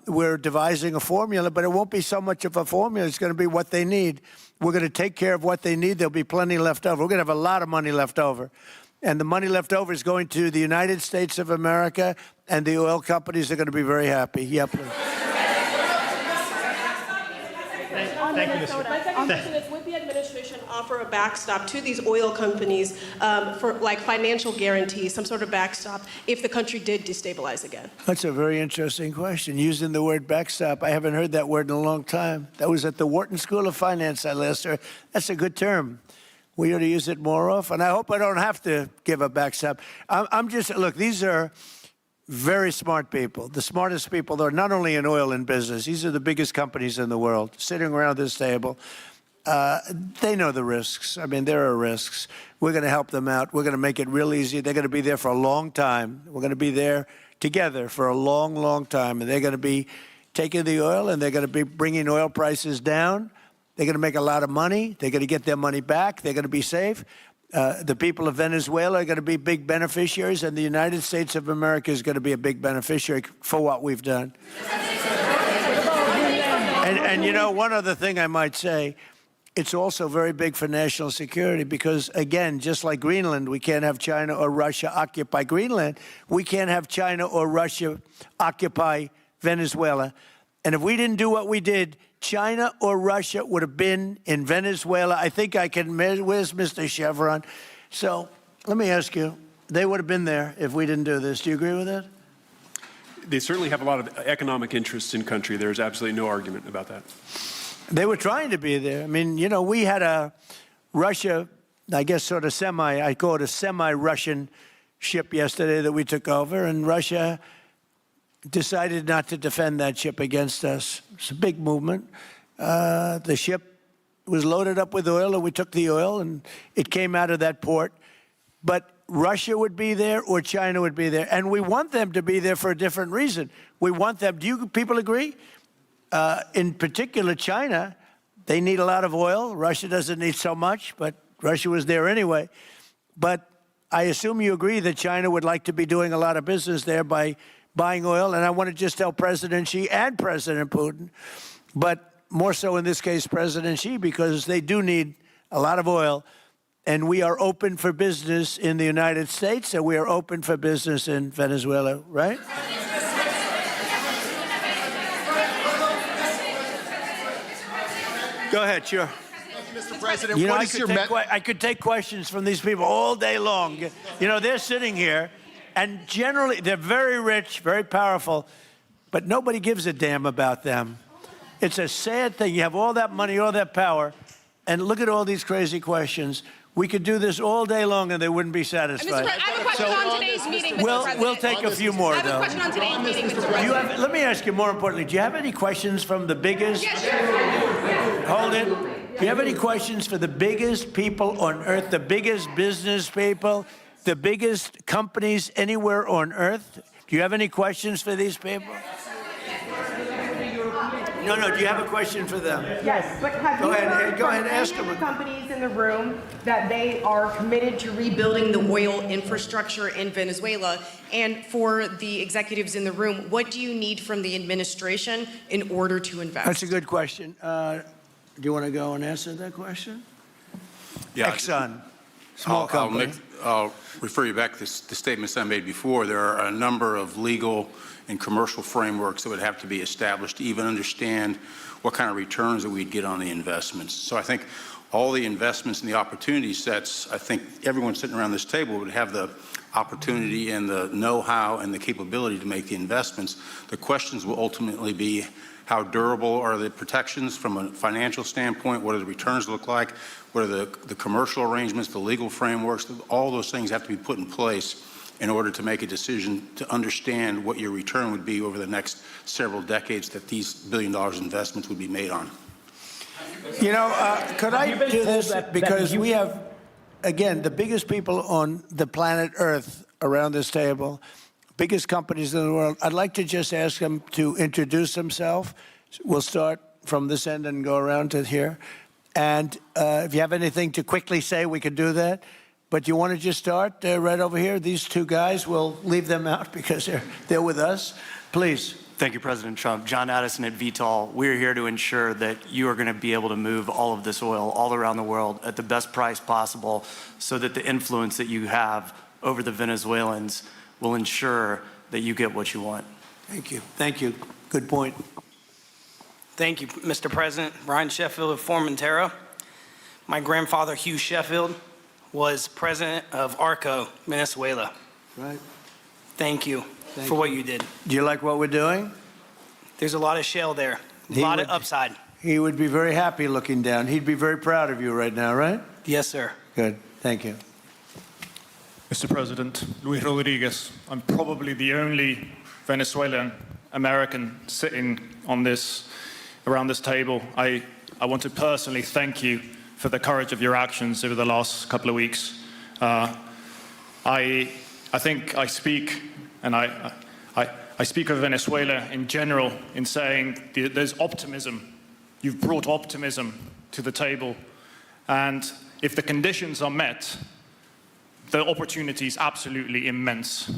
We're devising a formula, but it won't be so much of a formula. It's going to be what they need. We're going to take care of what they need. There'll be plenty left over. We're going to have a lot of money left over. And the money left over is going to the United States of America, and the oil companies are going to be very happy. Yeah, please. Thank you, Mr. My second question is, would the administration offer a backstop to these oil companies for like financial guarantees, some sort of backstop, if the country did destabilize again? That's a very interesting question. Using the word backstop, I haven't heard that word in a long time. That was at the Wharton School of Finance I last heard. That's a good term. We ought to use it more often. I hope I don't have to give a backstop. Look, these are very smart people, the smartest people. They're not only in oil and business. These are the biggest companies in the world sitting around this table. They know the risks. I mean, there are risks. We're going to help them out. We're going to make it real easy. They're going to be there for a long time. We're going to be there together for a long, long time. And they're going to be taking the oil, and they're going to be bringing oil prices down. They're going to make a lot of money. They're going to get their money back. They're going to be safe. The people of Venezuela are going to be big beneficiaries, and the United States of America is going to be a big beneficiary for what we've done. And you know, one other thing I might say, it's also very big for national security because, again, just like Greenland, we can't have China or Russia occupy Greenland. We can't have China or Russia occupy Venezuela. And if we didn't do what we did, China or Russia would have been in Venezuela. I think I can measure. Where's Mr. Chevron? So let me ask you, they would have been there if we didn't do this. Do you agree with that? They certainly have a lot of economic interests in country. There's absolutely no argument about that. They were trying to be there. I mean, you know, we had a Russia, I guess sort of I call it a semi-Russian ship yesterday that we took over, and Russia decided not to defend that ship against us. It's a big movement. The ship was loaded up with oil, and we took the oil, and it came out of that port. But Russia would be there or China would be there. And we want them to be there for a different reason. We want them, do you people agree? In particular, China, they need a lot of oil. Russia doesn't need so much, but Russia was there anyway. But I assume you agree that China would like to be doing a lot of business there by buying oil. And I want to just tell President Xi and President Putin, but more so in this case, President Xi, because they do need a lot of oil. And we are open for business in the United States, and we are open for business in Venezuela, right? Go ahead, sure. Mr. President, you know, what is your I could take questions from these people all day long. You know, they're sitting here, and generally they're very rich, very powerful, but nobody gives a damn about them. It's a sad thing. You have all that money, all that power, and look at all these crazy questions. We could do this all day long and they wouldn't be satisfied. I have a question on today's meeting, Mr. President. We'll take a few more, though. I have a question on today's meeting, Mr. President. Let me ask you more importantly, do you have any questions from the biggest? Yes, sure. Hold it. Do you have any questions for the biggest people on earth, the biggest business people, the biggest companies anywhere on earth? Do you have any questions for these people? No, do you have a question for them? Yes, but have Go you ahead, heard go from ahead, ask any of them. the companies in the room that they are committed to rebuilding the oil infrastructure in Venezuela? And for the executives in the room, what do you need from the administration in order to invest? That's a good question. Do you want to go and answer that question? Yeah, Exxon, small company. I'll refer you back to the statements I made before. There are a number of legal and commercial frameworks that would have to be established to even understand what kind of returns that we'd get on the investments. So I think all the investments and the opportunity sets, I think everyone sitting around this table would have the opportunity and the know-how and the capability to make the investments. The questions will ultimately be how durable are the protections from a financial standpoint, what do the returns look like, what are the commercial arrangements, the legal frameworks, all those things have to be put in place in order to make a decision to understand what your return would be over the next several decades that these $1 billion investments would be made on. You know, could I do this? Because we have, again, the biggest people on the planet Earth around this table, biggest companies in the world. I'd like to just ask them to introduce themselves. We'll start from this end and go around to here. And if you have anything to quickly say, we can do that. But you want to just start right over here? These two guys, we'll leave them out because they're with us. Please. Thank you, President Trump. John Addison at VTOL. We're here to ensure that you are going to be able to move all of this oil all around the world at the best price possible so that the influence that you have over the Venezuelans will ensure that you get what you want. Thank you. Thank you. Good point. Thank you, Mr. President. Brian Sheffield of Formentera. My grandfather, Hugh Sheffield, was president of ARCO, Venezuela. Right. Thank you for what you did. Do you like what we're doing? There's a lot of shale there, a lot of upside. He would be very happy looking down. He'd be very proud of you right now, right? Yes, sir. Good. Thank you. Mr. President, Luis Rodriguez. I'm probably the only Venezuelan American sitting on around this table. I want to personally thank you for the courage of your actions over the last couple of weeks. I think I speak, and I speak of Venezuela in general in saying there's optimism. You've brought optimism to the table, and if the conditions are met, the opportunity is absolutely immense.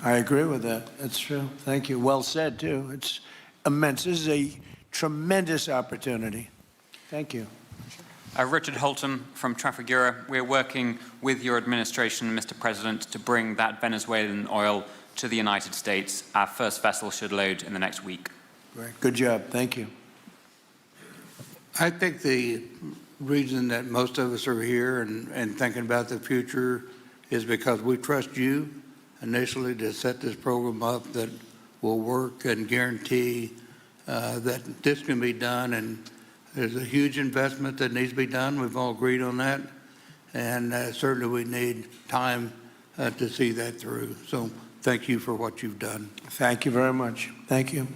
I agree with that. That's true. Thank you. Well said, too. It's immense. This is a tremendous opportunity. Thank you. Richard Holton from Trafigura. We're working with your administration, Mr. President, to bring that Venezuelan oil to the United States. Our first vessel should load in the next week. Great. Good job. Thank you. I think the reason that most of us are here and thinking about the future is because we trust you initially to set this program up that will work and guarantee that this can be done. And there's a huge investment that needs to be done. We've all agreed on that. And certainly we need time to see that through. So thank you for what you've done. Thank you very much. Thank you.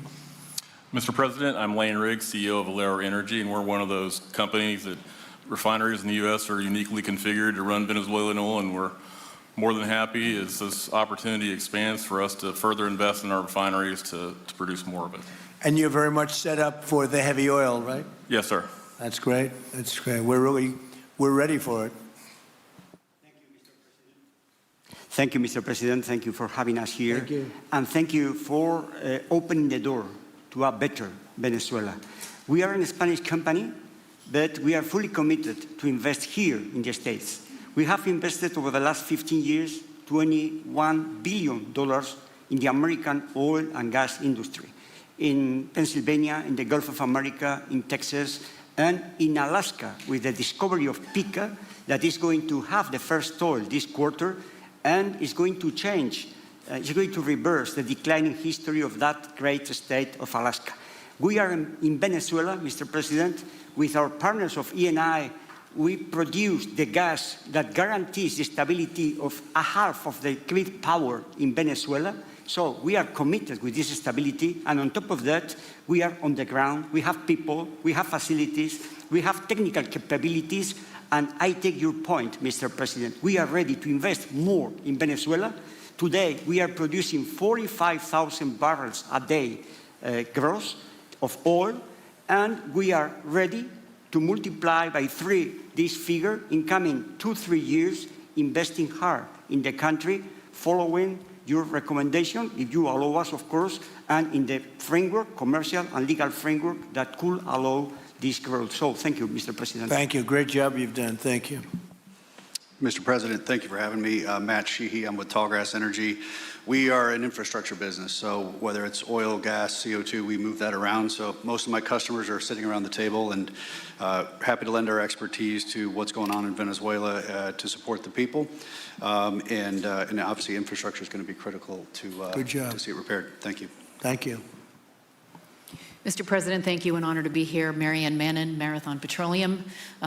Mr. President, I'm Lane Riggs, CEO of Valero Energy, and we're one of those companies that refineries in the U.S. are uniquely configured to run Venezuelan oil, and we're more than happy as this opportunity expands for us to further invest in our refineries to produce more of it. And you're very much set up for the heavy oil, right? Yes, sir. That's great. That's great. We're ready for it. Thank you, Mr. President. Thank you for having us here. Thank you. And thank you for opening the door to a better Venezuela. We are a Spanish company, but we are fully committed to invest here in the States. We have invested over the last 15 years, $21 billion in the American oil and gas industry. In Pennsylvania, in the Gulf of America, in Texas, and in Alaska with the discovery of Pica that is going to have the first oil this quarter and is going to change, is going to reverse the declining history of that great state of Alaska. We are in Venezuela, Mr. President, with our partners of Eni we produce the gas that guarantees the stability of a half of the grid power in Venezuela. So we are committed with this stability, and on top of that, we are on the ground, we have people, we have facilities, we have technical capabilities, and I take your point, Mr. President. We are ready to invest more in Venezuela. Today, we are producing 45,000 barrels a day gross of oil, and we are ready to multiply by 3 this figure in coming 2-3 years, investing hard in the country, following your recommendation, if you allow us, of course, and in the framework, commercial and legal framework that could allow this growth. So thank you, Mr. President. Thank you. Great job you've done. Thank you. Mr. President, thank you for having me. Matt Sheehy, I'm with Tallgrass Energy. We are an infrastructure business, so whether it's oil, gas, CO2, we move that around. So most of my customers are sitting around the table and happy to lend our expertise to what's going on in Venezuela to support the people. And obviously infrastructure is going to be critical to see it repaired. Thank you. Thank you. Mr. President, thank you. An honor to be here. Marianne Mannon, Marathon Petroleum.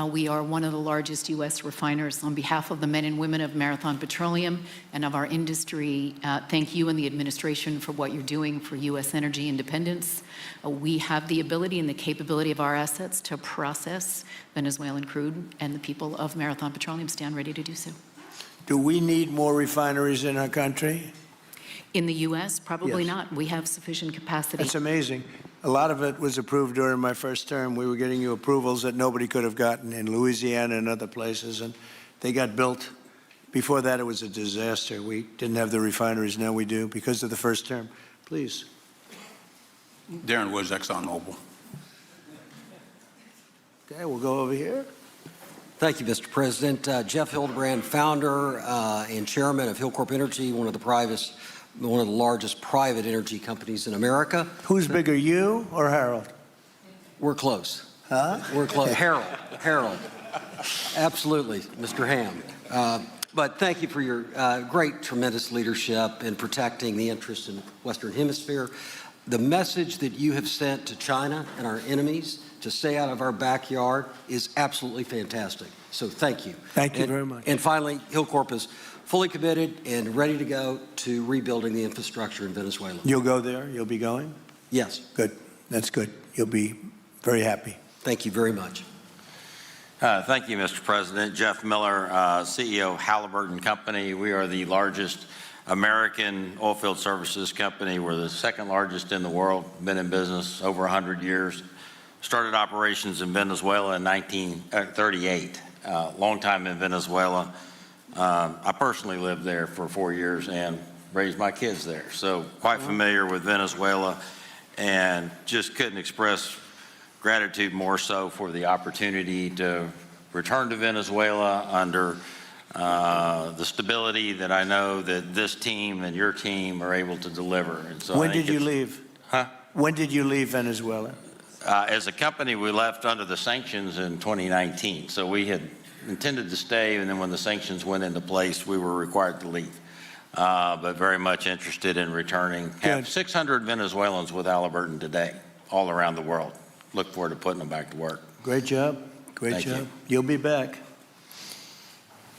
We are one of the largest U.S. refiners. On behalf of the men and women of Marathon Petroleum and of our industry, thank you and the administration for what you're doing for U.S. energy independence. We have the ability and the capability of our assets to process Venezuelan crude, and the people of Marathon Petroleum stand ready to do so. Do we need more refineries in our country? In the U.S., probably Yes. not. We have sufficient capacity. That's amazing. A lot of it was approved during my first term. We were getting you approvals that nobody could have gotten in Louisiana and other places, and they got built. Before that, it was a disaster. We didn't have the refineries. Now we do because of the first term. Please. Darren Woods, ExxonMobil. Okay, we'll go over here. Thank you, Mr. President. Jeff Hildebrand, founder and chairman of Hillcorp Energy, one of the largest private energy companies in America. Who's bigger, you or Harold? We're close. Huh? We're close. Harold. Absolutely, Mr. Ham. But thank you for your great, tremendous leadership in protecting the interests in the Western Hemisphere. The message that you have sent to China and our enemies to stay out of our backyard is absolutely fantastic. So thank you. Thank you very much. And finally, Hillcorp is fully committed and ready to go to rebuilding the infrastructure in Venezuela. You'll go there? You'll be going? Yes. Good. That's good. You'll be very happy. Thank you very much. Thank you, Mr. President. Jeff Miller, CEO of Halliburton Company. We are the largest American oilfield services company. We're the second largest in the world. Been in business over 100 years. Started operations in Venezuela in 1938. Long time in Venezuela. I personally lived there for 4 years and raised my kids there. So quite familiar with Venezuela, and just couldn't express gratitude more so for the opportunity to return to Venezuela under the stability that I know that this team and your team are able to deliver. And so When did you leave? Huh? When did you leave Venezuela? As a company, we left under the sanctions in 2019. So we had intended to stay, and then when the sanctions went into place, we were required to leave. But very much interested in returning. Have 600 Venezuelans with Halliburton today, all around the world. Look forward to putting them back to work. Great job. Great Thank job. you. You'll be back.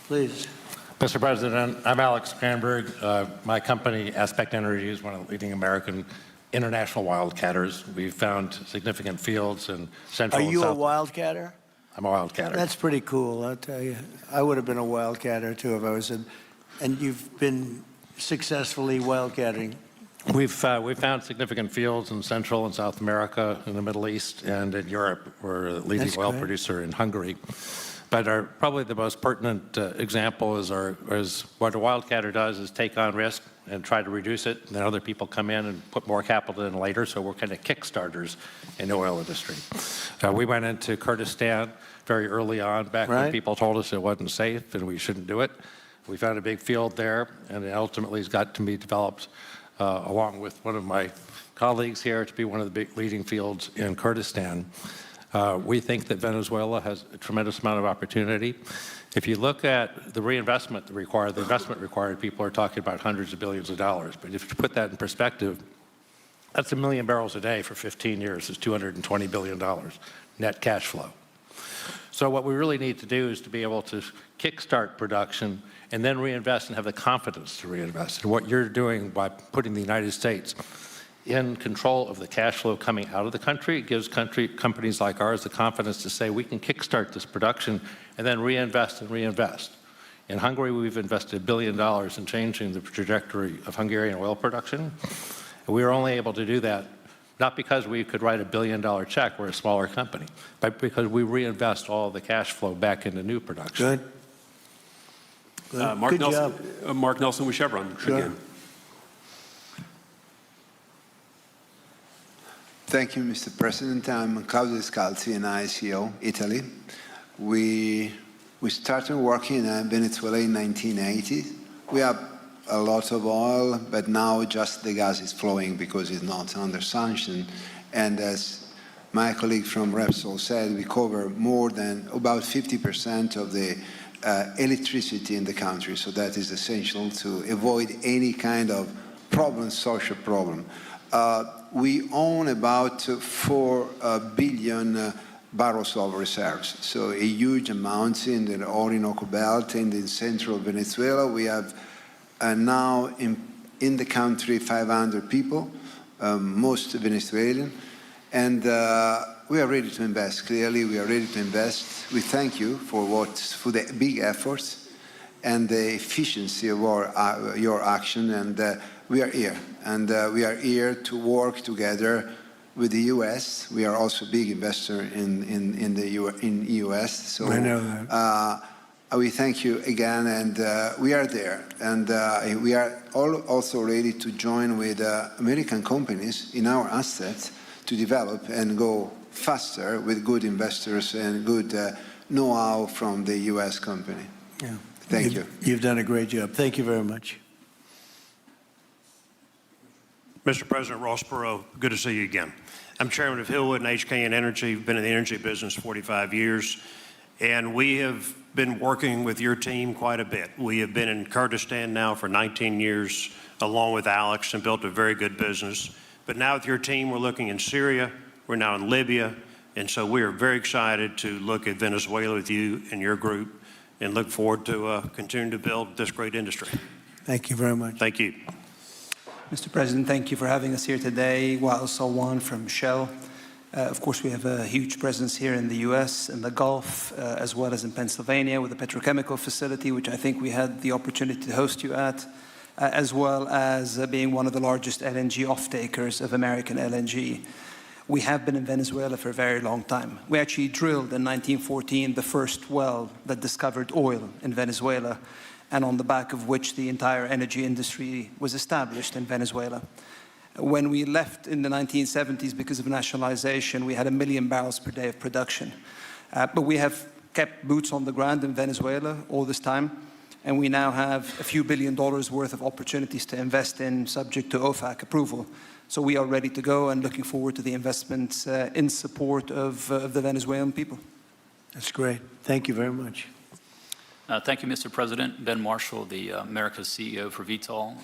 Please. Mr. President, I'm Alex Cranberg. My company, Aspect Energy, is one of the leading American international wildcatters. We've found significant fields in Central Are and you a South. wildcatter? I'm a wildcatter. That's pretty cool, I'll tell you. I would have been a wildcatter too if I was in. And you've been successfully wildcatting. We've found significant fields in Central and South America, in the Middle East, and in Europe. We're a leading That's oil great. producer in Hungary. But probably the most pertinent example is what a wildcatter does is take on risk and try to reduce it, and then other people come in and put more capital in later, so we're kind of kickstarters in the oil industry. We went into Kurdistan very early on, back when Right. people told us it wasn't safe and we shouldn't do it. We found a big field there, and it ultimately has got to be developed along with one of my colleagues here to be one of the big leading fields in Kurdistan. We think that Venezuela has a tremendous amount of opportunity. If you look at the reinvestment required, the investment required, people are talking about hundreds of billions of dollars. But if you put that in perspective, that's 1 million barrels a day for 15 years. It's $220 billion net cash flow. So what we really need to do is to be able to kickstart production and then reinvest and have the confidence to reinvest. And what you're doing by putting the United States in control of the cash flow coming out of the country, it gives companies like ours the confidence to say we can kickstart this production and then reinvest and reinvest. In Hungary, we've invested $1 billion in changing the trajectory of Hungarian oil production. And we were only able to do that not because we could write $1 billion check, we're a smaller company, but because we reinvest all the cash flow back into new production. Good. Mark Good Nelson, job. Mark Nelson with Chevron again. Thank you, Mr. President. I'm Claudio Descalzi, and ICO, Italy. We started working in Venezuela in 1980. We have a lot of oil, but now just the gas is flowing because it's not under sanction. And as my colleague from Repsol said, we cover more than about 50% of the electricity in the country. So that is essential to avoid any kind of problem, social problem. We own about 4 billion barrels of reserves, so a huge amount in the Orinoco Belt and in central Venezuela. We have now in the country 500 people, most Venezuelan, and we are ready to invest. Clearly, we are ready to invest. We thank you for the big efforts and the efficiency of your action, and we are here. And we are here to work together with the U.S. We are also a big investor in the U.S. So I know that. We thank you again, and we are there. And we are also ready to join with American companies in our assets to develop and go faster with good investors and good know-how from the U.S. company. Yeah. Thank you. You've done a great job. Thank you very much. Mr. President, Ross Perot, good to see you again. I'm chairman of Hillwood and HKN Energy. Been in the energy business 45 years, and we have been working with your team quite a bit. We have been in Kurdistan now for 19 years, along with Alex, and built a very good business. But now with your team, we're looking in Syria, we're now in Libya, and so we are very excited to look at Venezuela with you and your group, and look forward to continuing to build this great industry. Thank you very much. Thank you. Mr. President, thank you for having us here today. Wael Salwan from Shell. Of course, we have a huge presence here in the U.S., in the Gulf, as well as in Pennsylvania with a petrochemical facility, which I think we had the opportunity to host you at, as well as being one of the largest LNG off-takers of American LNG. We have been in Venezuela for a very long time. We actually drilled in 1914 the first well that discovered oil in Venezuela, and on the back of which the entire energy industry was established in Venezuela. When we left in the 1970s because of nationalization, we had 1 million barrels per day of production. But we have kept boots on the ground in Venezuela all this time, and we now have a few $1 billion worth of opportunities to invest in, subject to OFAC approval. So we are ready to go and looking forward to the investments in support of the Venezuelan people. That's great. Thank you very much. Thank you, Mr. President. Ben Marshall, the America's CEO for Vitol.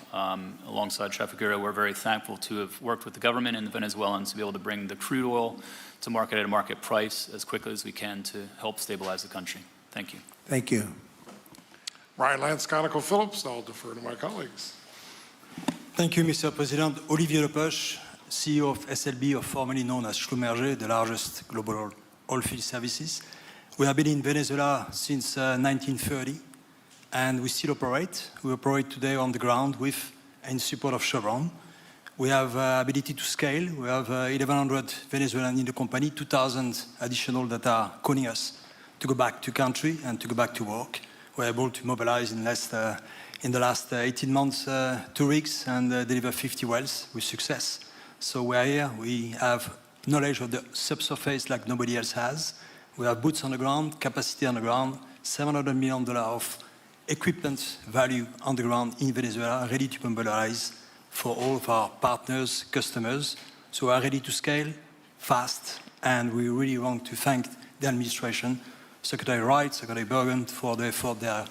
Alongside Trafigura, we're very thankful to have worked with the government and the Venezuelans to be able to bring the crude oil to market at a market price as quickly as we can to help stabilize the country. Thank you. Thank you. Ryan Lance, ConocoPhillips. I'll defer to my colleagues. Thank you, Mr. President. Olivier Lepoche, CEO of SLB, or formerly known as Schlumberger, the largest global oilfield services. We have been in Venezuela since 1930, and we still operate. We operate today on the ground with and in support of Chevron. We have ability to scale. We have 1,100 Venezuelan in the company, 2,000 additional that are calling us to go back to country and to go back to work. We're able to mobilize in the last 18 months 2 rigs and deliver 50 wells with success. So we're here. We have knowledge of the subsurface like nobody else has. We have boots on the ground, capacity on the ground, $700 million of equipment value on the ground in Venezuela, ready to mobilize for all of our partners, customers. So we are ready to scale fast, and we really want to thank the administration, Secretary Wright, Secretary Bergen, for the effort they are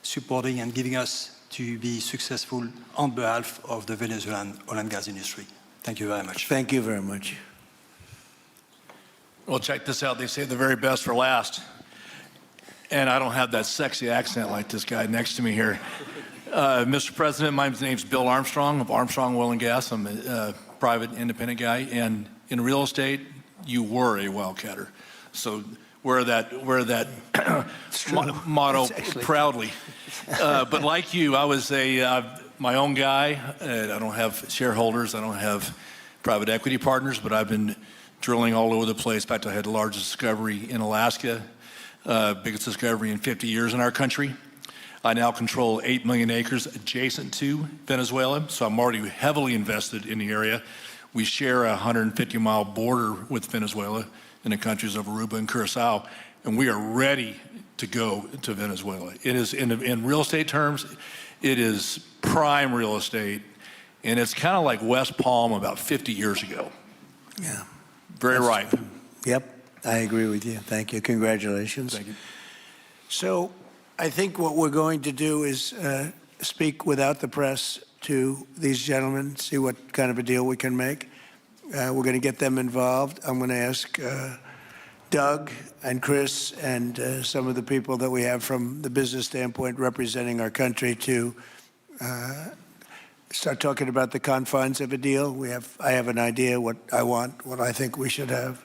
supporting and giving us to be successful on behalf of the Venezuelan oil and gas industry. Thank you very much. Thank you very much. Well, check this out. They say the very best for last. and I don't have that sexy accent like this guy next to me here. Mr. President, my name's Bill Armstrong of Armstrong Oil and Gas. I'm a private independent guy, and in real estate, you were a wildcatter. So wear that motto proudly. But like you, I was my own guy. I don't have shareholders. I don't have private equity partners, but I've been drilling all over the place. In fact, I had the largest discovery in Alaska, biggest discovery in 50 years in our country. I now control 8 million acres adjacent to Venezuela, so I'm already heavily invested in the area. We share a 150-mile border with Venezuela in the countries of Aruba and Curacao, and we are ready to go to Venezuela. It is, in real estate terms, it is prime real estate, and it's kind of like West Palm about 50 years ago. Yeah. Very ripe. Yep, I agree with you. Thank you. Congratulations. Thank you. So I think what we're going to do is speak without the press to these gentlemen, see what kind of a deal we can make. We're going to get them involved. I'm going to ask Doug and Chris and some of the people that we have from the business standpoint representing our country to start talking about the confines of a deal. I have an idea what I want, what I think we should have.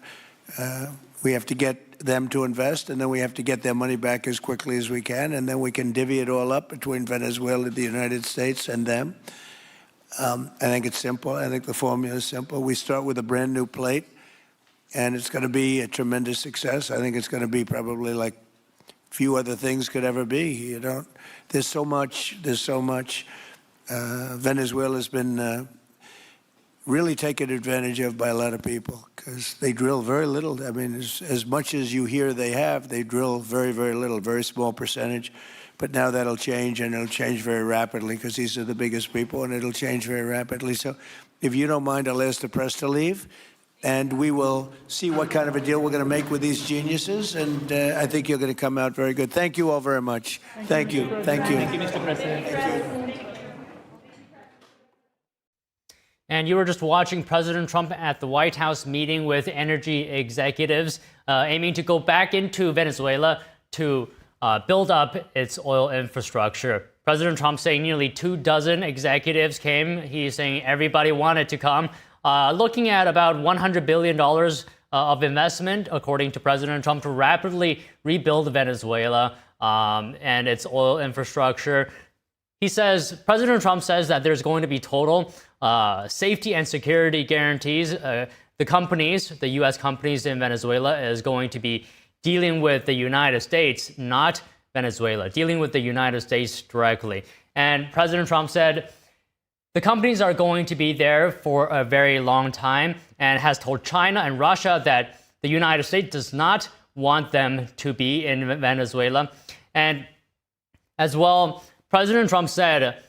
We have to get them to invest, and then we have to get their money back as quickly as we can, and then we can divvy it all up between Venezuela, the United States, and them. I think it's simple. I think the formula is simple. We start with a brand new plate, and it's going to be a tremendous success. I think it's going to be probably like few other things could ever be. There's so much. Venezuela's been really taken advantage of by a lot of people because they drill very little. I mean, as much as you hear they drill very, very little, very small percentage. But now that'll change, and it'll change very rapidly because these are the biggest people, and it'll change very rapidly. So if you don't mind, I'll ask the press to leave, and we will see what kind of a deal we're going to make with these geniuses, and I think you're going to come out very good. Thank you all very much. Thank you. Thank you. Thank you, Mr. President. Thank you. And you were just watching President Trump at the White House meeting with energy executives aiming to go back into Venezuela to build up its oil infrastructure. President Trump saying nearly 24 executives came. He's saying everybody wanted to come. Looking at about $100 billion of investment, according to President Trump, to rapidly rebuild Venezuela and its oil infrastructure. President Trump says that there's going to be total safety and security guarantees. The U.S. companies in Venezuela is going to be dealing with the United States, not Venezuela, dealing with the United States directly. And President Trump said the companies are going to be there for a very long time and has told China and Russia that the United States does not want them to be in Venezuela. And as well, President Trump said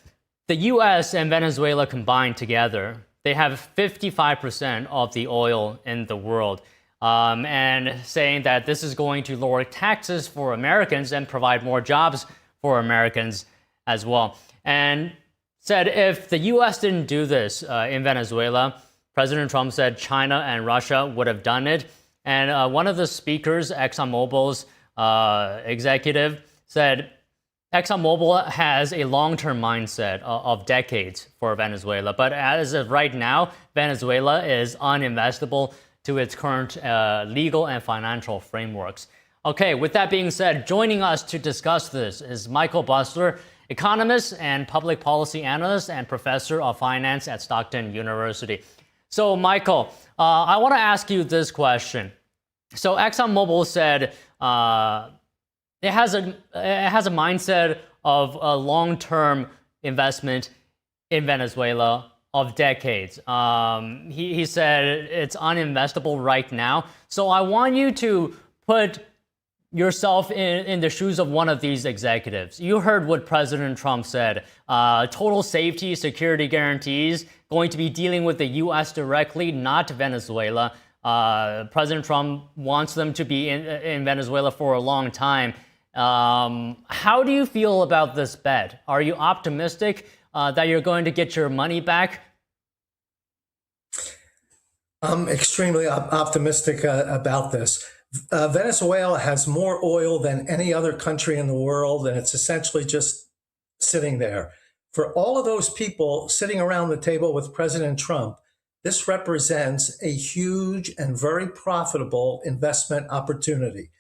the U.S. and Venezuela combined together, they have 55% of the oil in the world. And saying that this is going to lower taxes for Americans and provide more jobs for Americans as well. And said if the U.S. didn't do this in Venezuela, President Trump said China and Russia would have done it. And one of the speakers, ExxonMobil's executive, said ExxonMobil has a long-term mindset of decades for Venezuela. But as of right now, Venezuela is uninvestable to its current legal and financial frameworks. Okay, with that being said, joining us to discuss this is Michael Busler, economist and public policy analyst and professor of finance at Stockton University. So, Michael, I want to ask you this question. So, ExxonMobil said it has a mindset of a long-term investment in Venezuela of decades. He said it's uninvestable right now. So I want you to put yourself in the shoes of one of these executives. You heard what President Trump said. Total safety, security guarantees, going to be dealing with the U.S. directly, not Venezuela. President Trump wants them to be in Venezuela for a long time. How do you feel about this bet? Are you optimistic that you're going to get your money back? I'm extremely optimistic about this. Venezuela has more oil than any other country in the world, and it's essentially just sitting there. For all of those people sitting around the table with President Trump, this represents a huge and very profitable investment opportunity.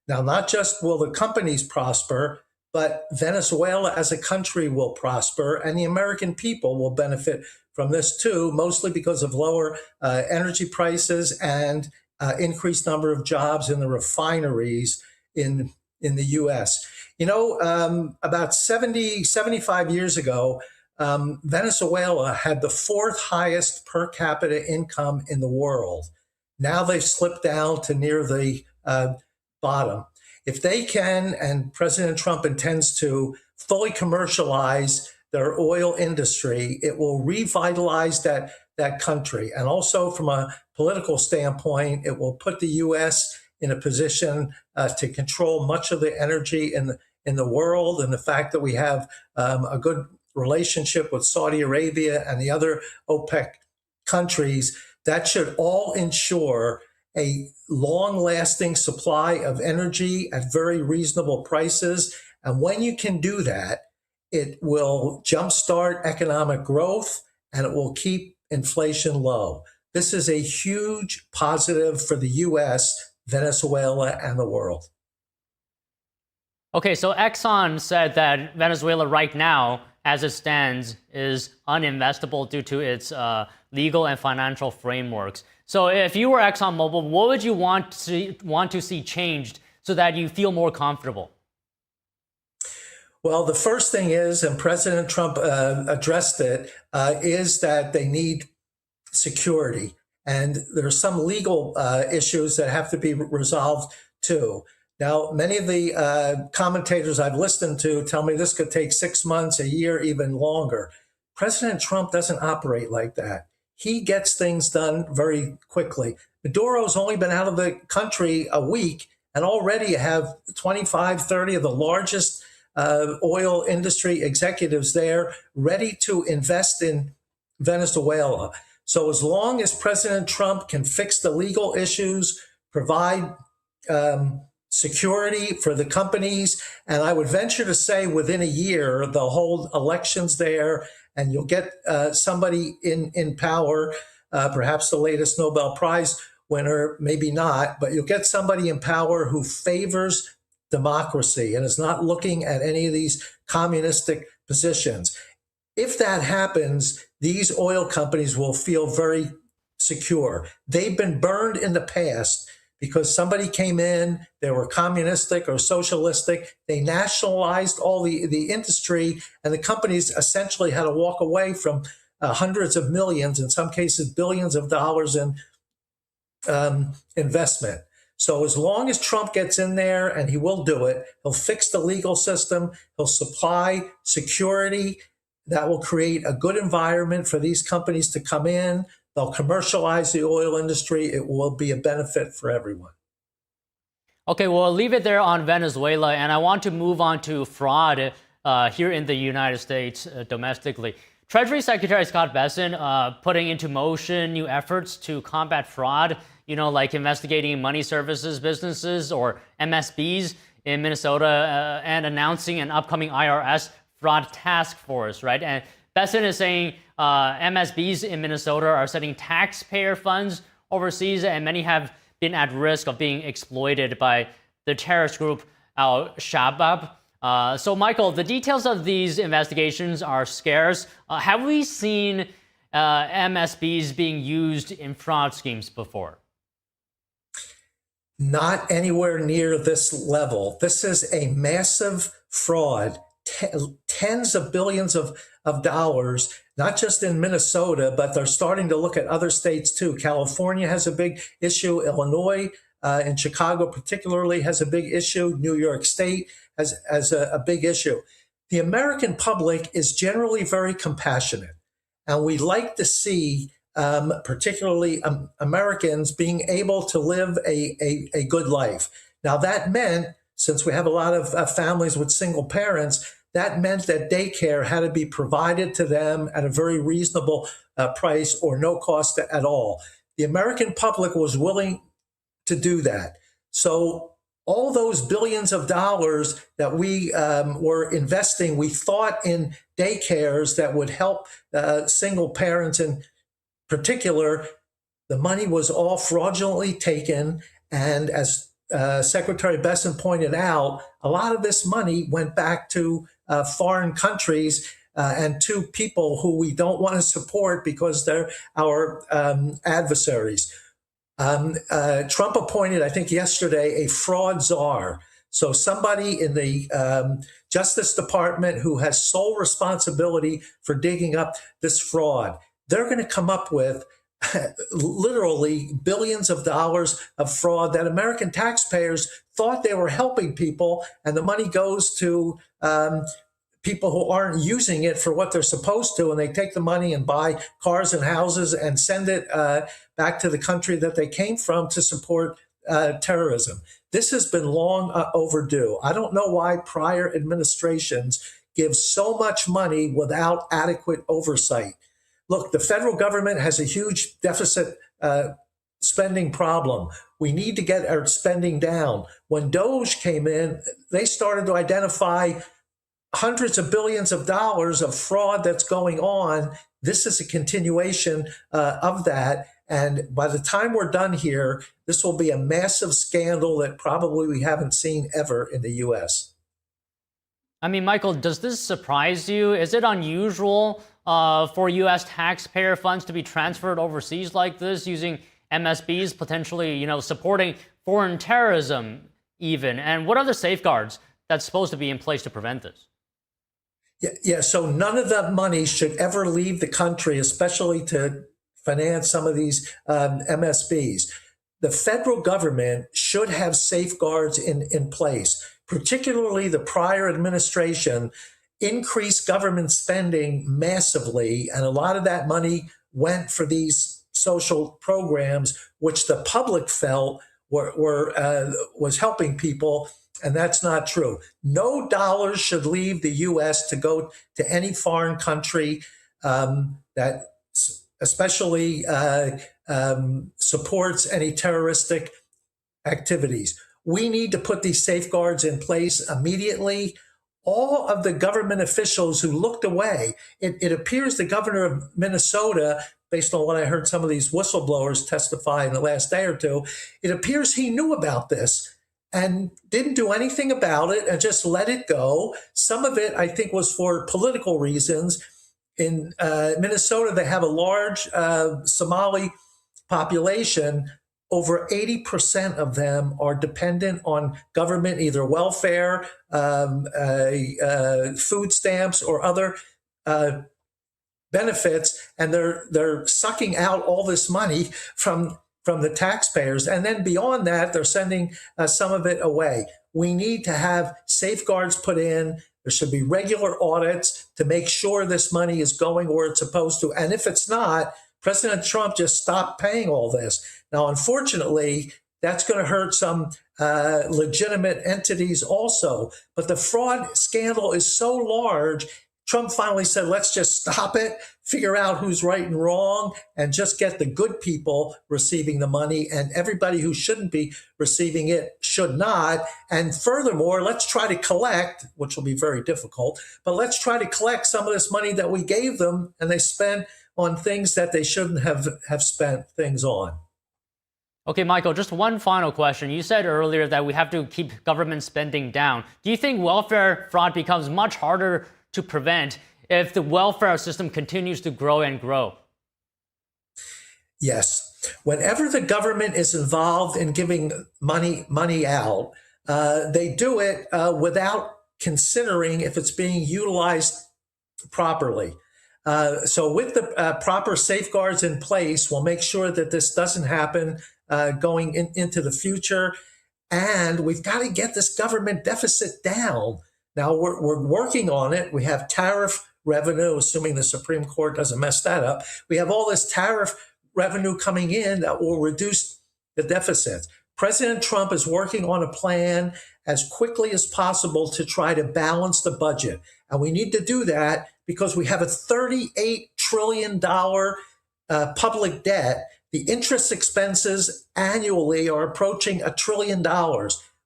Now, not just will the companies prosper, but Venezuela as a country will prosper, and the American people will benefit from this too, mostly because of lower energy prices and increased number of jobs in the refineries in the U.S. You know, about 75 years ago, Venezuela had the fourth highest per capita income in the world. Now they've slipped down to near the bottom. If they can, and President Trump intends to, fully commercialize their oil industry, it will revitalize that country. And also from a political standpoint, it will put the U.S. in a position to control much of the energy in the world. And the fact that we have a good relationship with Saudi Arabia and the other OPEC countries, that should all ensure a long-lasting supply of energy at very reasonable prices. And when you can do that, it will jumpstart economic growth and it will keep inflation low. This is a huge positive for the U.S., Venezuela, and the world. Okay, so Exxon said that Venezuela right now, as it stands, is uninvestable due to its legal and financial frameworks. So if you were ExxonMobil, what would you want to see changed so that you feel more comfortable? Well, the first thing is, and President Trump addressed it, is that they need security. And there are some legal issues that have to be resolved too. Now, many of the commentators I've listened to tell me this could take 6 months, a year, even longer. President Trump doesn't operate like that. He gets things done very quickly. Maduro's only been out of the country a week, and already you have 25, 30 of the largest oil industry executives there ready to invest in Venezuela. So as long as President Trump can fix the legal issues, provide security for the companies, and I would venture to say within a year, they'll hold elections there and you'll get somebody in power, perhaps the latest Nobel Prize winner, maybe not, but you'll get somebody in power who favors democracy and is not looking at any of these communistic positions. If that happens, these oil companies will feel very secure. They've been burned in the past because somebody came in, they were communistic or socialistic, they nationalized all the industry, and the companies essentially had to walk away from hundreds of millions, in some cases billions of dollars in investment. So as long as Trump gets in there, and he will do it, he'll fix the legal system, he'll supply security, that will create a good environment for these companies to come in. They'll commercialize the oil industry. It will be a benefit for everyone. Okay, well, I'll leave it there on Venezuela, and I want to move on to fraud here in the United States domestically. Treasury Secretary Scott Bessent putting into motion new efforts to combat fraud, you know, like investigating money services businesses or MSBs in Minnesota and announcing an upcoming IRS fraud task force, right? And Bessent is saying MSBs in Minnesota are sending taxpayer funds overseas, and many have been at risk of being exploited by the terrorist group Al-Shabaab. So, Michael, the details of these investigations are scarce. Have we seen MSBs being used in fraud schemes before? Not anywhere near this level. This is a massive fraud, tens of billions of dollars, not just in Minnesota, but they're starting to look at other states too. California has a big issue. Illinois and Chicago particularly has a big issue. New York State has a big issue. The American public is generally very compassionate, and we like to see particularly Americans being able to live a good life. Now that meant, since we have a lot of families with single parents, that meant that daycare had to be provided to them at a very reasonable price or no cost at all. The American public was willing to do that. So all those billions of dollars that we were investing, we thought in daycares that would help single parents in particular, the money was all fraudulently taken. And as Secretary Bessent pointed out, a lot of this money went back to foreign countries and to people who we don't want to support because they're our adversaries. Trump appointed, I think yesterday, a fraud czar. So somebody in the Justice Department who has sole responsibility for digging up this fraud. They're going to come up with literally billions of dollars of fraud that American taxpayers thought they were helping people, and the money goes to people who aren't using it for what they're supposed to, and they take the money and buy cars and houses and send it back to the country that they came from to support terrorism. This has been long overdue. I don't know why prior administrations give so much money without adequate oversight. Look, the federal government has a huge deficit spending problem. We need to get our spending down. When DOGE came in, they started to identify hundreds of billions of dollars of fraud that's going on. This is a continuation of that. And by the time we're done here, this will be a massive scandal that probably we haven't seen ever in the U.S. I mean, Michael, does this surprise you? Is it unusual for U.S. taxpayer funds to be transferred overseas like this, using MSBs, potentially, supporting foreign terrorism even? And what are the safeguards that's supposed to be in place to prevent this? Yeah. So none of that money should ever leave the country, especially to finance some of these MSBs. The federal government should have safeguards in place, particularly the prior administration increased government spending massively, and a lot of that money went for these social programs, which the public felt was helping people, and that's not true. No dollars should leave the U.S. to go to any foreign country that especially supports any terroristic activities. We need to put these safeguards in place immediately. All of the government officials who looked away, it appears the governor of Minnesota, based on what I heard some of these whistleblowers testify in the last day or two, it appears he knew about this and didn't do anything about it and just let it go. Some of it, I think, was for political reasons. In Minnesota, they have a large Somali population. Over 80% of them are dependent on government, either welfare, food stamps, or other benefits, and they're sucking out all this money from the taxpayers. And then beyond that, they're sending some of it away. We need to have safeguards put in. There should be regular audits to make sure this money is going where it's supposed to. And if it's not, President Trump just stopped paying all this. Now, unfortunately, that's going to hurt some legitimate entities also. But the fraud scandal is so large, Trump finally said, let's just stop it, figure out who's right and wrong, and just get the good people receiving the money, and everybody who shouldn't be receiving it should not. And furthermore, let's try to collect, which will be very difficult, but let's try to collect some of this money that we gave them and they spent on things that they shouldn't have spent things on. Okay, Michael, just one final question. You said earlier that we have to keep government spending down. Do you think welfare fraud becomes much harder to prevent if the welfare system continues to grow and grow? Yes. Whenever the government is involved in giving money out, they do it without considering if it's being utilized properly. So with the proper safeguards in place, we'll make sure that this doesn't happen going into the future. And we've got to get this government deficit down. Now, we're working on it. We have tariff revenue, assuming the Supreme Court doesn't mess that up. We have all this tariff revenue coming in that will reduce the deficit. President Trump is working on a plan as quickly as possible to try to balance the budget. And we need to do that because we have a $38 trillion public debt. The interest expenses annually are approaching $1 trillion.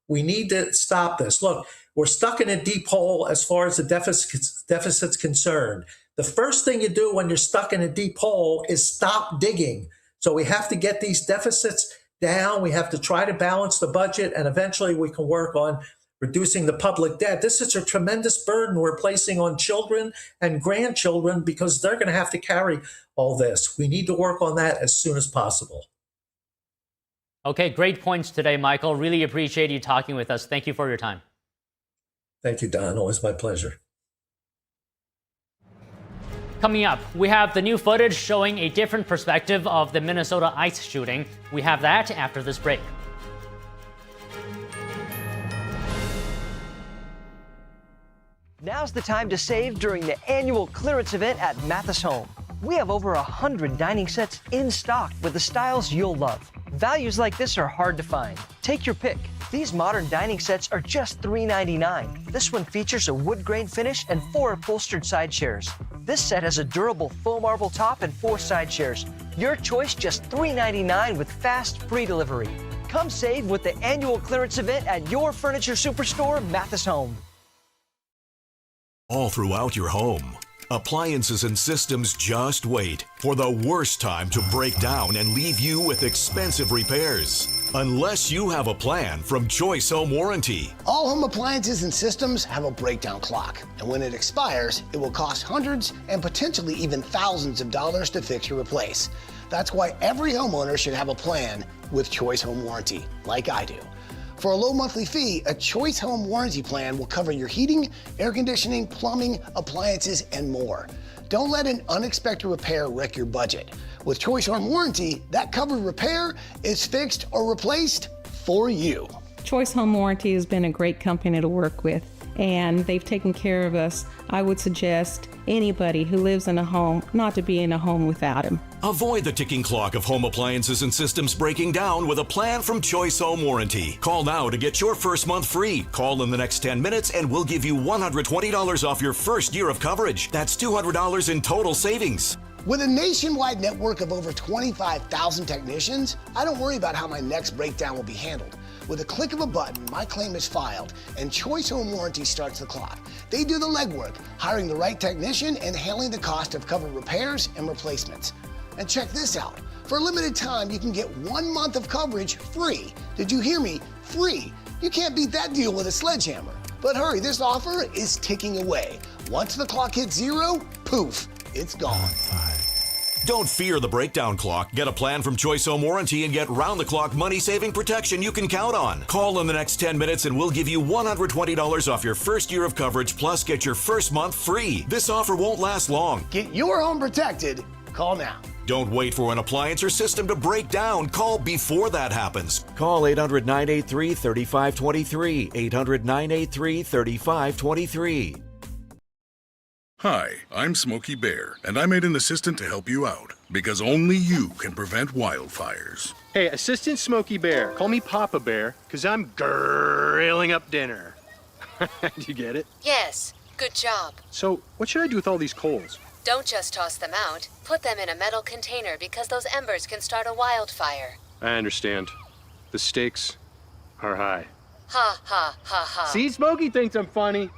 We need to stop this. Look, we're stuck in a deep hole as far as the deficit's concerned. The first thing you do when you're stuck in a deep hole is stop digging. So we have to get these deficits down. We have to try to balance the budget, and eventually we can work on reducing the public debt. This is a tremendous burden we're placing on children and grandchildren because they're going to have to carry all this. We need to work on that as soon as possible. Okay, great points today, Michael. Really appreciate you talking with us. Thank you for your time. Thank you, Don. Always my pleasure. Coming up, we have the new footage showing a different perspective of the Minnesota ICE shooting. We have that after this break. Now's the time to save during the annual clearance event at Mathis Home. We have over 100 dining sets in stock with the styles you'll love. Values like this are hard to find. Take your pick. These modern dining sets are just $3.99. This one features a wood grain finish and 4 upholstered side chairs. This set has a durable faux marble top and 4 side chairs. Your choice, just $3.99 with fast, free delivery. Come save with the annual clearance event at your furniture superstore, Mathis Home. All throughout your home, appliances and systems just wait for the worst time to break down and leave you with expensive repairs. Unless you have a plan from Choice Home Warranty. All home appliances and systems have a breakdown clock, and when it expires, it will cost hundreds and potentially even thousands of dollars to fix or replace. That's why every homeowner should have a plan with Choice Home Warranty, like I do. For a low monthly fee, a Choice Home Warranty plan will cover your heating, air conditioning, plumbing, appliances, and more. Don't let an unexpected repair wreck your budget. With Choice Home Warranty, that covered repair is fixed or replaced for you. Choice Home Warranty has been a great company to work with, and they've taken care of us. I would suggest anybody who lives in a home not to be in a home without him. Avoid the ticking clock of home appliances and systems breaking down with a plan from Choice Home Warranty. Call now to get your first month free. Call in the next 10 minutes and we'll give you $120 off your first year of coverage. That's $200 in total savings. With a nationwide network of over 25,000 technicians, I don't worry about how my next breakdown will be handled. With a click of a button, my claim is filed, and Choice Home Warranty starts the clock. They do the legwork, hiring the right technician and handling the cost of covered repairs and replacements. And check this out. For a limited time, you can get 1 month of coverage free. Did you hear me? Free. You can't beat that deal with a sledgehammer. But hurry, this offer is ticking away. Once the clock hits 0, poof, it's gone. Don't fear the breakdown clock. Get a plan from Choice Home Warranty and get round-the-clock money-saving protection you can count on. Call in the next 10 minutes and we'll give you $120 off your first year of coverage, plus get your first month free. This offer won't last long. Get your home protected. Call now. Don't wait for an appliance or system to break down. Call before that happens. Call 800-983-3523. 800-983-3523. Hi, I'm Smokey Bear, and I made an assistant to help you out, because only you can prevent wildfires. Hey, Assistant Smokey Bear. Call me Papa Bear, because I'm grilling up dinner. Do you get it? Yes, good job. So, what should I do with all these coals? Don't just toss them out. Put them in a metal container because those embers can start a wildfire. I understand. The stakes are high. Ha, ha, ha, ha. See, Smokey thinks I'm funny.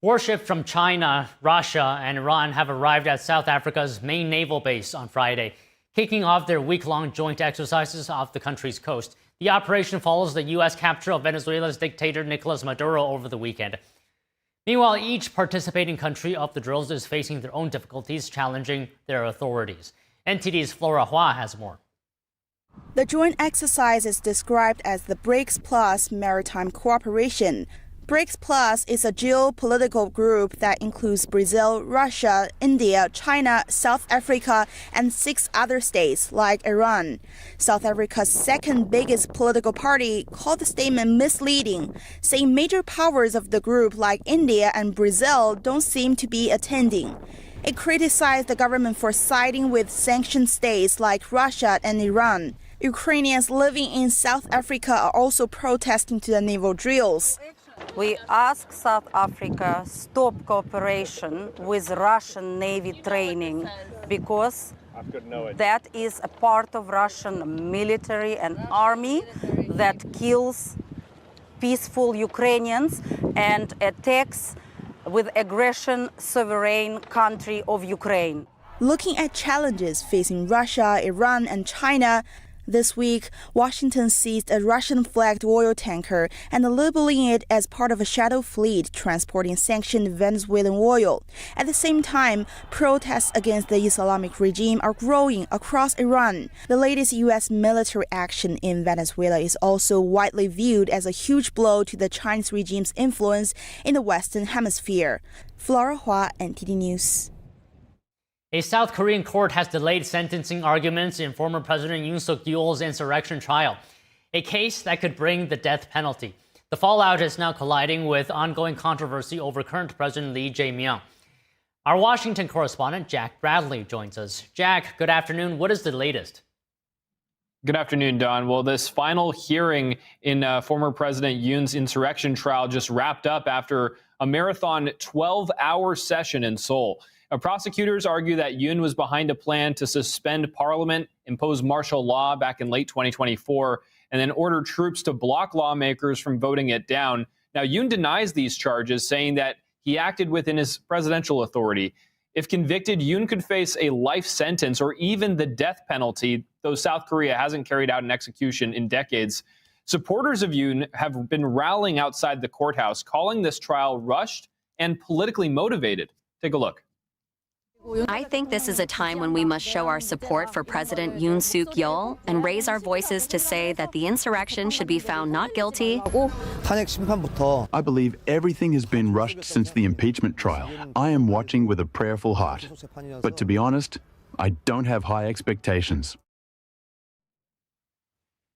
Warships from China, Russia, and Iran have arrived at South Africa's main naval base on Friday, kicking off their week-long joint exercises off the country's coast. The operation follows the U.S. capture of Venezuela's dictator Nicolas Maduro over the weekend. Meanwhile, each participating country of the drills is facing their own difficulties challenging their authorities. NTD's Flora Hua has more. The joint exercise is described as the BRICS Plus Maritime Cooperation. BRICS Plus is a geopolitical group that includes Brazil, Russia, India, China, South Africa, and 6 other states like Iran. South Africa's second biggest political party called the statement misleading, saying major powers of the group like India and Brazil don't seem to be attending. It criticized the government for siding with sanctioned states like Russia and Iran. Ukrainians living in South Africa are also protesting to the naval drills. We ask South Africa stop cooperation with Russian Navy training because that is a part of Russian military and army that kills peaceful Ukrainians and attacks with aggression sovereign country of Ukraine. Looking at challenges facing Russia, Iran, and China, this week, Washington seized a Russian-flagged oil tanker and labeling it as part of a shadow fleet transporting sanctioned Venezuelan oil. At the same time, protests against the Islamic regime are growing across Iran. The latest U.S. military action in Venezuela is also widely viewed as a huge blow to the Chinese regime's influence in the Western Hemisphere. Flora Hua, NTD News. A South Korean court has delayed sentencing arguments in former President Yoon Suk-yeol's insurrection trial, a case that could bring the death penalty. The fallout is now colliding with ongoing controversy over current President Lee Jae-myung. Our Washington correspondent, Jack Bradley, joins us. Jack, good afternoon. What is the latest? Good afternoon, Don. Well, this final hearing in former President Yoon's insurrection trial just wrapped up after a marathon 12-hour session in Seoul. Now, prosecutors argue that Yoon was behind a plan to suspend parliament, impose martial law back in late 2024, and then order troops to block lawmakers from voting it down. Now, Yoon denies these charges, saying that he acted within his presidential authority. If convicted, Yoon could face a life sentence or even the death penalty, though South Korea hasn't carried out an execution in decades. Supporters of Yoon have been rallying outside the courthouse, calling this trial rushed and politically motivated. Take a look. I think this is a time when we must show our support for President Yoon Suk-yeol and raise our voices to say that the insurrection should be found not guilty. I believe everything has been rushed since the impeachment trial. I am watching with a prayerful heart. But to be honest, I don't have high expectations.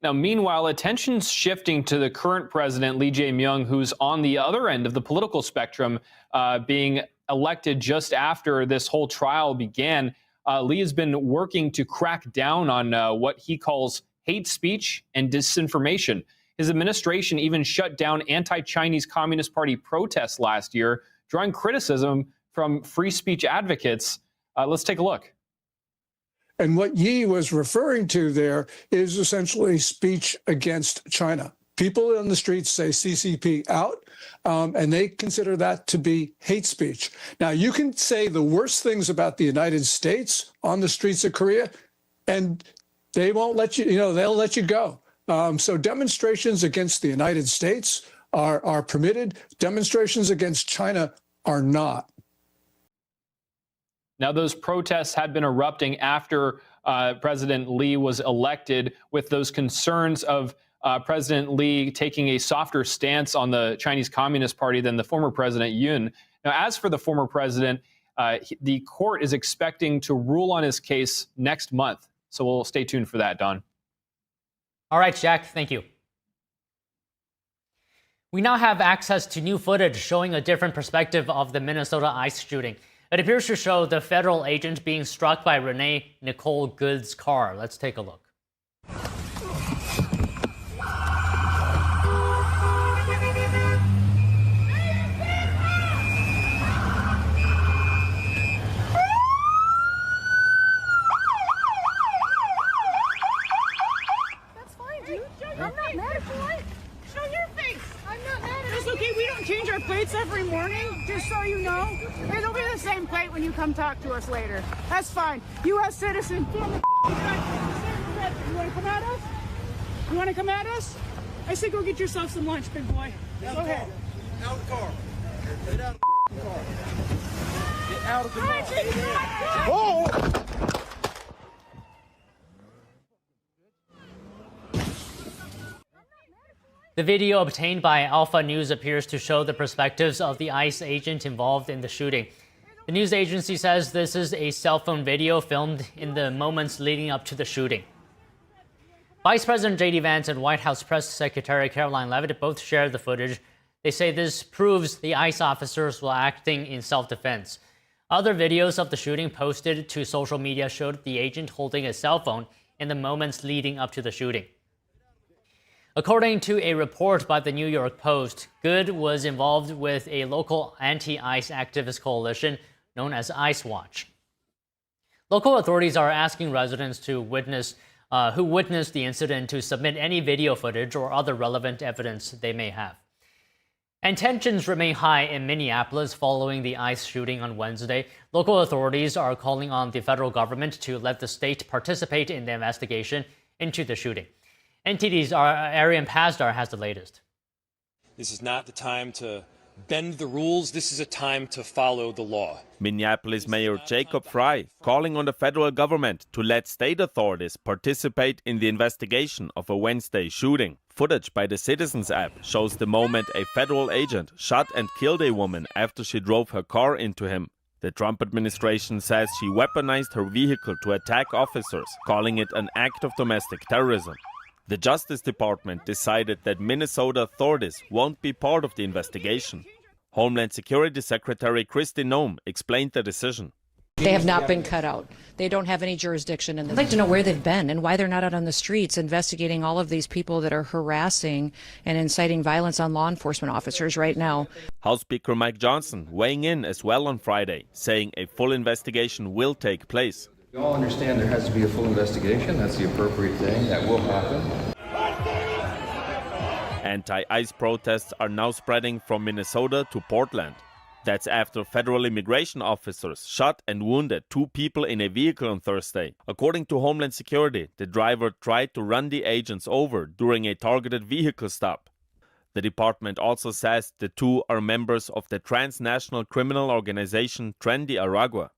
Now, meanwhile, attention's shifting to the current president, Lee Jae-myung, who's on the other end of the political spectrum, being elected just after this whole trial began. Lee has been working to crack down on what he calls hate speech and disinformation. His administration even shut down anti-Chinese Communist Party protests last year, drawing criticism from free speech advocates. Let's take a look. And what Yi was referring to there is essentially speech against China. People in the streets say CCP out, and they consider that to be hate speech. Now, you can say the worst things about the United States on the streets of Korea, and they won't let you, they'll let you go. So demonstrations against the United States are permitted. Demonstrations against China are not. Now, those protests had been erupting after President Lee was elected, with those concerns of President Lee taking a softer stance on the Chinese Communist Party than the former President Yoon. Now, as for the former president, the court is expecting to rule on his case next month. So we'll stay tuned for that, Don. All right, Jack, thank you. We now have access to new footage showing a different perspective of the Minnesota ICE shooting. It appears to show the federal agent being struck by Renee Nicole Good's car. Let's take a look. Every morning, just so you know. It'll be the same plate when you come talk to us later. That's fine. U.S. citizen. You want to come at us? You want to come at us? I say go get yourself some lunch, big boy. Go ahead. Out of the car. Get out of the car. Get out of the car. Whoa! The video obtained by Alpha News appears to show the perspectives of the ICE agent involved in the shooting. The news agency says this is a cell phone video filmed in the moments leading up to the shooting. Vice President J.D. Vance and White House Press Secretary Caroline Leavitt both shared the footage. They say this proves the ICE officers were acting in self-defense. Other videos of the shooting posted to social media showed the agent holding a cell phone in the moments leading up to the shooting. According to a report by the New York Post, Good was involved with a local anti-ICE activist coalition known as ICE Watch. Local authorities are asking residents who witnessed the incident to submit any video footage or other relevant evidence they may have. And tensions remain high in Minneapolis following the ICE shooting on Wednesday. Local authorities are calling on the federal government to let the state participate in the investigation into the shooting. NTD's Arian Pasdar has the latest. This is not the time to bend the rules. This is a time to follow the law. Minneapolis Mayor Jacob Frey calling on the federal government to let state authorities participate in the investigation of a Wednesday shooting. Footage by the Citizens app shows the moment a federal agent shot and killed a woman after she drove her car into him. The Trump administration says she weaponized her vehicle to attack officers, calling it an act of domestic terrorism. The Justice Department decided that Minnesota authorities won't be part of the investigation. Homeland Security Secretary Kristi Noem explained the decision. They have not been cut out. They don't have any jurisdiction. And I'd like to know where they've been and why they're not out on the streets investigating all of these people that are harassing and inciting violence on law enforcement officers right now. House Speaker Mike Johnson weighing in as well on Friday, saying a full investigation will take place. We all understand there has to be a full investigation. That's the appropriate thing. That will happen. Anti-ICE protests are now spreading from Minnesota to Portland. That's after federal immigration officers shot and wounded 2 people in a vehicle on Thursday. According to Homeland Security, the driver tried to run the agents over during a targeted vehicle stop. The department also says the 2 are members of the transnational criminal organization Tren de Aragua.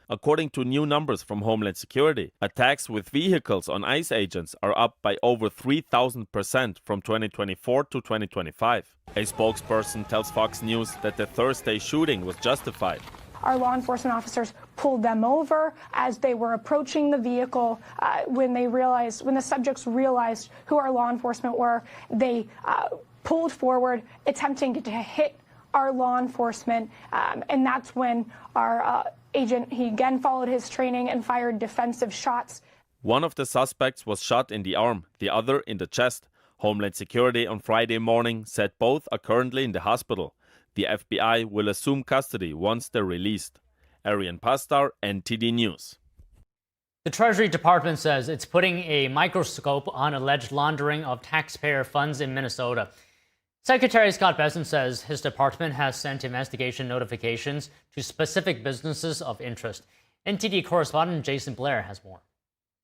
According to new numbers from Homeland Security, attacks with vehicles on ICE agents are up by over 3,000% from 2024 to 2025. A spokesperson tells Fox News that the Thursday shooting was justified. Our law enforcement officers pulled them over as they were approaching the vehicle. When the subjects realized who our law enforcement were, they pulled forward, attempting to hit our law enforcement, and that's when our agent, he again followed his training and fired defensive shots. One of the suspects was shot in the arm, the other in the chest. Homeland Security on Friday morning said both are currently in the hospital. The FBI will assume custody once they're released. Arian Pasdar, NTD News. The Treasury Department says it's putting a microscope on alleged laundering of taxpayer funds in Minnesota. Secretary Scott Bessent says his department has sent investigation notifications to specific businesses of interest. NTD correspondent Jason Blair has more.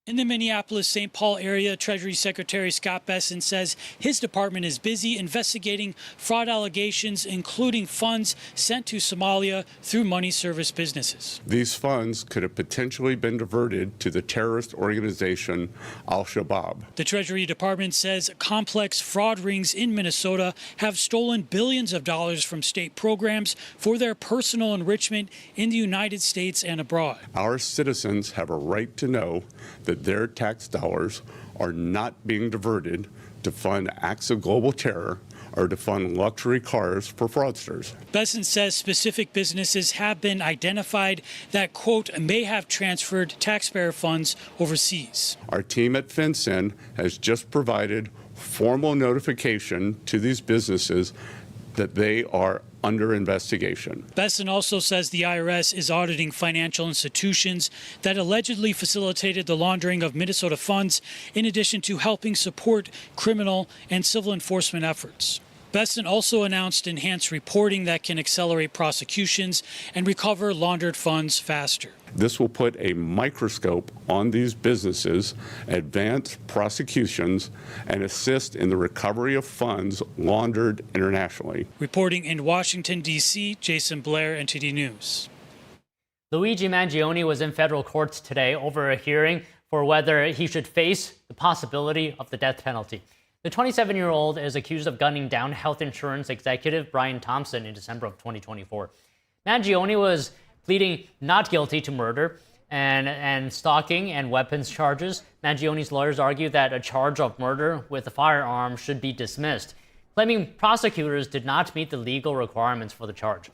In the Minneapolis-St. Paul area, Treasury Secretary Scott Bessent says his department is busy investigating fraud allegations, including funds sent to Somalia through money service businesses. These funds could have potentially been diverted to the terrorist organization Al-Shabaab. The Treasury Department says complex fraud rings in Minnesota have stolen billions of dollars from state programs for their personal enrichment in the United States and abroad. Our citizens have a right to know that their tax dollars are not being diverted to fund acts of global terror or to fund luxury cars for fraudsters. Bessent says specific businesses have been identified that, quote, may have transferred taxpayer funds overseas. Our team at FinCEN has just provided formal notification to these businesses that they are under investigation. Bessent also says the IRS is auditing financial institutions that allegedly facilitated the laundering of Minnesota funds, in addition to helping support criminal and civil enforcement efforts. Bessent also announced enhanced reporting that can accelerate prosecutions and recover laundered funds faster. This will put a microscope on these businesses, advance prosecutions, and assist in the recovery of funds laundered internationally. Reporting in Washington, D.C., Jason Blair, NTD News. Luigi Mangione was in federal court today over a hearing for whether he should face the possibility of the death penalty. The 27-year-old is accused of gunning down health insurance executive Brian Thompson in December of 2024. Mangione was pleading not guilty to murder and stalking and weapons charges. Mangione's lawyers argue that a charge of murder with a firearm should be dismissed, claiming prosecutors did not meet the legal requirements for the charge.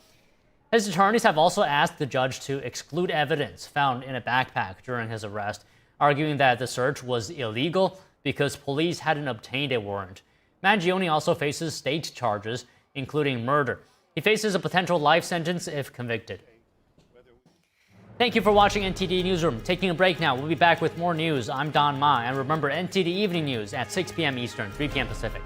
His attorneys have also asked the judge to exclude evidence found in a backpack during his arrest, arguing that the search was illegal because police hadn't obtained a warrant. Mangione also faces state charges, including murder. He faces a potential life sentence if convicted. Thank you for watching NTD Newsroom. Taking a break now. We'll be back with more news. I'm Don Ma, and remember NTD Evening News at 6 p.m. Eastern, 3 p.m. Pacific.